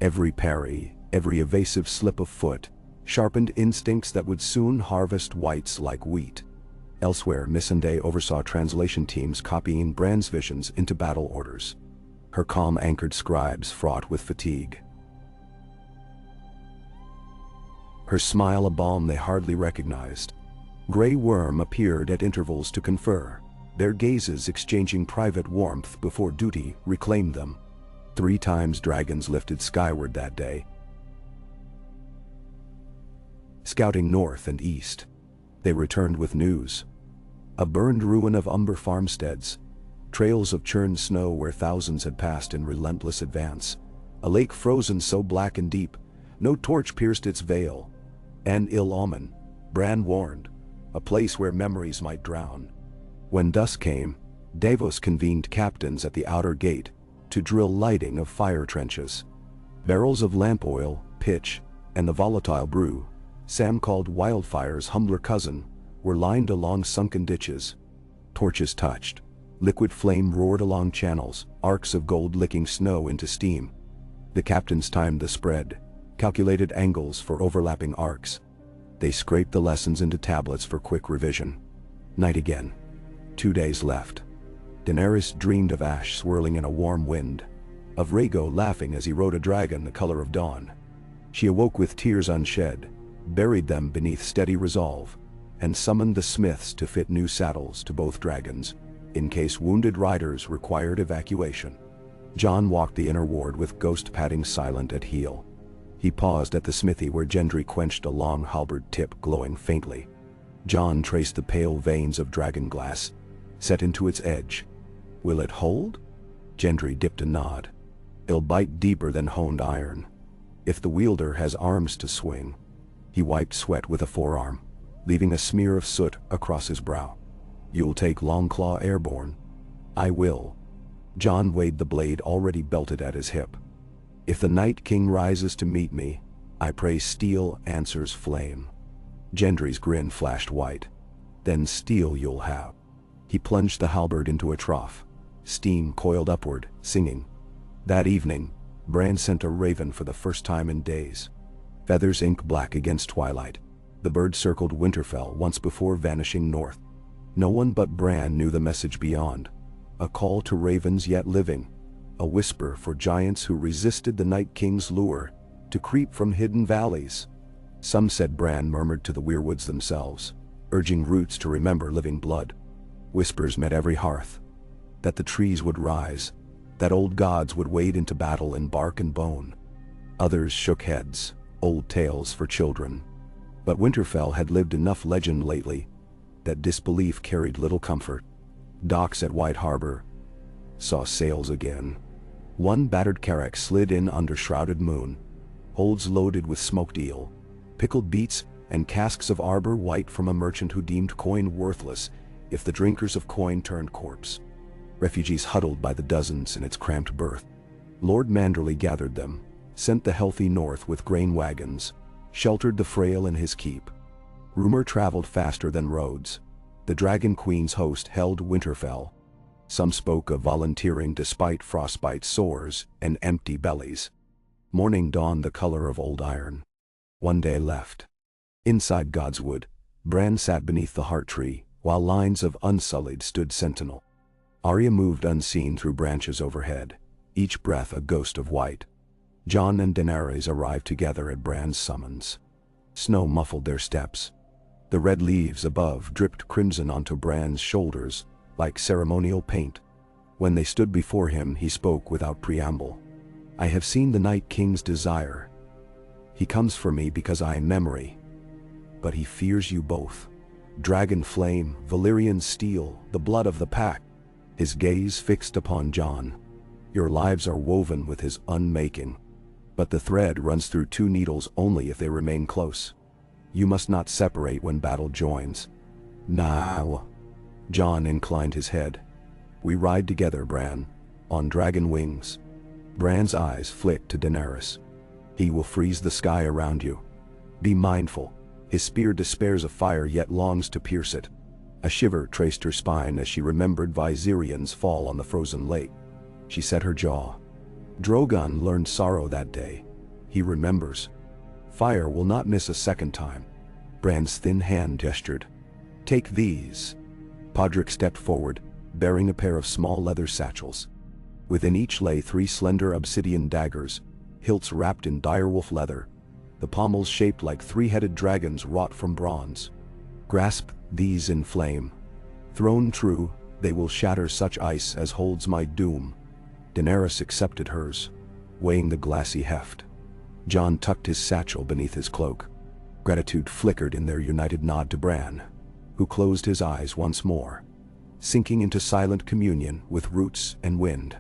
Every parry, every evasive slip of foot, sharpened instincts that would soon harvest whites like wheat. Elsewhere, Missandei oversaw translation teams copying Bran's visions into battle orders. Her calm anchored scribes fraught with fatigue. Her smile a balm they hardly recognized. Grey Worm appeared at intervals to confer, their gazes exchanging private warmth before duty reclaimed them. 3 times dragons lifted skyward that day, scouting north and east. They returned with news. A burned ruin of umber farmsteads, trails of churned snow where thousands had passed in relentless advance, a lake frozen so black and deep, no torch pierced its veil. An ill omen, Bran warned, a place where memories might drown. When dusk came, Davos convened captains at the outer gate to drill lighting of fire trenches. Barrels of lamp oil, pitch, and the volatile brew, Sam called Wildfire's humbler cousin, were lined along sunken ditches. Torches touched. Liquid flame roared along channels, arcs of gold licking snow into steam. The captains timed the spread, calculated angles for overlapping arcs. They scraped the lessons into tablets for quick revision. Night again. 2 days left. Daenerys dreamed of ash swirling in a warm wind, of Rhaego laughing as he rode a dragon the color of dawn. She awoke with tears unshed, buried them beneath steady resolve, and summoned the smiths to fit new saddles to both dragons, in case wounded riders required evacuation. Jon walked the inner ward with Ghost padding silent at heel. He paused at the smithy where Gendry quenched a long halberd tip glowing faintly. Jon traced the pale veins of dragon glass, set into its edge. Will it hold? Gendry dipped a nod. It'll bite deeper than honed iron, if the wielder has arms to swing. He wiped sweat with a forearm, leaving a smear of soot across his brow. You'll take Longclaw airborne? I will. Jon weighed the blade already belted at his hip. If the Night King rises to meet me, I pray steel answers flame. Gendry's grin flashed white. Then steel you'll have. He plunged the halberd into a trough. Steam coiled upward, singing. That evening, Bran sent a raven for the first time in days. Feathers ink black against twilight. The bird circled Winterfell once before vanishing north. No one but Bran knew the message beyond. A call to ravens yet living. A whisper for giants who resisted the Night King's lure to creep from hidden valleys. Some said Bran murmured to the weirwoods themselves, urging roots to remember living blood. Whispers met every hearth. That the trees would rise, that old gods would wade into battle in bark and bone. Others shook heads, old tales for children. But Winterfell had lived enough legend lately that disbelief carried little comfort. Docks at White Harbor saw sails again. One battered carrack slid in under shrouded moon, holds loaded with smoked eel, pickled beets, and casks of arbor white from a merchant who deemed coin worthless if the drinkers of coin turned corpse. refugees huddled by the dozens in its cramped berth. Lord Manderley gathered them, sent the healthy north with grain wagons, sheltered the frail in his keep. Rumor traveled faster than roads. The Dragon Queen's host held Winterfell. Some spoke of volunteering despite frostbite sores and empty bellies. Morning dawned the color of old iron. One day left. Inside Godswood, Bran sat beneath the heart tree, while lines of Unsullied stood sentinel. Arya moved unseen through branches overhead, each breath a ghost of white. Jon and Daenerys arrived together at Bran's summons. Snow muffled their steps. The red leaves above dripped crimson onto Bran's shoulders, like ceremonial paint. When they stood before him, he spoke without preamble. "I have seen the Night King's desire. He comes for me because I am memory. But he fears you both. Dragon flame, Valyrian steel, the blood of the pack." His gaze fixed upon Jon. "Your lives are woven with his unmaking. But the thread runs through two needles only if they remain close. You must not separate when battle joins." "Now." Jon inclined his head. "We ride together, Bran, on dragon wings." Bran's eyes flicked to Daenerys. "He will freeze the sky around you. Be mindful. His spear despairs of fire yet longs to pierce it." A shiver traced her spine as she remembered Viserion's fall on the frozen lake. She set her jaw. Drogon learned sorrow that day. He remembers. Fire will not miss a second time. Bran's thin hand gestured. "Take these." Podrick stepped forward, bearing a pair of small leather satchels. Within each lay 3 slender obsidian daggers, hilts wrapped in direwolf leather, the pommels shaped like 3-headed dragons wrought from bronze. "Grasp these in flame. Thrown true, they will shatter such ice as holds my doom." Daenerys accepted hers, weighing the glassy heft. Jon tucked his satchel beneath his cloak. Gratitude flickered in their united nod to Bran, who closed his eyes once more, sinking into silent communion with roots and wind.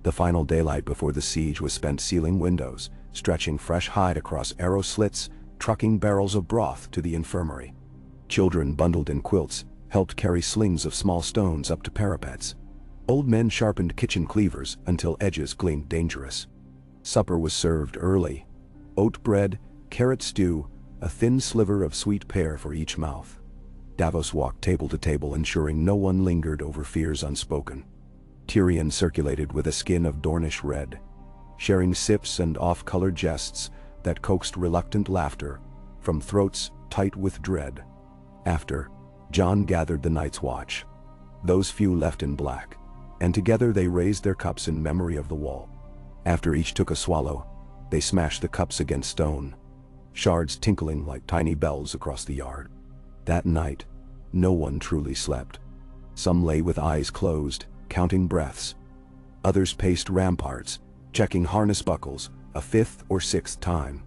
The final daylight before the siege was spent sealing windows, stretching fresh hide across arrow slits, trucking barrels of broth to the infirmary. Children bundled in quilts helped carry slings of small stones up to parapets. Old men sharpened kitchen cleavers until edges gleamed dangerous. Supper was served early. Oat bread, carrot stew, a thin sliver of sweet pear for each mouth. Davos walked table to table, ensuring no one lingered over fears unspoken. Tyrion circulated with a skin of Dornish red, sharing sips and off-color jests that coaxed reluctant laughter from throats tight with dread. After, Jon gathered the Night's Watch, those few left in black, and together they raised their cups in memory of the wall. After each took a swallow, they smashed the cups against stone, shards tinkling like tiny bells across the yard. That night, no one truly slept. Some lay with eyes closed, counting breaths. Others paced ramparts, checking harness buckles a 5th or 6th time.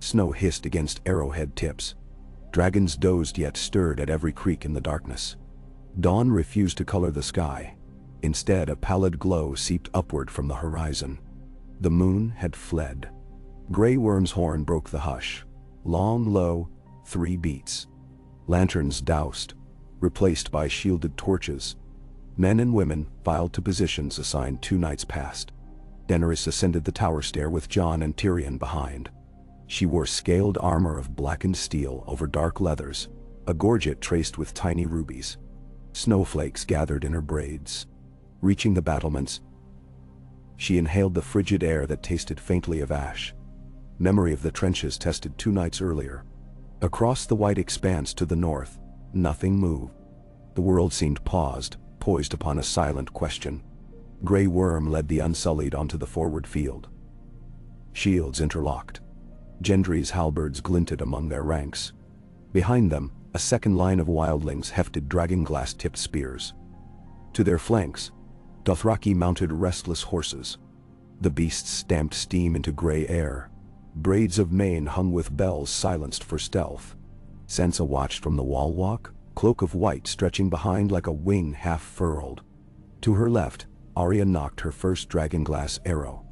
Snow hissed against arrowhead tips. Dragons dozed yet stirred at every creak in the darkness. Dawn refused to color the sky. Instead, a pallid glow seeped upward from the horizon. The moon had fled. Grey Worm's horn broke the hush. Long, low, 3 beats. Lanterns doused, replaced by shielded torches. Men and women filed to positions assigned 2 nights past. Daenerys ascended the tower stair with Jon and Tyrion behind. She wore scaled armor of blackened steel over dark leathers, a gorget traced with tiny rubies. Snowflakes gathered in her braids. Reaching the battlements, she inhaled the frigid air that tasted faintly of ash. Memory of the trenches tested 2 nights earlier. Across the white expanse to the north, nothing moved. The world seemed paused, poised upon a silent question. Grey Worm led the Unsullied onto the forward field. Shields interlocked. Gendry's halberds glinted among their ranks. Behind them, a second line of wildlings hefted dragonglass-tipped spears. To their flanks, Dothraki mounted restless horses. The beasts stamped steam into gray air. Braids of mane hung with bells silenced for stealth. Sansa watched from the wall walk, cloak of white stretching behind like a wing half furled. To her left, Arya knocked her first dragonglass arrow.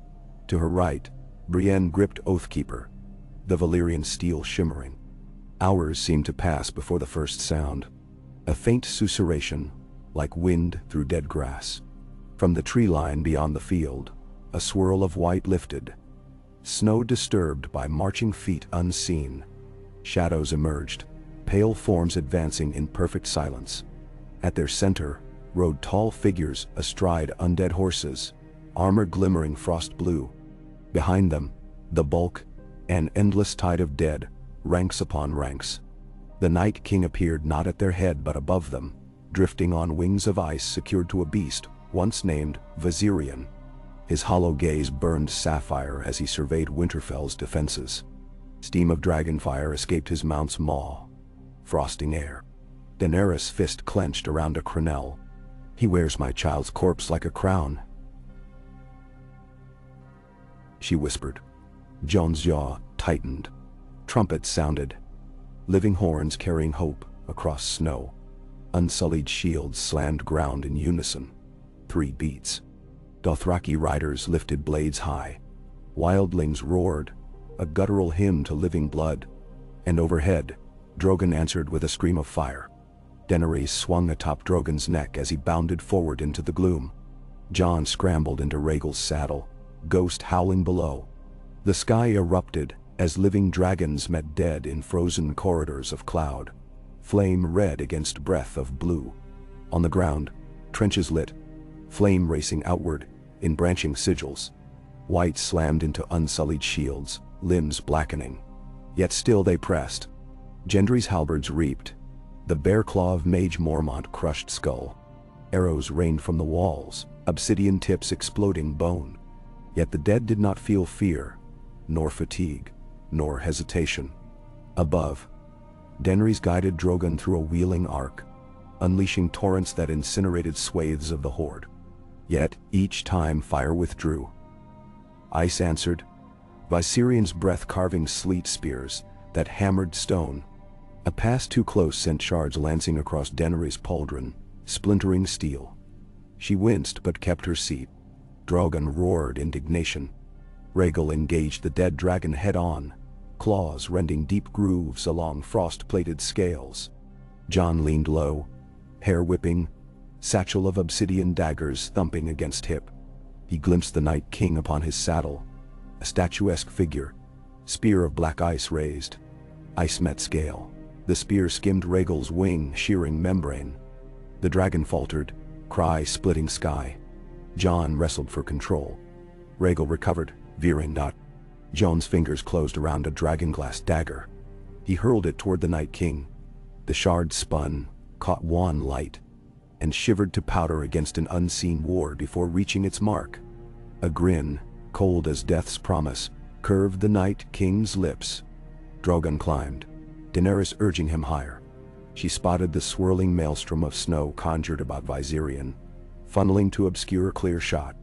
To her right, Brienne gripped Oathkeeper, the Valyrian steel shimmering. Hours seemed to pass before the first sound. A faint susurration, like wind through dead grass. From the tree line beyond the field, a swirl of white lifted. Snow disturbed by marching feet unseen. Shadows emerged, pale forms advancing in perfect silence. At their center rode tall figures astride undead horses, armor glimmering frost blue. Behind them, the bulk, an endless tide of dead, ranks upon ranks. The Night King appeared not at their head but above them, drifting on wings of ice secured to a beast once named Viserion. His hollow gaze burned sapphire as he surveyed Winterfell's defenses. Steam of dragonfire escaped his mount's maw, frosting air. Daenerys' fist clenched around a crenelle. "He wears my child's corpse like a crown," she whispered. Jon's jaw tightened. Trumpets sounded, living horns carrying hope across snow. Unsullied shields slammed ground in unison. 3 beats. Dothraki riders lifted blades high. Wildlings roared, a guttural hymn to living blood. And overhead, Drogon answered with a scream of fire. Daenerys swung atop Drogon's neck as he bounded forward into the gloom. Jon scrambled into Rhaegal's saddle, ghost howling below. The sky erupted as living dragons met dead in frozen corridors of cloud, flame red against breath of blue. On the ground, trenches lit, flame racing outward in branching sigils. White slammed into unsullied shields, limbs blackening. Yet still they pressed. Gendry's halberds reaped. The bare claw of Mage Mormont crushed skull. Arrows rained from the walls, obsidian tips exploding bone. Yet the dead did not feel fear, nor fatigue, nor hesitation. Above, Daenerys guided Drogon through a wheeling arc, unleashing torrents that incinerated swathes of the horde. Yet each time fire withdrew. Ice answered, Viserion's breath carving sleet spears that hammered stone. A pass too close sent shards lancing across Daenerys' pauldron, splintering steel. She winced but kept her seat. Drogon roared indignation. Rhaegal engaged the dead dragon head-on, claws rending deep grooves along frost-plated scales. Jon leaned low, hair whipping, satchel of obsidian daggers thumping against hip. He glimpsed the Night King upon his saddle, a statuesque figure, spear of black ice raised. Ice met scale. The spear skimmed Rhaegal's wing, shearing membrane. The dragon faltered, cry splitting sky. Jon wrestled for control. Rhaegal recovered, veering not. Jon's fingers closed around a dragonglass dagger. He hurled it toward the Night King. The shard spun, caught wan light, and shivered to powder against an unseen ward before reaching its mark. A grin, cold as death's promise, curved the Night King's lips. Drogon climbed, Daenerys urging him higher. She spotted the swirling maelstrom of snow conjured about Viserion, funneling to obscure clear shot.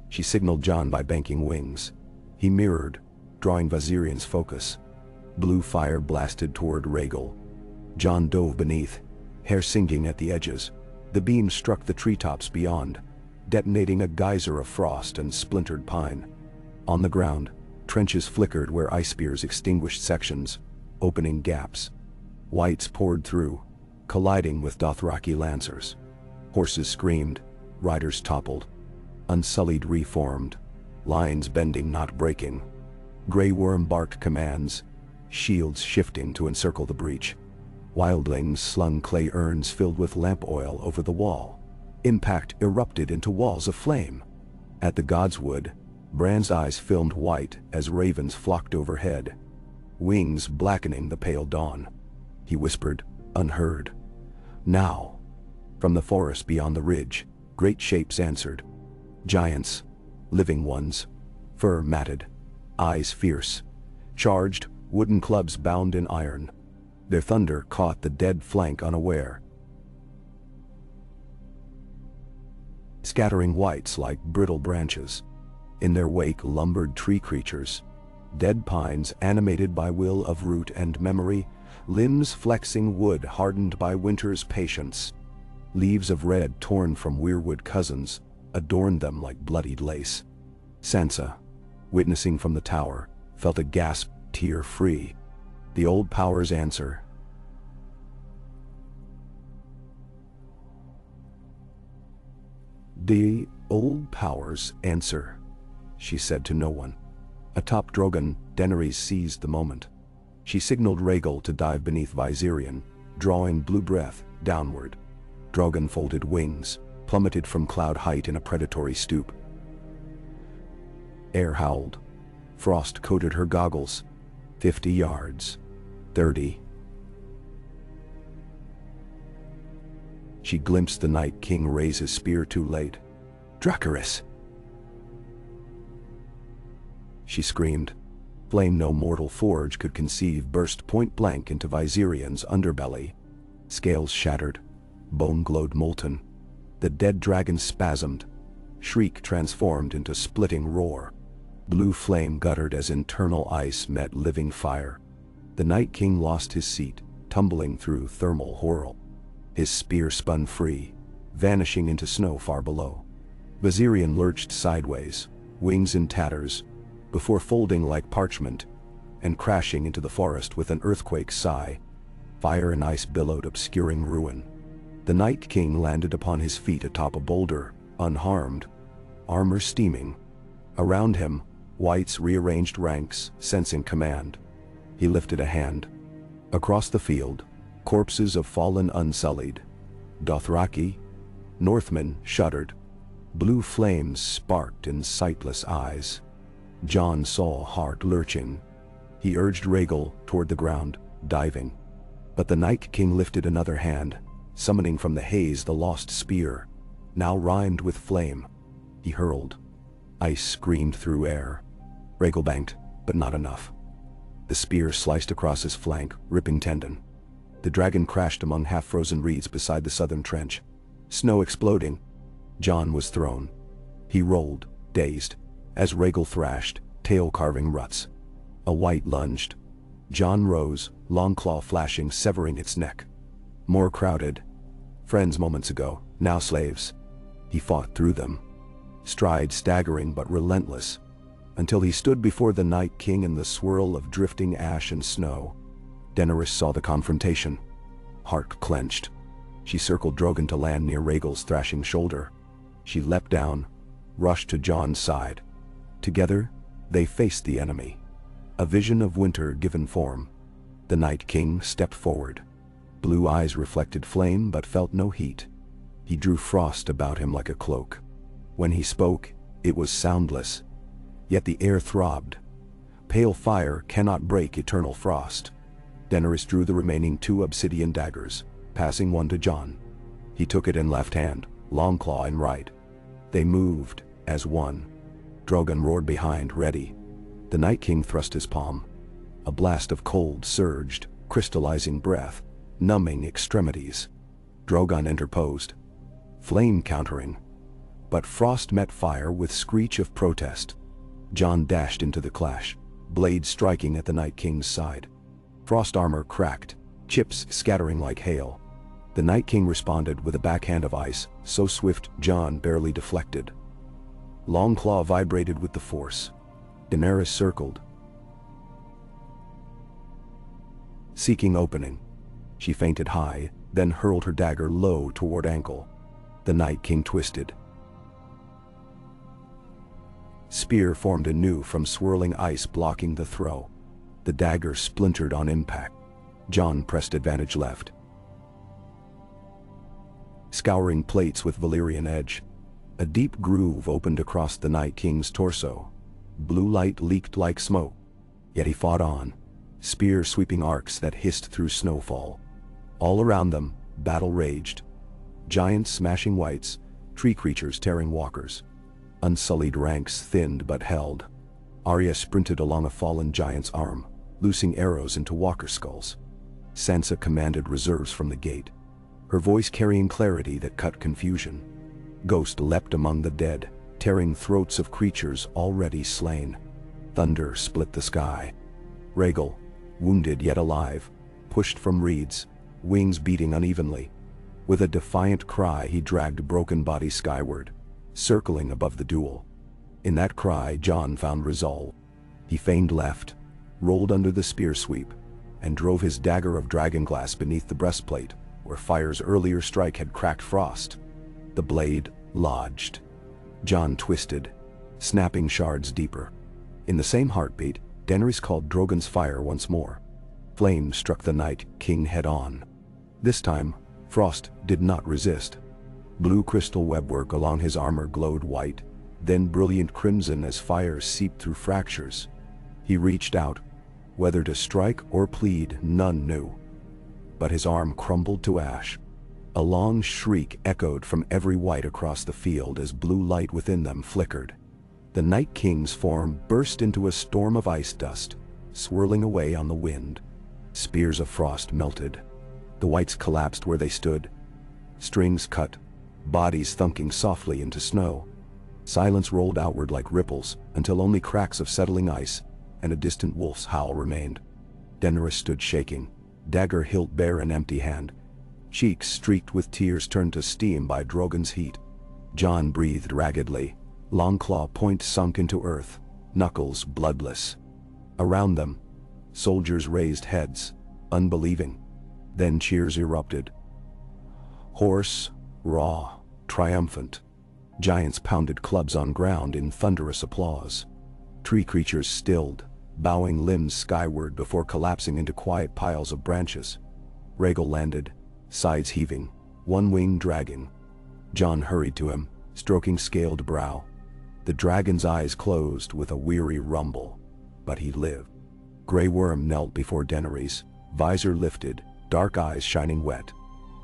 She signaled Jon by banking wings. He mirrored, drawing Viserion's focus. Blue fire blasted toward Rhaegal. Jon dove beneath, hair singeing at the edges. The beam struck the treetops beyond, detonating a geyser of frost and splintered pine. On the ground, trenches flickered where ice spears extinguished sections, opening gaps. Whites poured through, colliding with Dothraki lancers. Horses screamed, riders toppled. Unsullied reformed, lines bending not breaking. Grey Worm barked commands, shields shifting to encircle the breach. Wildlings slung clay urns filled with lamp oil over the wall. Impact erupted into walls of flame. At the Godswood, Bran's eyes filmed white as ravens flocked overhead, wings blackening the pale dawn. He whispered, unheard. Now. From the forest beyond the ridge, great shapes answered. Giants, living ones, fur matted, eyes fierce, charged, wooden clubs bound in iron. Their thunder caught the dead flank unaware, scattering whites like brittle branches. In their wake lumbered tree creatures, dead pines animated by will of root and memory, limbs flexing wood hardened by winter's patience. Leaves of red torn from weirwood cousins adorned them like bloodied lace. Sansa, witnessing from the tower, felt a gasp, tear-free. The old power's answer. Old powers answer, she said to no one. Atop Drogon, Daenerys seized the moment. She signaled Rhaegal to dive beneath Viserion, drawing blue breath downward. Drogon folded wings, plummeted from cloud height in a predatory stoop. Air howled. Frost coated her goggles. 50 yards. 30. She glimpsed the Night King raise his spear too late. Dracarys! She screamed. Flame no mortal forge could conceive burst point-blank into Viserion's underbelly. Scales shattered. Bone glowed molten. The dead dragon spasmed. Shriek transformed into splitting roar. Blue flame guttered as internal ice met living fire. The Night King lost his seat, tumbling through thermal whirl. His spear spun free, vanishing into snow far below. Viserion lurched sideways, wings in tatters, before folding like parchment, and crashing into the forest with an earthquake sigh. Fire and ice billowed, obscuring ruin. The Night King landed upon his feet atop a boulder, unharmed, armor steaming. Around him, whites rearranged ranks, sensing command. He lifted a hand. Across the field, corpses of fallen Unsullied. Dothraki, Northmen shuddered. Blue flames sparked in sightless eyes. Jon saw heart lurching. He urged Rhaegal toward the ground, diving. But the Night King lifted another hand, summoning from the haze the lost spear, now rimed with flame. He hurled. Ice screamed through air. Rhaegal banked, but not enough. The spear sliced across his flank, ripping tendon. The dragon crashed among half-frozen reeds beside the southern trench. Snow exploding. Jon was thrown. He rolled, dazed, as Rhaegal thrashed, tail carving ruts. A white lunged. Jon rose, long claw flashing, severing its neck. More crowded. Friends moments ago, now slaves. He fought through them. Stride staggering but relentless, until he stood before the Night King in the swirl of drifting ash and snow. Daenerys saw the confrontation. Heart clenched. She circled Drogon to land near Rhaegal's thrashing shoulder. She leapt down, rushed to Jon's side. Together, they faced the enemy. A vision of winter given form. The Night King stepped forward. Blue eyes reflected flame but felt no heat. He drew frost about him like a cloak. When he spoke, it was soundless. Yet the air throbbed. Pale fire cannot break eternal frost. Daenerys drew the remaining 2 obsidian daggers, passing one to Jon. He took it in left hand, long claw in right. They moved as one. Drogon roared behind, ready. The Night King thrust his palm. A blast of cold surged, crystallizing breath, numbing extremities. Drogon interposed, flame countering. But frost met fire with screech of protest. Jon dashed into the clash, blade striking at the Night King's side. Frost armor cracked, chips scattering like hail. The Night King responded with a backhand of ice, so swift Jon barely deflected. Long claw vibrated with the force. Daenerys circled, seeking opening. She feinted high, then hurled her dagger low toward ankle. The Night King twisted. Spear formed anew from swirling ice, blocking the throw. The dagger splintered on impact. Jon pressed advantage left, scouring plates with Valyrian edge. A deep groove opened across the Night King's torso. Blue light leaked like smoke. Yet he fought on, spear sweeping arcs that hissed through snowfall. All around them, battle raged. Giants smashing whites, tree creatures tearing walkers. Unsullied ranks thinned but held. Arya sprinted along a fallen giant's arm, loosing arrows into walker skulls. Sansa commanded reserves from the gate, her voice carrying clarity that cut confusion. Ghost leapt among the dead, tearing throats of creatures already slain. Thunder split the sky. Rhaegal, wounded yet alive, pushed from reeds, wings beating unevenly. With a defiant cry he dragged broken body skyward, circling above the duel. In that cry Jon found resolve. He feigned left, rolled under the spear sweep, and drove his dagger of dragonglass beneath the breastplate, where fire's earlier strike had cracked frost. The blade lodged. Jon twisted, snapping shards deeper. In the same heartbeat, Daenerys called Drogon's fire once more. Flame struck the Night King head-on. This time, Frost did not resist. Blue crystal webwork along his armor glowed white, then brilliant crimson as fire seeped through fractures. He reached out. Whether to strike or plead, none knew. But his arm crumbled to ash. A long shriek echoed from every white across the field as blue light within them flickered. The Night King's form burst into a storm of ice dust, swirling away on the wind. Spears of frost melted. The whites collapsed where they stood. Strings cut, bodies thunking softly into snow. Silence rolled outward like ripples, until only cracks of settling ice and a distant wolf's howl remained. Daenerys stood shaking, dagger hilt bare and empty hand. Cheeks streaked with tears turned to steam by Drogon's heat. Jon breathed raggedly, long claw point sunk into earth, knuckles bloodless. Around them, soldiers raised heads, unbelieving. Then cheers erupted. Hoarse, raw, triumphant. Giants pounded clubs on ground in thunderous applause. Tree creatures stilled, bowing limbs skyward before collapsing into quiet piles of branches. Rhaegal landed, sides heaving, one wing dragging. Jon hurried to him, stroking scaled brow. The dragon's eyes closed with a weary rumble, but he lived. Grey Worm knelt before Daenerys, visor lifted, dark eyes shining wet.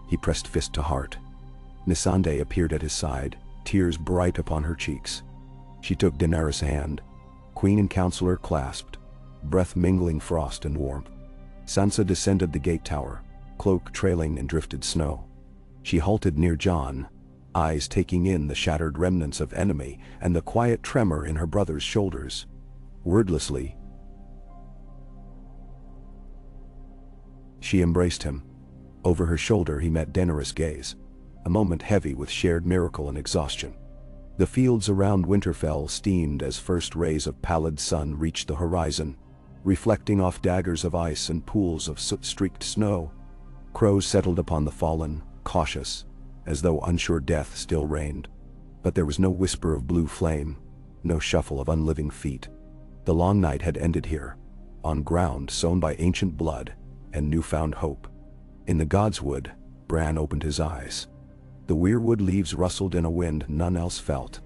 He pressed fist to heart. Missandei appeared at his side, tears bright upon her cheeks. She took Daenerys' hand. Queen and counselor clasped, breath mingling frost and warmth. Sansa descended the gate tower, cloak trailing in drifted snow. She halted near Jon, eyes taking in the shattered remnants of enemy and the quiet tremor in her brother's shoulders. Wordlessly, she embraced him. Over her shoulder he met Daenerys' gaze, a moment heavy with shared miracle and exhaustion. The fields around Winterfell steamed as first rays of pallid sun reached the horizon, reflecting off daggers of ice and pools of soot-streaked snow. Crows settled upon the fallen, cautious, as though unsure death still reigned. But there was no whisper of blue flame, no shuffle of unliving feet. The long night had ended here, on ground sown by ancient blood and newfound hope. In the Godswood, Bran opened his eyes. The weirwood leaves rustled in a wind none else felt.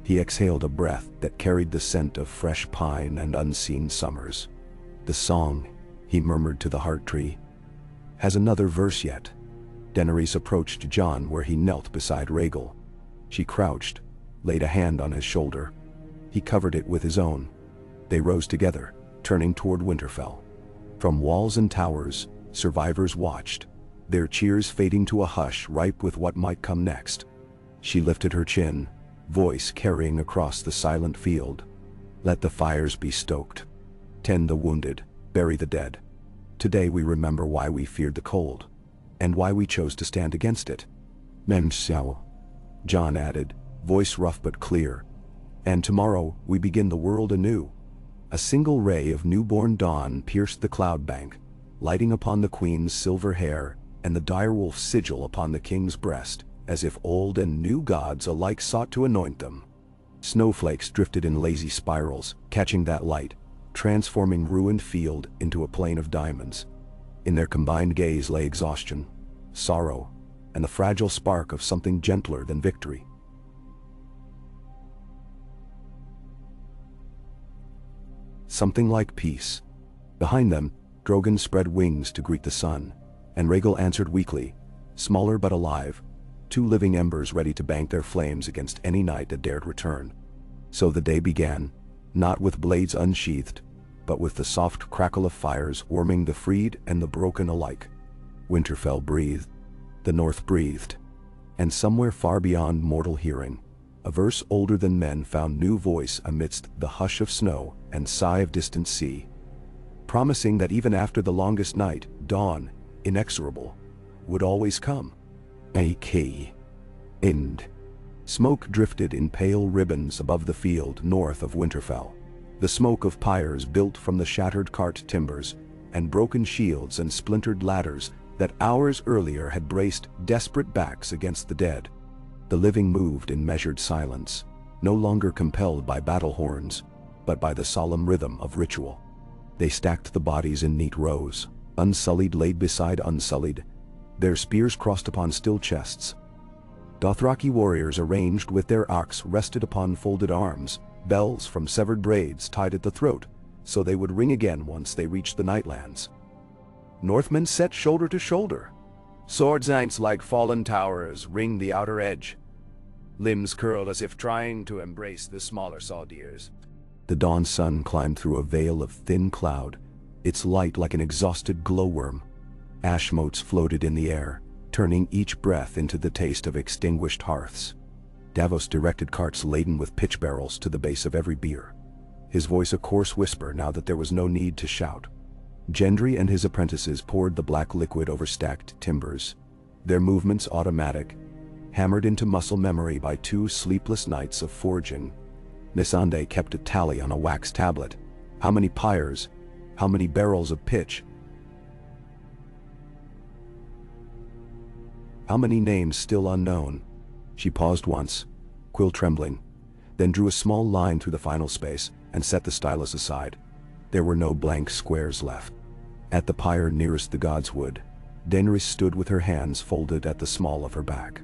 He exhaled a breath that carried the scent of fresh pine and unseen summers. The song, he murmured to the heart tree, has another verse yet. Daenerys approached Jon where he knelt beside Rhaegal. She crouched, laid a hand on his shoulder. He covered it with his own. They rose together, turning toward Winterfell. From walls and towers, survivors watched, their cheers fading to a hush ripe with what might come next. She lifted her chin, voice carrying across the silent field. Let the fires be stoked. Tend the wounded, bury the dead. Today we remember why we feared the cold, and why we chose to stand against it. Memsiao, Jon added, voice rough but clear. And tomorrow we begin the world anew. A single ray of newborn dawn pierced the cloud bank, lighting upon the queen's silver hair and the direwolf sigil upon the king's breast, as if old and new gods alike sought to anoint them. Snowflakes drifted in lazy spirals, catching that light, transforming ruined field into a plain of diamonds. In their combined gaze lay exhaustion, sorrow, and the fragile spark of something gentler than victory. Something like peace. Behind them, Drogon spread wings to greet the sun, and Rhaegal answered weakly, smaller but alive, two living embers ready to bank their flames against any night that dared return. So the day began, not with blades unsheathed, but with the soft crackle of fires warming the freed and the broken alike. Winterfell breathed, the north breathed, and somewhere far beyond mortal hearing, a verse older than men found new voice amidst the hush of snow and sigh of distant sea, promising that even after the longest night, dawn, inexorable, would always come. A.K. End. Smoke drifted in pale ribbons above the field north of Winterfell. The smoke of pyres built from the shattered cart timbers and broken shields and splintered ladders that hours earlier had braced desperate backs against the dead. The living moved in measured silence, no longer compelled by battle horns, but by the solemn rhythm of ritual. They stacked the bodies in neat rows, Unsullied laid beside Unsullied, their spears crossed upon still chests. Dothraki warriors arranged with their axe rested upon folded arms, bells from severed braids tied at the throat, so they would ring again once they reached the Nightlands. Northmen sat shoulder to shoulder. Sword zainks like fallen towers ringed the outer edge. Limbs curled as if trying to embrace the smaller saldiers. The dawn sun climbed through a veil of thin cloud, its light like an exhausted glowworm. Ash motes floated in the air, turning each breath into the taste of extinguished hearths. Davos directed carts laden with pitch barrels to the base of every bier, his voice a coarse whisper now that there was no need to shout. Gendry and his apprentices poured the black liquid over stacked timbers, their movements automatic, hammered into muscle memory by 2 sleepless nights of forging. Missandei kept a tally on a wax tablet. How many pyres? How many barrels of pitch? How many names still unknown? She paused once, quill trembling, then drew a small line through the final space and set the stylus aside. There were no blank squares left. At the pyre nearest the godswood, Daenerys stood with her hands folded at the small of her back.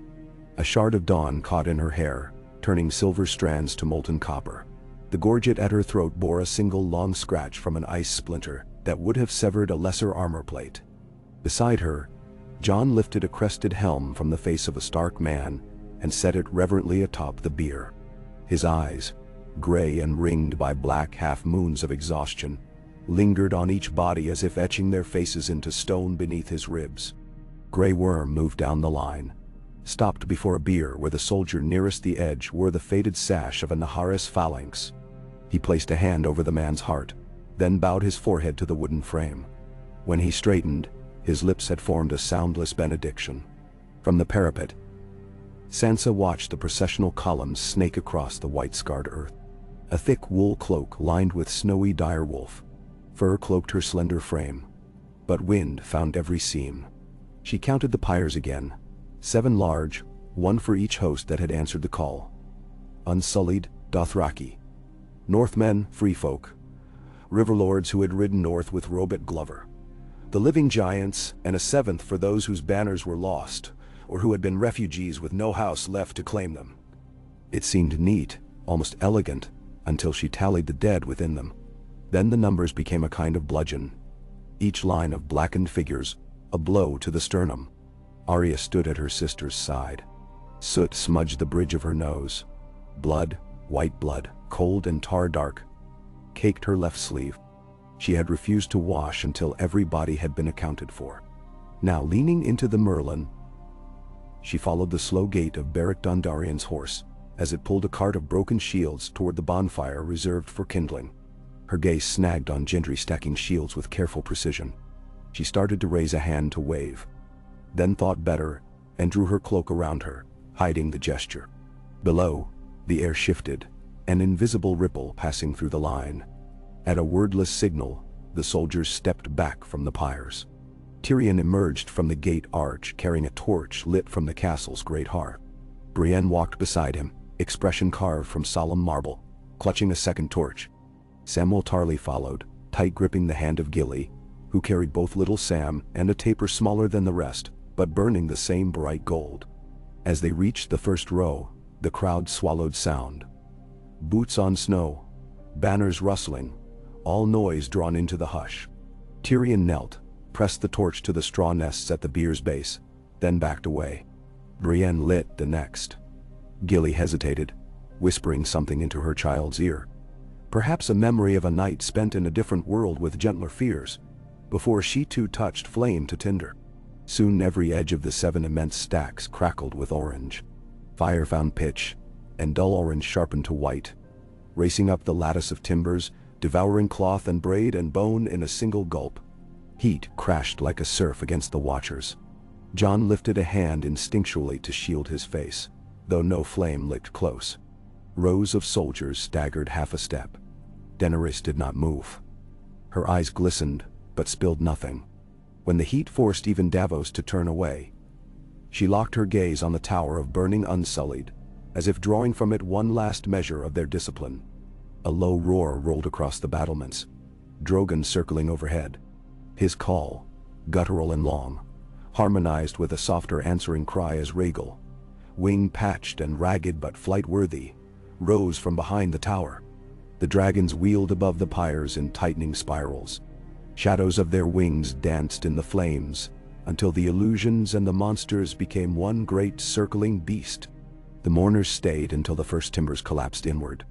A shard of dawn caught in her hair, turning silver strands to molten copper. The gorget at her throat bore a single long scratch from an ice splinter that would have severed a lesser armor plate. Beside her, Jon lifted a crested helm from the face of a stark man and set it reverently atop the bier. His eyes, gray and ringed by black half-moons of exhaustion, lingered on each body as if etching their faces into stone beneath his ribs. Grey Worm moved down the line, stopped before a bier where the soldier nearest the edge wore the faded sash of a Naharis phalanx. He placed a hand over the man's heart, then bowed his forehead to the wooden frame. When he straightened, his lips had formed a soundless benediction. From the parapet, Sansa watched the processional columns snake across the white-scarred earth. A thick wool cloak lined with snowy direwolf fur cloaked her slender frame, but wind found every seam. She counted the pyres again, 7 large, 1 for each host that had answered the call. Unsullied, Dothraki. Northmen, free folk. Riverlords who had ridden north with Robert Glover. The living giants, and a 7th for those whose banners were lost, or who had been refugees with no house left to claim them. It seemed neat, almost elegant, until she tallied the dead within them. Then the numbers became a kind of bludgeon. Each line of blackened figures, a blow to the sternum. Arya stood at her sister's side. Soot smudged the bridge of her nose. Blood, white blood, cold and tar-dark, caked her left sleeve. She had refused to wash until every body had been accounted for. Now leaning into the Merlin, she followed the slow gait of Beric Dondarrion's horse, as it pulled a cart of broken shields toward the bonfire reserved for kindling. Her gaze snagged on Gendry stacking shields with careful precision. She started to raise a hand to wave, then thought better and drew her cloak around her, hiding the gesture. Below, the air shifted, an invisible ripple passing through the line. At a wordless signal, the soldiers stepped back from the pyres. Tyrion emerged from the gate arch carrying a torch lit from the castle's great hearth. Brienne walked beside him, expression carved from solemn marble, clutching a second torch. Samwell Tarly followed, tight gripping the hand of Gilly, who carried both little Sam and a taper smaller than the rest, but burning the same bright gold. As they reached the first row, the crowd swallowed sound. Boots on snow, banners rustling, all noise drawn into the hush. Tyrion knelt, pressed the torch to the straw nests at the bier's base, then backed away. Brienne lit the next. Gilly hesitated, whispering something into her child's ear. Perhaps a memory of a night spent in a different world with gentler fears, before she too touched flame to tinder. Soon every edge of the 7 immense stacks crackled with orange. Fire found pitch, and dull orange sharpened to white, racing up the lattice of timbers, devouring cloth and braid and bone in a single gulp. Heat crashed like a surf against the watchers. Jon lifted a hand instinctually to shield his face, though no flame licked close. Rows of soldiers staggered half a step. Daenerys did not move. Her eyes glistened, but spilled nothing. When the heat forced even Davos to turn away, she locked her gaze on the tower of burning Unsullied, as if drawing from it one last measure of their discipline. A low roar rolled across the battlements, Drogon circling overhead. His call, guttural and long, harmonized with a softer answering cry as Rhaegal, wing-patched and ragged but flight-worthy, rose from behind the tower. The dragons wheeled above the pyres in tightening spirals. Shadows of their wings danced in the flames, until the illusions and the monsters became one great circling beast. The mourners stayed until the first timbers collapsed inward.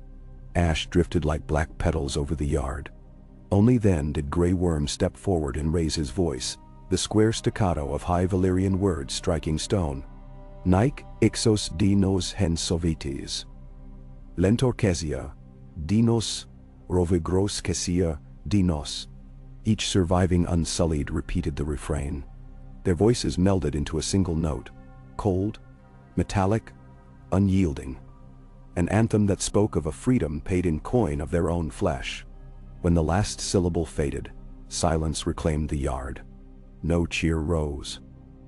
Ash drifted like black petals over the yard. Only then did Grey Worm step forward and raise his voice, the square staccato of high Valyrian words striking stone. Nike ixos dinos hen sovites. Lentorkesia, dinos, rovigros kesia, dinos. Each surviving Unsullied repeated the refrain. Their voices melded into a single note, cold, metallic, unyielding. An anthem that spoke of a freedom paid in coin of their own flesh. When the last syllable faded, silence reclaimed the yard. No cheer rose.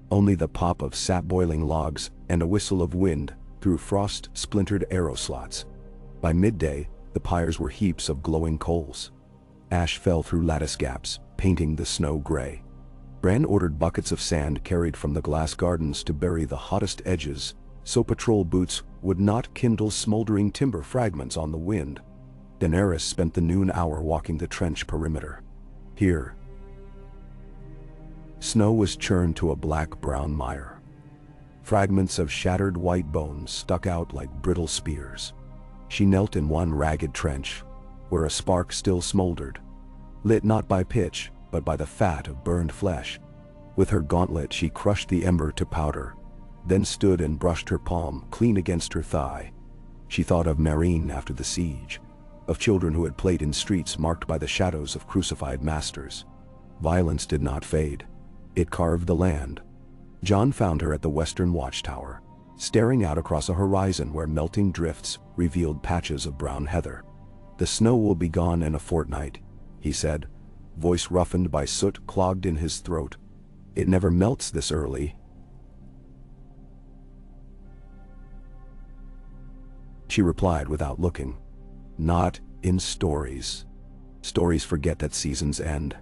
Only the pop of sap-boiling logs and a whistle of wind through frost-splintered arrow slots. By midday, the pyres were heaps of glowing coals. Ash fell through lattice gaps, painting the snow gray. Bran ordered buckets of sand carried from the glass gardens to bury the hottest edges, so patrol boots would not kindle smoldering timber fragments on the wind. Daenerys spent the noon hour walking the trench perimeter. Here, snow was churned to a black-brown mire. Fragments of shattered white bones stuck out like brittle spears. She knelt in one ragged trench, where a spark still smoldered, lit not by pitch, but by the fat of burned flesh. With her gauntlet she crushed the ember to powder, then stood and brushed her palm clean against her thigh. She thought of Meereen after the siege, of children who had played in streets marked by the shadows of crucified masters. Violence did not fade. It carved the land. Jon found her at the western watchtower, staring out across a horizon where melting drifts revealed patches of brown heather. "The snow will be gone in a fortnight," he said, voice roughened by soot clogged in his throat. "It never melts this early." She replied without looking. "Not in stories. Stories forget that seasons end.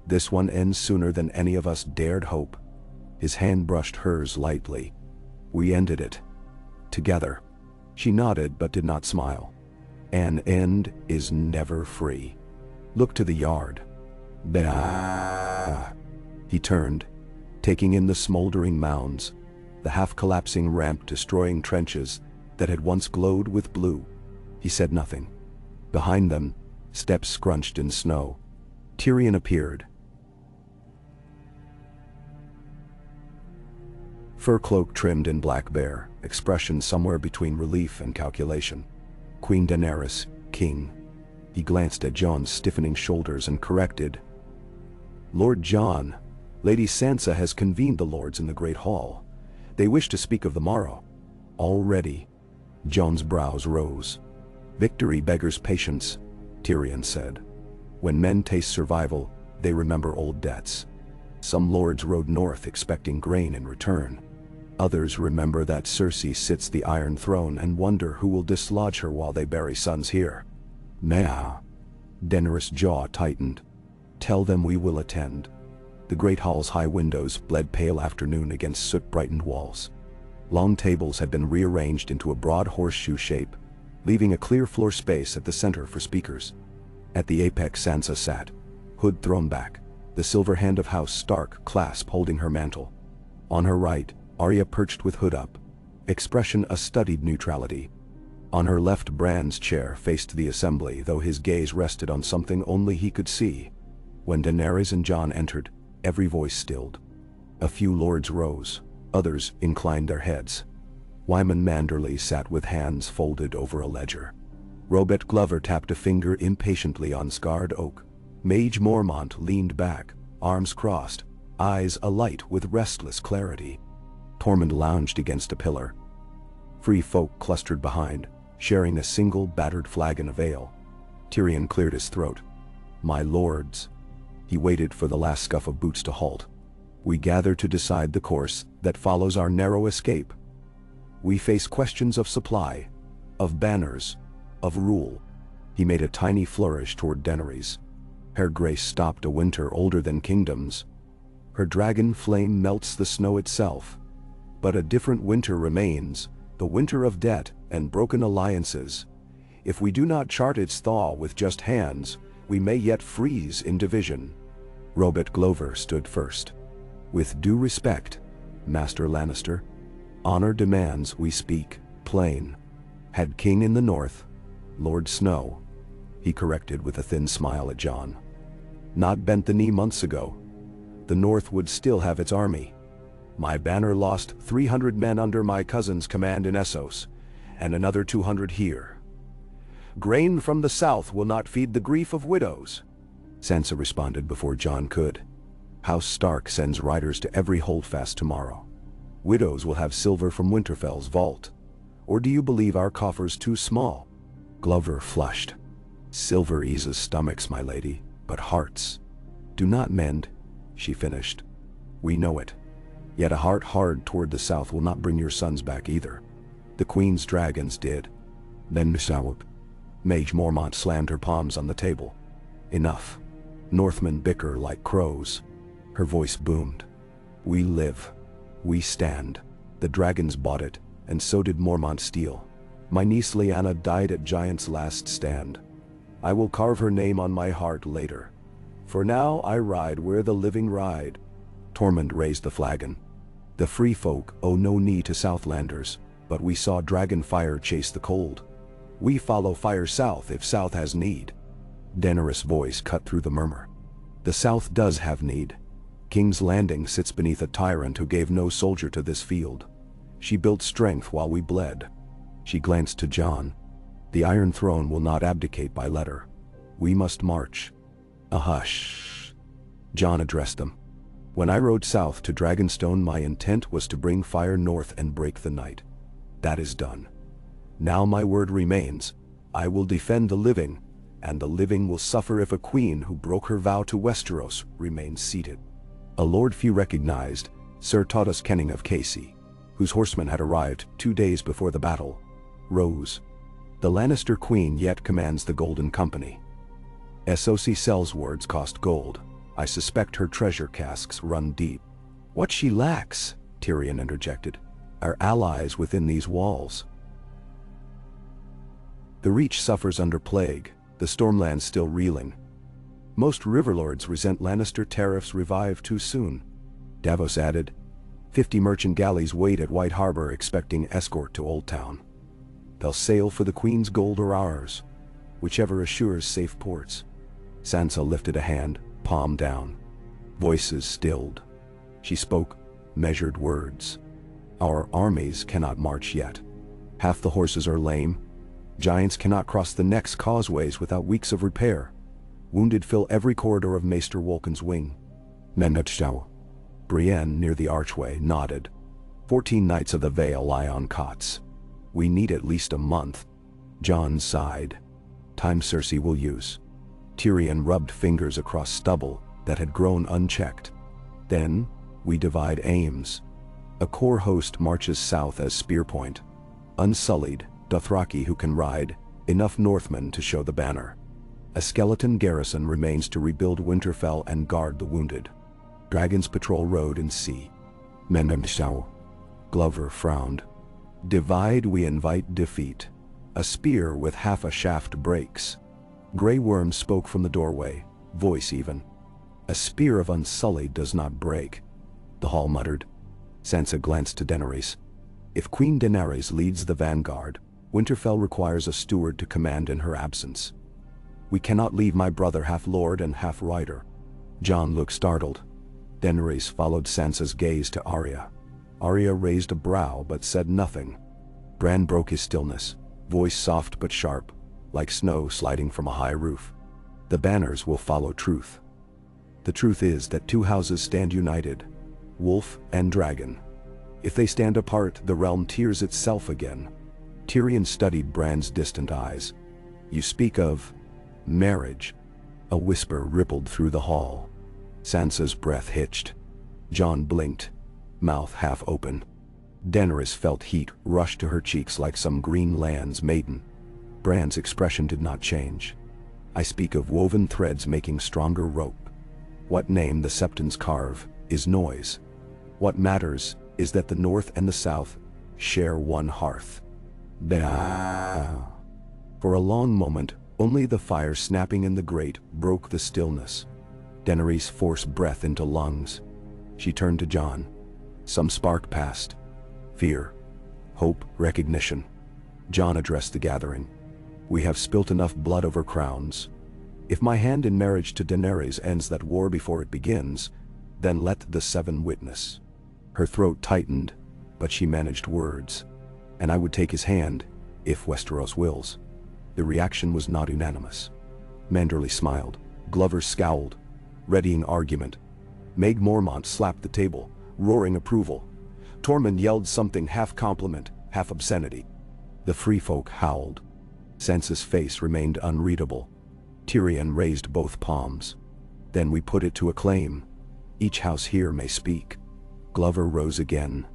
This one ends sooner than any of us dared hope." His hand brushed hers lightly. "We ended it. Together." She nodded but did not smile. "An end is never free. Look to the yard." Bah! He turned, taking in the smoldering mounds, the half-collapsing ramp destroying trenches that had once glowed with blue. He said nothing. Behind them, steps scrunched in snow. Tyrion appeared. Fur cloak trimmed in black bear, expression somewhere between relief and calculation. "Queen Daenerys, King." He glanced at Jon's stiffening shoulders and corrected. "Lord Jon, Lady Sansa has convened the lords in the Great Hall. They wish to speak of the morrow." "Already?" Jon's brows rose. "Victory beggars patience," Tyrion said. "When men taste survival, they remember old debts. Some lords rode north expecting grain in return. Others remember that Cersei sits the Iron Throne and wonder who will dislodge her while they bury sons here." "Meh." Daenerys' jaw tightened. "Tell them we will attend." The great hall's high windows bled pale afternoon against soot-brightened walls. Long tables had been rearranged into a broad horseshoe shape, leaving a clear floor space at the center for speakers. At the apex Sansa sat, hood thrown back, the silver hand of House Stark clasp holding her mantle. On her right, Arya perched with hood up, expression a studied neutrality. On her left, Bran's chair faced the assembly, though his gaze rested on something only he could see. When Daenerys and Jon entered, every voice stilled. A few lords rose, others inclined their heads. Wyman Manderley sat with hands folded over a ledger. Robert Glover tapped a finger impatiently on scarred oak. Mage Mormont leaned back, arms crossed, eyes alight with restless clarity. Tormund lounged against a pillar. Free folk clustered behind, sharing a single battered flagon of ale. Tyrion cleared his throat. "My lords." He waited for the last scuff of boots to halt. "We gather to decide the course that follows our narrow escape." We face questions of supply, of banners, of rule. He made a tiny flourish toward Daenerys. Her grace stopped a winter older than kingdoms. Her dragon flame melts the snow itself. But a different winter remains, the winter of debt and broken alliances. If we do not chart its thaw with just hands, we may yet freeze in division. Robert Glover stood first. With due respect, Master Lannister, honor demands we speak plain. Had king in the north, Lord Snow, he corrected with a thin smile at Jon, not bent the knee months ago, the north would still have its army. My banner lost 300 men under my cousin's command in Essos, and another 200 here. Grain from the south will not feed the grief of widows. Sansa responded before Jon could. House Stark sends riders to every holdfast tomorrow. Widows will have silver from Winterfell's vault. Or do you believe our coffers too small? Glover flushed. Silver eases stomachs, my lady, but hearts do not mend, she finished. We know it. Yet a heart hard toward the south will not bring your sons back either. The Queen's dragons did. Then Mage Mormont slammed her palms on the table. Enough. Northmen bicker like crows. Her voice boomed. We live. We stand. The dragons bought it, and so did Mormont Steel. My niece Lyanna died at Giant's last stand. I will carve her name on my heart later. For now I ride where the living ride. Tormund raised the flagon. The free folk owe no knee to Southlanders, but we saw dragon fire chase the cold. We follow fire south if south has need. Daenerys' voice cut through the murmur. The south does have need. King's Landing sits beneath a tyrant who gave no soldier to this field. She built strength while we bled. She glanced to Jon. The Iron Throne will not abdicate by letter. We must march. A hush. Jon addressed them. When I rode south to Dragonstone, my intent was to bring fire north and break the night. That is done. Now my word remains. I will defend the living, and the living will suffer if a queen who broke her vow to Westeros remains seated. A lord few recognized, Sir Tadas Kenning of Casey, whose horsemen had arrived 2 days before the battle, rose. The Lannister queen yet commands the Golden Company. Essos sells words cost gold. I suspect her treasure casks run deep. What she lacks, Tyrion interjected, are allies within these walls. The Reach suffers under plague, the Stormlands still reeling. Most riverlords resent Lannister tariffs revived too soon. Davos added, 50 merchant galleys wait at White Harbor expecting escort to Old Town. They'll sail for the Queen's gold or ours, whichever assures safe ports. Sansa lifted a hand, palm down. Voices stilled. She spoke measured words. Our armies cannot march yet. Half the horses are lame. Giants cannot cross the next causeways without weeks of repair. Wounded fill every corridor of Maester Wolken's wing. Menachau. Brienne, near the archway, nodded. 14 knights of the Vale lie on cots. We need at least a month. Jon sighed. Time Cersei will use. Tyrion rubbed fingers across stubble that had grown unchecked. Then, we divide aims. A core host marches south as spear point. Unsullied, Dothraki who can ride, enough Northmen to show the banner. A skeleton garrison remains to rebuild Winterfell and guard the wounded. Dragons patrol road and sea. Mendemschau. Glover frowned. Divide we invite defeat. A spear with half a shaft breaks. Grey Worm spoke from the doorway, voice even. A spear of Unsullied does not break. The hall muttered. Sansa glanced to Daenerys. If Queen Daenerys leads the vanguard, Winterfell requires a steward to command in her absence. We cannot leave my brother half lord and half rider. Jon looked startled. Daenerys followed Sansa's gaze to Arya. Arya raised a brow but said nothing. Bran broke his stillness, voice soft but sharp, like snow sliding from a high roof. The banners will follow truth. The truth is that two houses stand united, wolf and dragon. If they stand apart, the realm tears itself again. Tyrion studied Bran's distant eyes. You speak of marriage. A whisper rippled through the hall. Sansa's breath hitched. Jon blinked, mouth half open. Daenerys felt heat rush to her cheeks like some green land's maiden. Bran's expression did not change. I speak of woven threads making stronger rope. What name the Septons carve is noise. What matters is that the North and the South share one hearth. For a long moment, only the fire snapping in the grate broke the stillness. Daenerys forced breath into lungs. She turned to Jon. Some spark passed. Fear, hope, recognition. Jon addressed the gathering. We have spilt enough blood over crowns. If my hand in marriage to Daenerys ends that war before it begins, then let the seven witness. Her throat tightened, but she managed words. And I would take his hand, if Westeros wills. The reaction was not unanimous. Manderly smiled. Glover scowled, readying argument. Meg Mormont slapped the table, roaring approval. Tormund yelled something half compliment, half obscenity. The free folk howled. Sansa's face remained unreadable. Tyrion raised both palms. Then we put it to a claim. Each house here may speak. Glover rose again,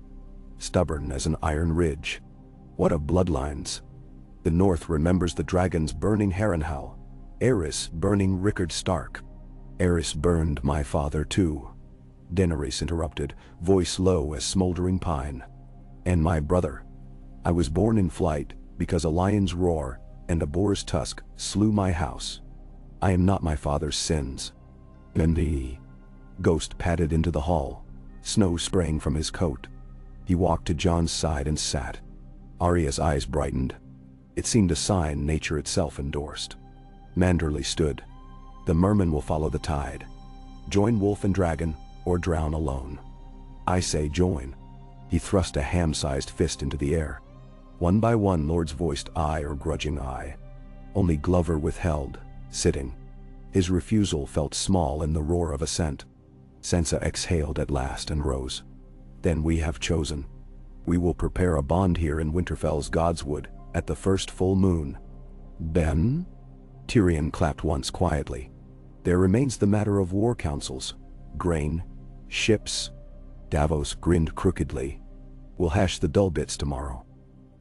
stubborn as an iron ridge. What of bloodlines? The North remembers the dragons burning Harrenhal, Aerys burning Rickard Stark. Aerys burned my father too. Daenerys interrupted, voice low as smoldering pine. And my brother. I was born in flight because a lion's roar and a boar's tusk slew my house. I am not my father's sins. And the ghost padded into the hall, snow spraying from his coat. He walked to Jon's side and sat. Arya's eyes brightened. It seemed a sign nature itself endorsed. Manderly stood. The merman will follow the tide. Join wolf and dragon, or drown alone. I say join. He thrust a ham-sized fist into the air. One by one lords voiced aye or grudging aye. Only Glover withheld, sitting. His refusal felt small in the roar of assent. Sansa exhaled at last and rose. Then we have chosen. We will prepare a bond here in Winterfell's Godswood, at the first full moon. Ben? Tyrion clapped once quietly. There remains the matter of war councils. Grain. Ships. Davos grinned crookedly. We'll hash the dull bits tomorrow.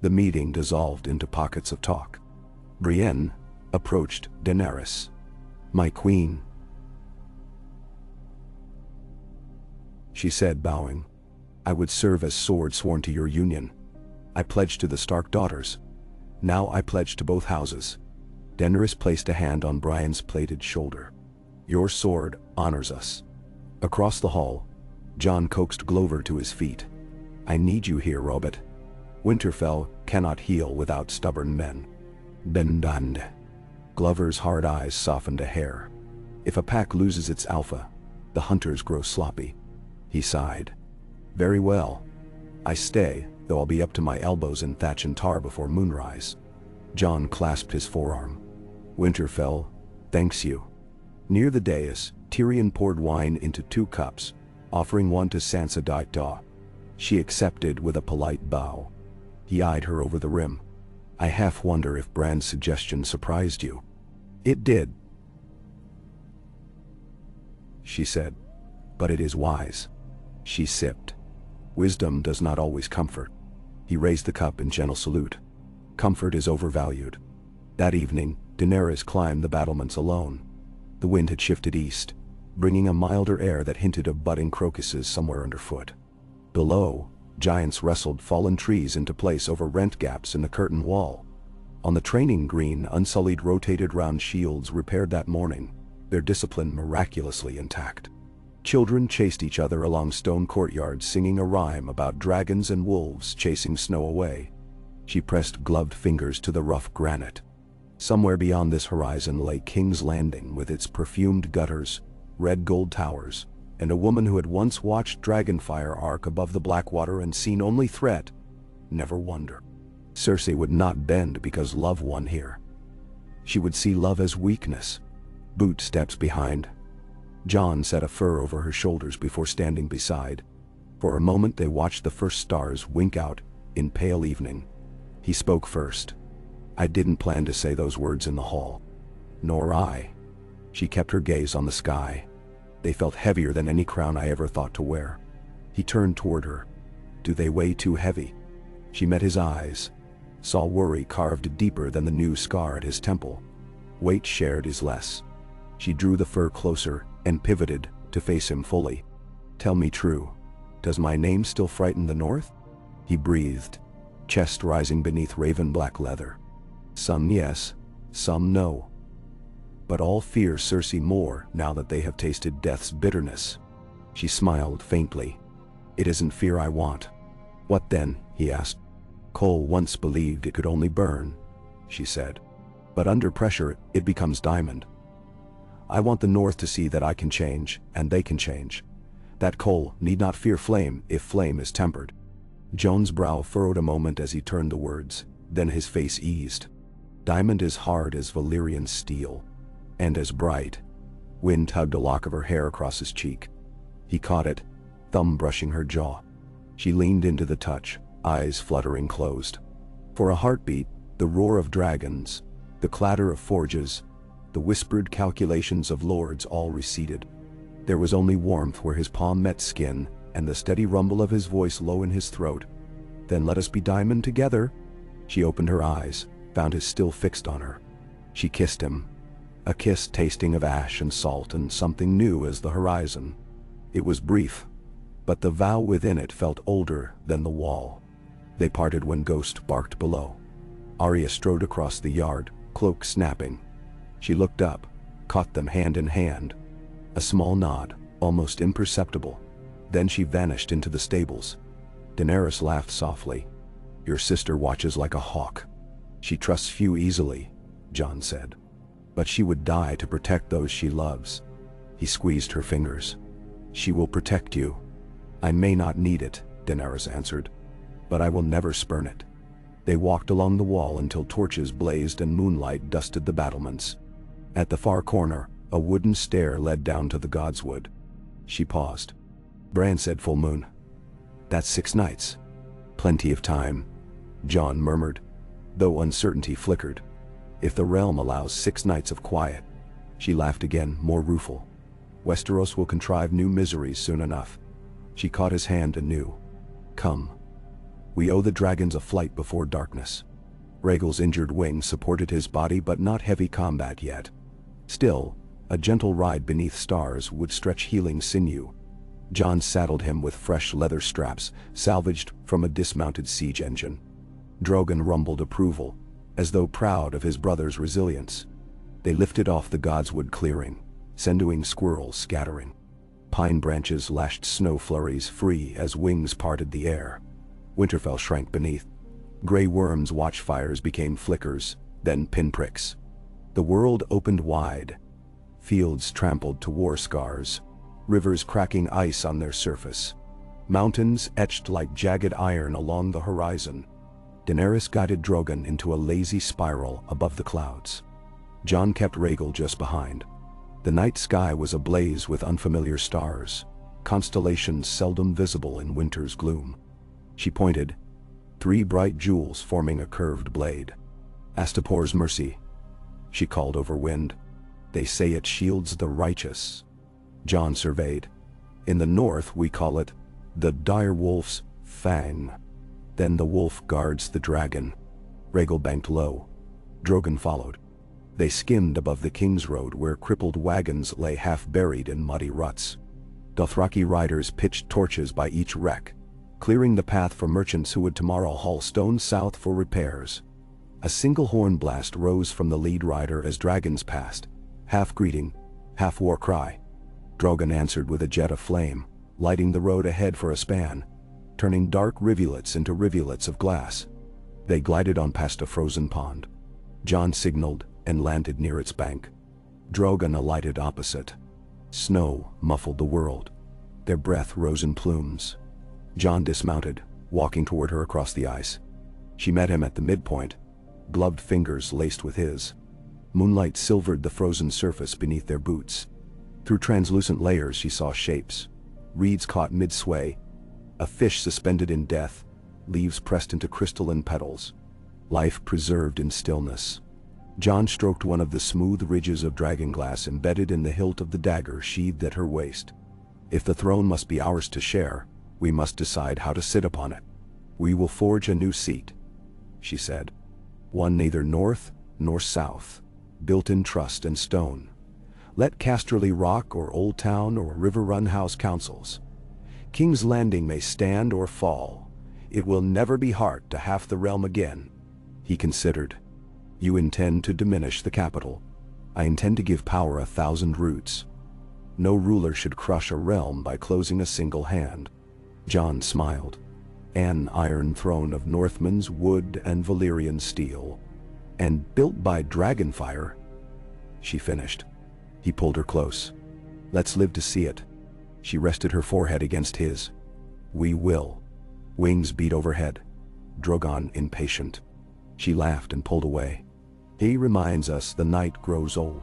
The meeting dissolved into pockets of talk. Brienne approached Daenerys. My queen, she said, bowing. I would serve as sword sworn to your union. I pledged to the Stark daughters. Now I pledge to both houses. Daenerys placed a hand on Brian's plated shoulder. Your sword honors us. Across the hall, Jon coaxed Glover to his feet. I need you here, Robert. Winterfell cannot heal without stubborn men. Bendand. Glover's hard eyes softened a hair. If a pack loses its alpha, the hunters grow sloppy. He sighed. Very well. I stay, though I'll be up to my elbows in thatch and tar before moonrise. Jon clasped his forearm. Winterfell thanks you. Near the dais, Tyrion poured wine into 2 cups, offering one to Sansa Daw. She accepted with a polite bow. He eyed her over the rim. I half wonder if Bran's suggestion surprised you. It did, she said. But it is wise. She sipped. Wisdom does not always comfort. He raised the cup in gentle salute. Comfort is overvalued. That evening, Daenerys climbed the battlements alone. The wind had shifted east, bringing a milder air that hinted of budding crocuses somewhere underfoot. Below, giants wrestled fallen trees into place over rent gaps in the curtain wall. On the training green, Unsullied rotated round shields repaired that morning, their discipline miraculously intact. Children chased each other along stone courtyards singing a rhyme about dragons and wolves chasing snow away. She pressed gloved fingers to the rough granite. Somewhere beyond this horizon lay King's Landing with its perfumed gutters, red gold towers, and a woman who had once watched dragonfire arc above the Blackwater and seen only threat, never wonder. Cersei would not bend because love won here. She would see love as weakness. Boot steps behind. Jon set a fur over her shoulders before standing beside. For a moment they watched the first stars wink out in pale evening. He spoke first. I didn't plan to say those words in the hall. Nor I. She kept her gaze on the sky. They felt heavier than any crown I ever thought to wear. He turned toward her. Do they weigh too heavy? She met his eyes, saw worry carved deeper than the new scar at his temple. Weight shared is less. She drew the fur closer and pivoted to face him fully. Tell me true. Does my name still frighten the North? He breathed, chest rising beneath raven-black leather. Some yes, some no. But all fear Cersei more now that they have tasted death's bitterness. She smiled faintly. It isn't fear I want. What then? He asked. Coal once believed it could only burn, she said. But under pressure, it becomes diamond. I want the North to see that I can change, and they can change. That coal need not fear flame if flame is tempered. Jon's brow furrowed a moment as he turned the words, then his face eased. Diamond is hard as Valyrian steel, and as bright. Wind tugged a lock of her hair across his cheek. He caught it, thumb brushing her jaw. She leaned into the touch, eyes fluttering closed. For a heartbeat, the roar of dragons, the clatter of forges, the whispered calculations of lords all receded. There was only warmth where his palm met skin, and the steady rumble of his voice low in his throat. Then let us be diamond together. She opened her eyes, found his still fixed on her. She kissed him, a kiss tasting of ash and salt and something new as the horizon. It was brief, but the vow within it felt older than the wall. They parted when Ghost barked below. Arya strode across the yard, cloak snapping. She looked up, caught them hand in hand. A small nod, almost imperceptible. Then she vanished into the stables. Daenerys laughed softly. Your sister watches like a hawk. She trusts few easily, Jon said. But she would die to protect those she loves. He squeezed her fingers. She will protect you. I may not need it, Daenerys answered, but I will never spurn it. They walked along the wall until torches blazed and moonlight dusted the battlements. At the far corner, a wooden stair led down to the Godswood. She paused. Bran said full moon. That's 6 nights. Plenty of time, Jon murmured, though uncertainty flickered. If the realm allows 6 nights of quiet. She laughed again, more rueful. Westeros will contrive new miseries soon enough. She caught his hand anew. Come. We owe the dragons a flight before darkness. Rhaegal's injured wing supported his body, but not heavy combat yet. Still, a gentle ride beneath stars would stretch healing sinew. Jon saddled him with fresh leather straps, salvaged from a dismounted siege engine. Drogon rumbled approval, as though proud of his brother's resilience. They lifted off the Godswood clearing, sending squirrels scattering. Pine branches lashed snow flurries free as wings parted the air. Winterfell shrank beneath. Gray worms' watchfires became flickers, then pinpricks. The world opened wide. Fields trampled to war scars, rivers cracking ice on their surface. Mountains etched like jagged iron along the horizon. Daenerys guided Drogon into a lazy spiral above the clouds. Jon kept Rhaegal just behind. The night sky was ablaze with unfamiliar stars, constellations seldom visible in winter's gloom. She pointed, 3 bright jewels forming a curved blade. Astapor's mercy, she called over wind. They say it shields the righteous. Jon surveyed. In the north we call it the dire wolf's fang. Then the wolf guards the dragon. Rhaegal banked low. Drogon followed. They skimmed above the King's Road where crippled wagons lay half buried in muddy ruts. Dothraki riders pitched torches by each wreck, clearing the path for merchants who would tomorrow haul stone south for repairs. A single horn blast rose from the lead rider as dragons passed, half greeting, half war cry. Drogon answered with a jet of flame, lighting the road ahead for a span, turning dark rivulets into rivulets of glass. They glided on past a frozen pond. Jon signaled and landed near its bank. Drogon alighted opposite. Snow muffled the world. Their breath rose in plumes. Jon dismounted, walking toward her across the ice. She met him at the midpoint, gloved fingers laced with his. Moonlight silvered the frozen surface beneath their boots. Through translucent layers she saw shapes, reeds caught mid-sway, a fish suspended in death, leaves pressed into crystalline petals. Life preserved in stillness. Jon stroked one of the smooth ridges of dragonglass embedded in the hilt of the dagger sheathed at her waist. If the throne must be ours to share, We must decide how to sit upon it. We will forge a new seat, she said. One neither north nor south, built in trust and stone. Let Casterly Rock or Old Town or River Run house councils. King's Landing may stand or fall. It will never be hard to half the realm again. He considered. You intend to diminish the capital. I intend to give power 1,000 roots. No ruler should crush a realm by closing a single hand. Jon smiled. An iron throne of Northmen's wood and Valyrian steel. And built by dragonfire, she finished. He pulled her close. Let's live to see it. She rested her forehead against his. We will. Wings beat overhead. Drogon impatient. She laughed and pulled away. He reminds us the night grows old.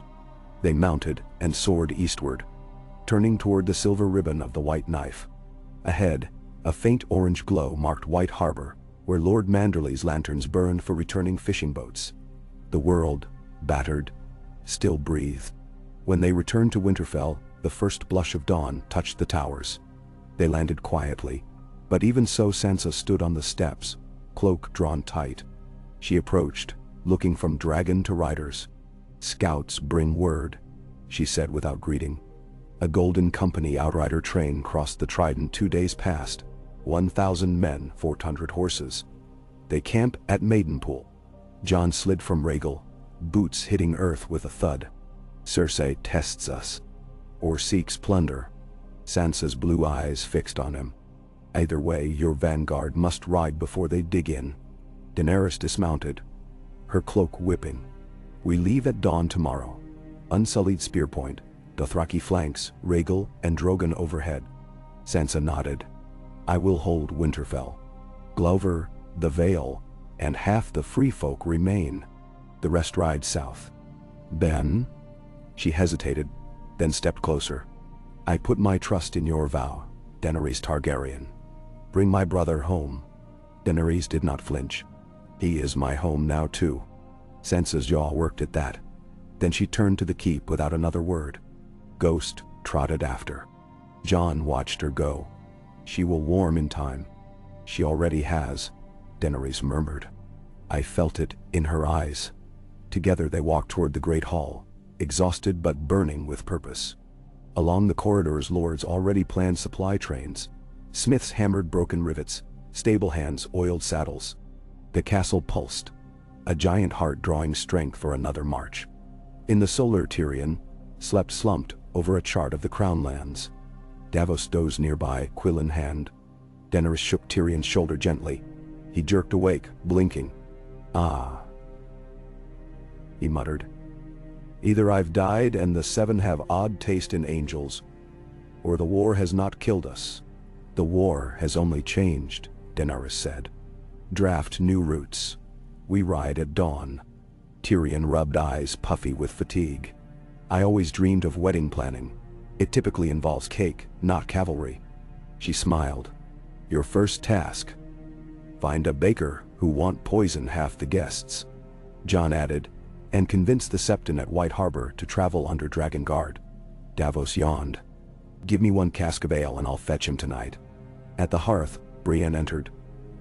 They mounted and soared eastward, turning toward the silver ribbon of the white knife. Ahead, a faint orange glow marked White Harbor, where Lord Manderley's lanterns burned for returning fishing boats. The world, battered, still breathed. When they returned to Winterfell, the first blush of dawn touched the towers. They landed quietly, but even so Sansa stood on the steps, cloak drawn tight. She approached, looking from dragon to riders. Scouts bring word, she said without greeting. A Golden Company outrider train crossed the Trident 2 days past. 1,000 men, 400 horses. They camp at Maidenpool. Jon slid from Rhaegal, boots hitting earth with a thud. Cersei tests us, or seeks plunder. Sansa's blue eyes fixed on him. Either way, your vanguard must ride before they dig in. Daenerys dismounted, her cloak whipping. We leave at dawn tomorrow. Unsullied spear point, Dothraki flanks, Rhaegal and Drogon overhead. Sansa nodded. I will hold Winterfell. Glover, the Vale, and half the free folk remain. The rest ride south. Ben? She hesitated, then stepped closer. I put my trust in your vow, Daenerys Targaryen. Bring my brother home. Daenerys did not flinch. He is my home now too. Sansa's jaw worked at that. Then she turned to the keep without another word. Ghost trotted after. Jon watched her go. She will warm in time. She already has, Daenerys murmured. I felt it in her eyes. Together they walked toward the great hall, exhausted but burning with purpose. Along the corridors lords already planned supply trains. Smiths hammered broken rivets, stable hands oiled saddles. The castle pulsed, a giant heart drawing strength for another march. In the solar Tyrion slept slumped over a chart of the crown lands. Davos dozed nearby, quill in hand. Daenerys shook Tyrion's shoulder gently. He jerked awake, blinking. Ah, he muttered. Either I've died and the Seven have odd taste in angels, or the war has not killed us. The war has only changed, Daenerys said. Draft new routes. We ride at dawn. Tyrion rubbed eyes puffy with fatigue. I always dreamed of wedding planning. It typically involves cake, not cavalry. She smiled. Your first task. Find a baker who won't poison half the guests. Jon added, and convince the Septon at White Harbor to travel under Dragon Guard. Davos yawned. Give me 1 cask of ale and I'll fetch him tonight. At the hearth, Brienne entered,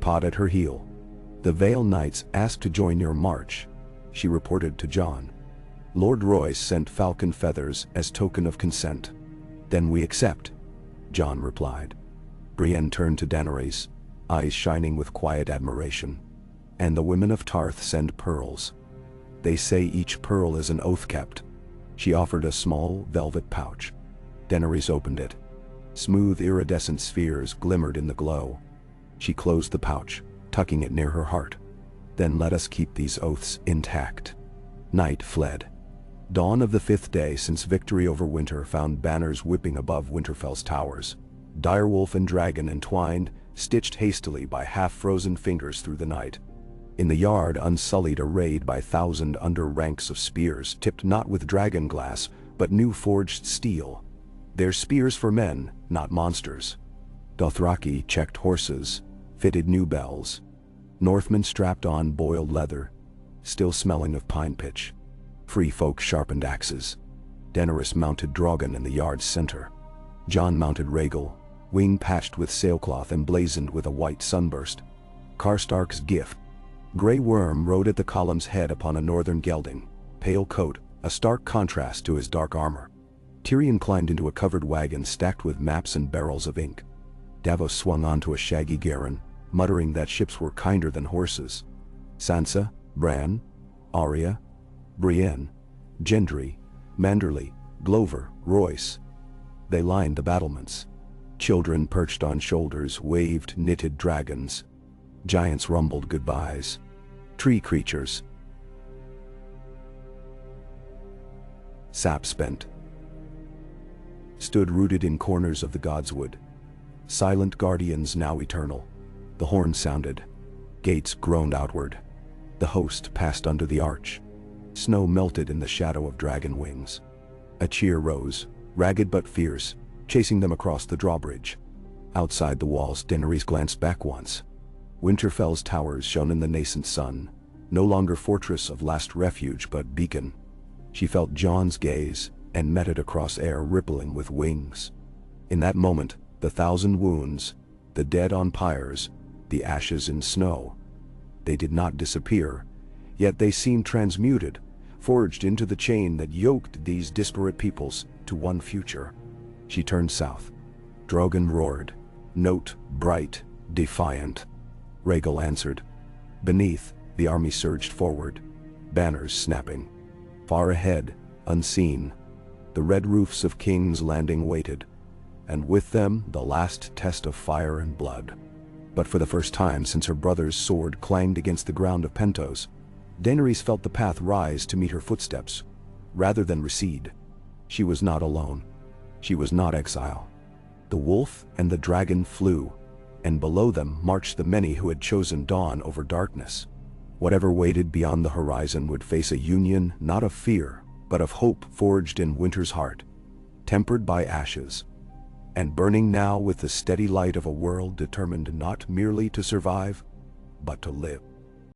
Pod at her heel. The Vale Knights asked to join your march, she reported to Jon. Lord Royce sent falcon feathers as token of consent. Then we accept, Jon replied. Brienne turned to Daenerys, eyes shining with quiet admiration. And the women of Tarth send pearls. They say each pearl is an oath kept. She offered a small velvet pouch. Daenerys opened it. Smooth iridescent spheres glimmered in the glow. She closed the pouch, tucking it near her heart. Then let us keep these oaths intact. Night fled. Dawn of the 5th day since victory over winter found banners whipping above Winterfell's towers. Direwolf and dragon entwined, stitched hastily by half-frozen fingers through the night. In the yard, Unsullied arrayed by 1,000 under ranks of spears, tipped not with dragon glass, but new forged steel. They're spears for men, not monsters. Dothraki checked horses, fitted new bells. Northmen strapped on boiled leather, still smelling of pine pitch. Free folk sharpened axes. Daenerys mounted Drogon in the yard's center. Jon mounted Rhaegal, wing patched with sailcloth emblazoned with a white sunburst. Karstark's gift. Grey Worm rode at the column's head upon a northern gelding, pale coat, a stark contrast to his dark armor. Tyrion climbed into a covered wagon stacked with maps and barrels of ink. Davos swung onto a shaggy Garen, muttering that ships were kinder than horses. Sansa, Bran, Arya, Brienne, Gendry, Manderley, Glover, Royce. They lined the battlements. Children perched on shoulders waved knitted dragons. Giants rumbled goodbyes. Tree creatures. Sap spent. Stood rooted in corners of the godswood. Silent guardians now eternal. The horn sounded. Gates groaned outward. The host passed under the arch. Snow melted in the shadow of dragon wings. A cheer rose, ragged but fierce, chasing them across the drawbridge. Outside the walls, Daenerys glanced back once. Winterfell's towers shone in the nascent sun, no longer fortress of last refuge but beacon. She felt Jon's gaze and met it across air rippling with wings. In that moment, the thousand wounds, the dead on pyres, the ashes in snow, they did not disappear, yet they seemed transmuted, forged into the chain that yoked these disparate peoples to one future. She turned south. Drogon roared, note bright, defiant. Rhaegal answered. Beneath, the army surged forward, banners snapping. Far ahead, unseen, the red roofs of King's Landing waited, and with them the last test of fire and blood. But for the first time since her brother's sword clanged against the ground of Pentos, Daenerys felt the path rise to meet her footsteps, rather than recede. She was not alone. She was not exile. The wolf and the dragon flew, and below them marched the many who had chosen dawn over darkness. Whatever waited beyond the horizon would face a union not of fear, but of hope forged in winter's heart, tempered by ashes, and burning now with the steady light of a world determined not merely to survive, but to live.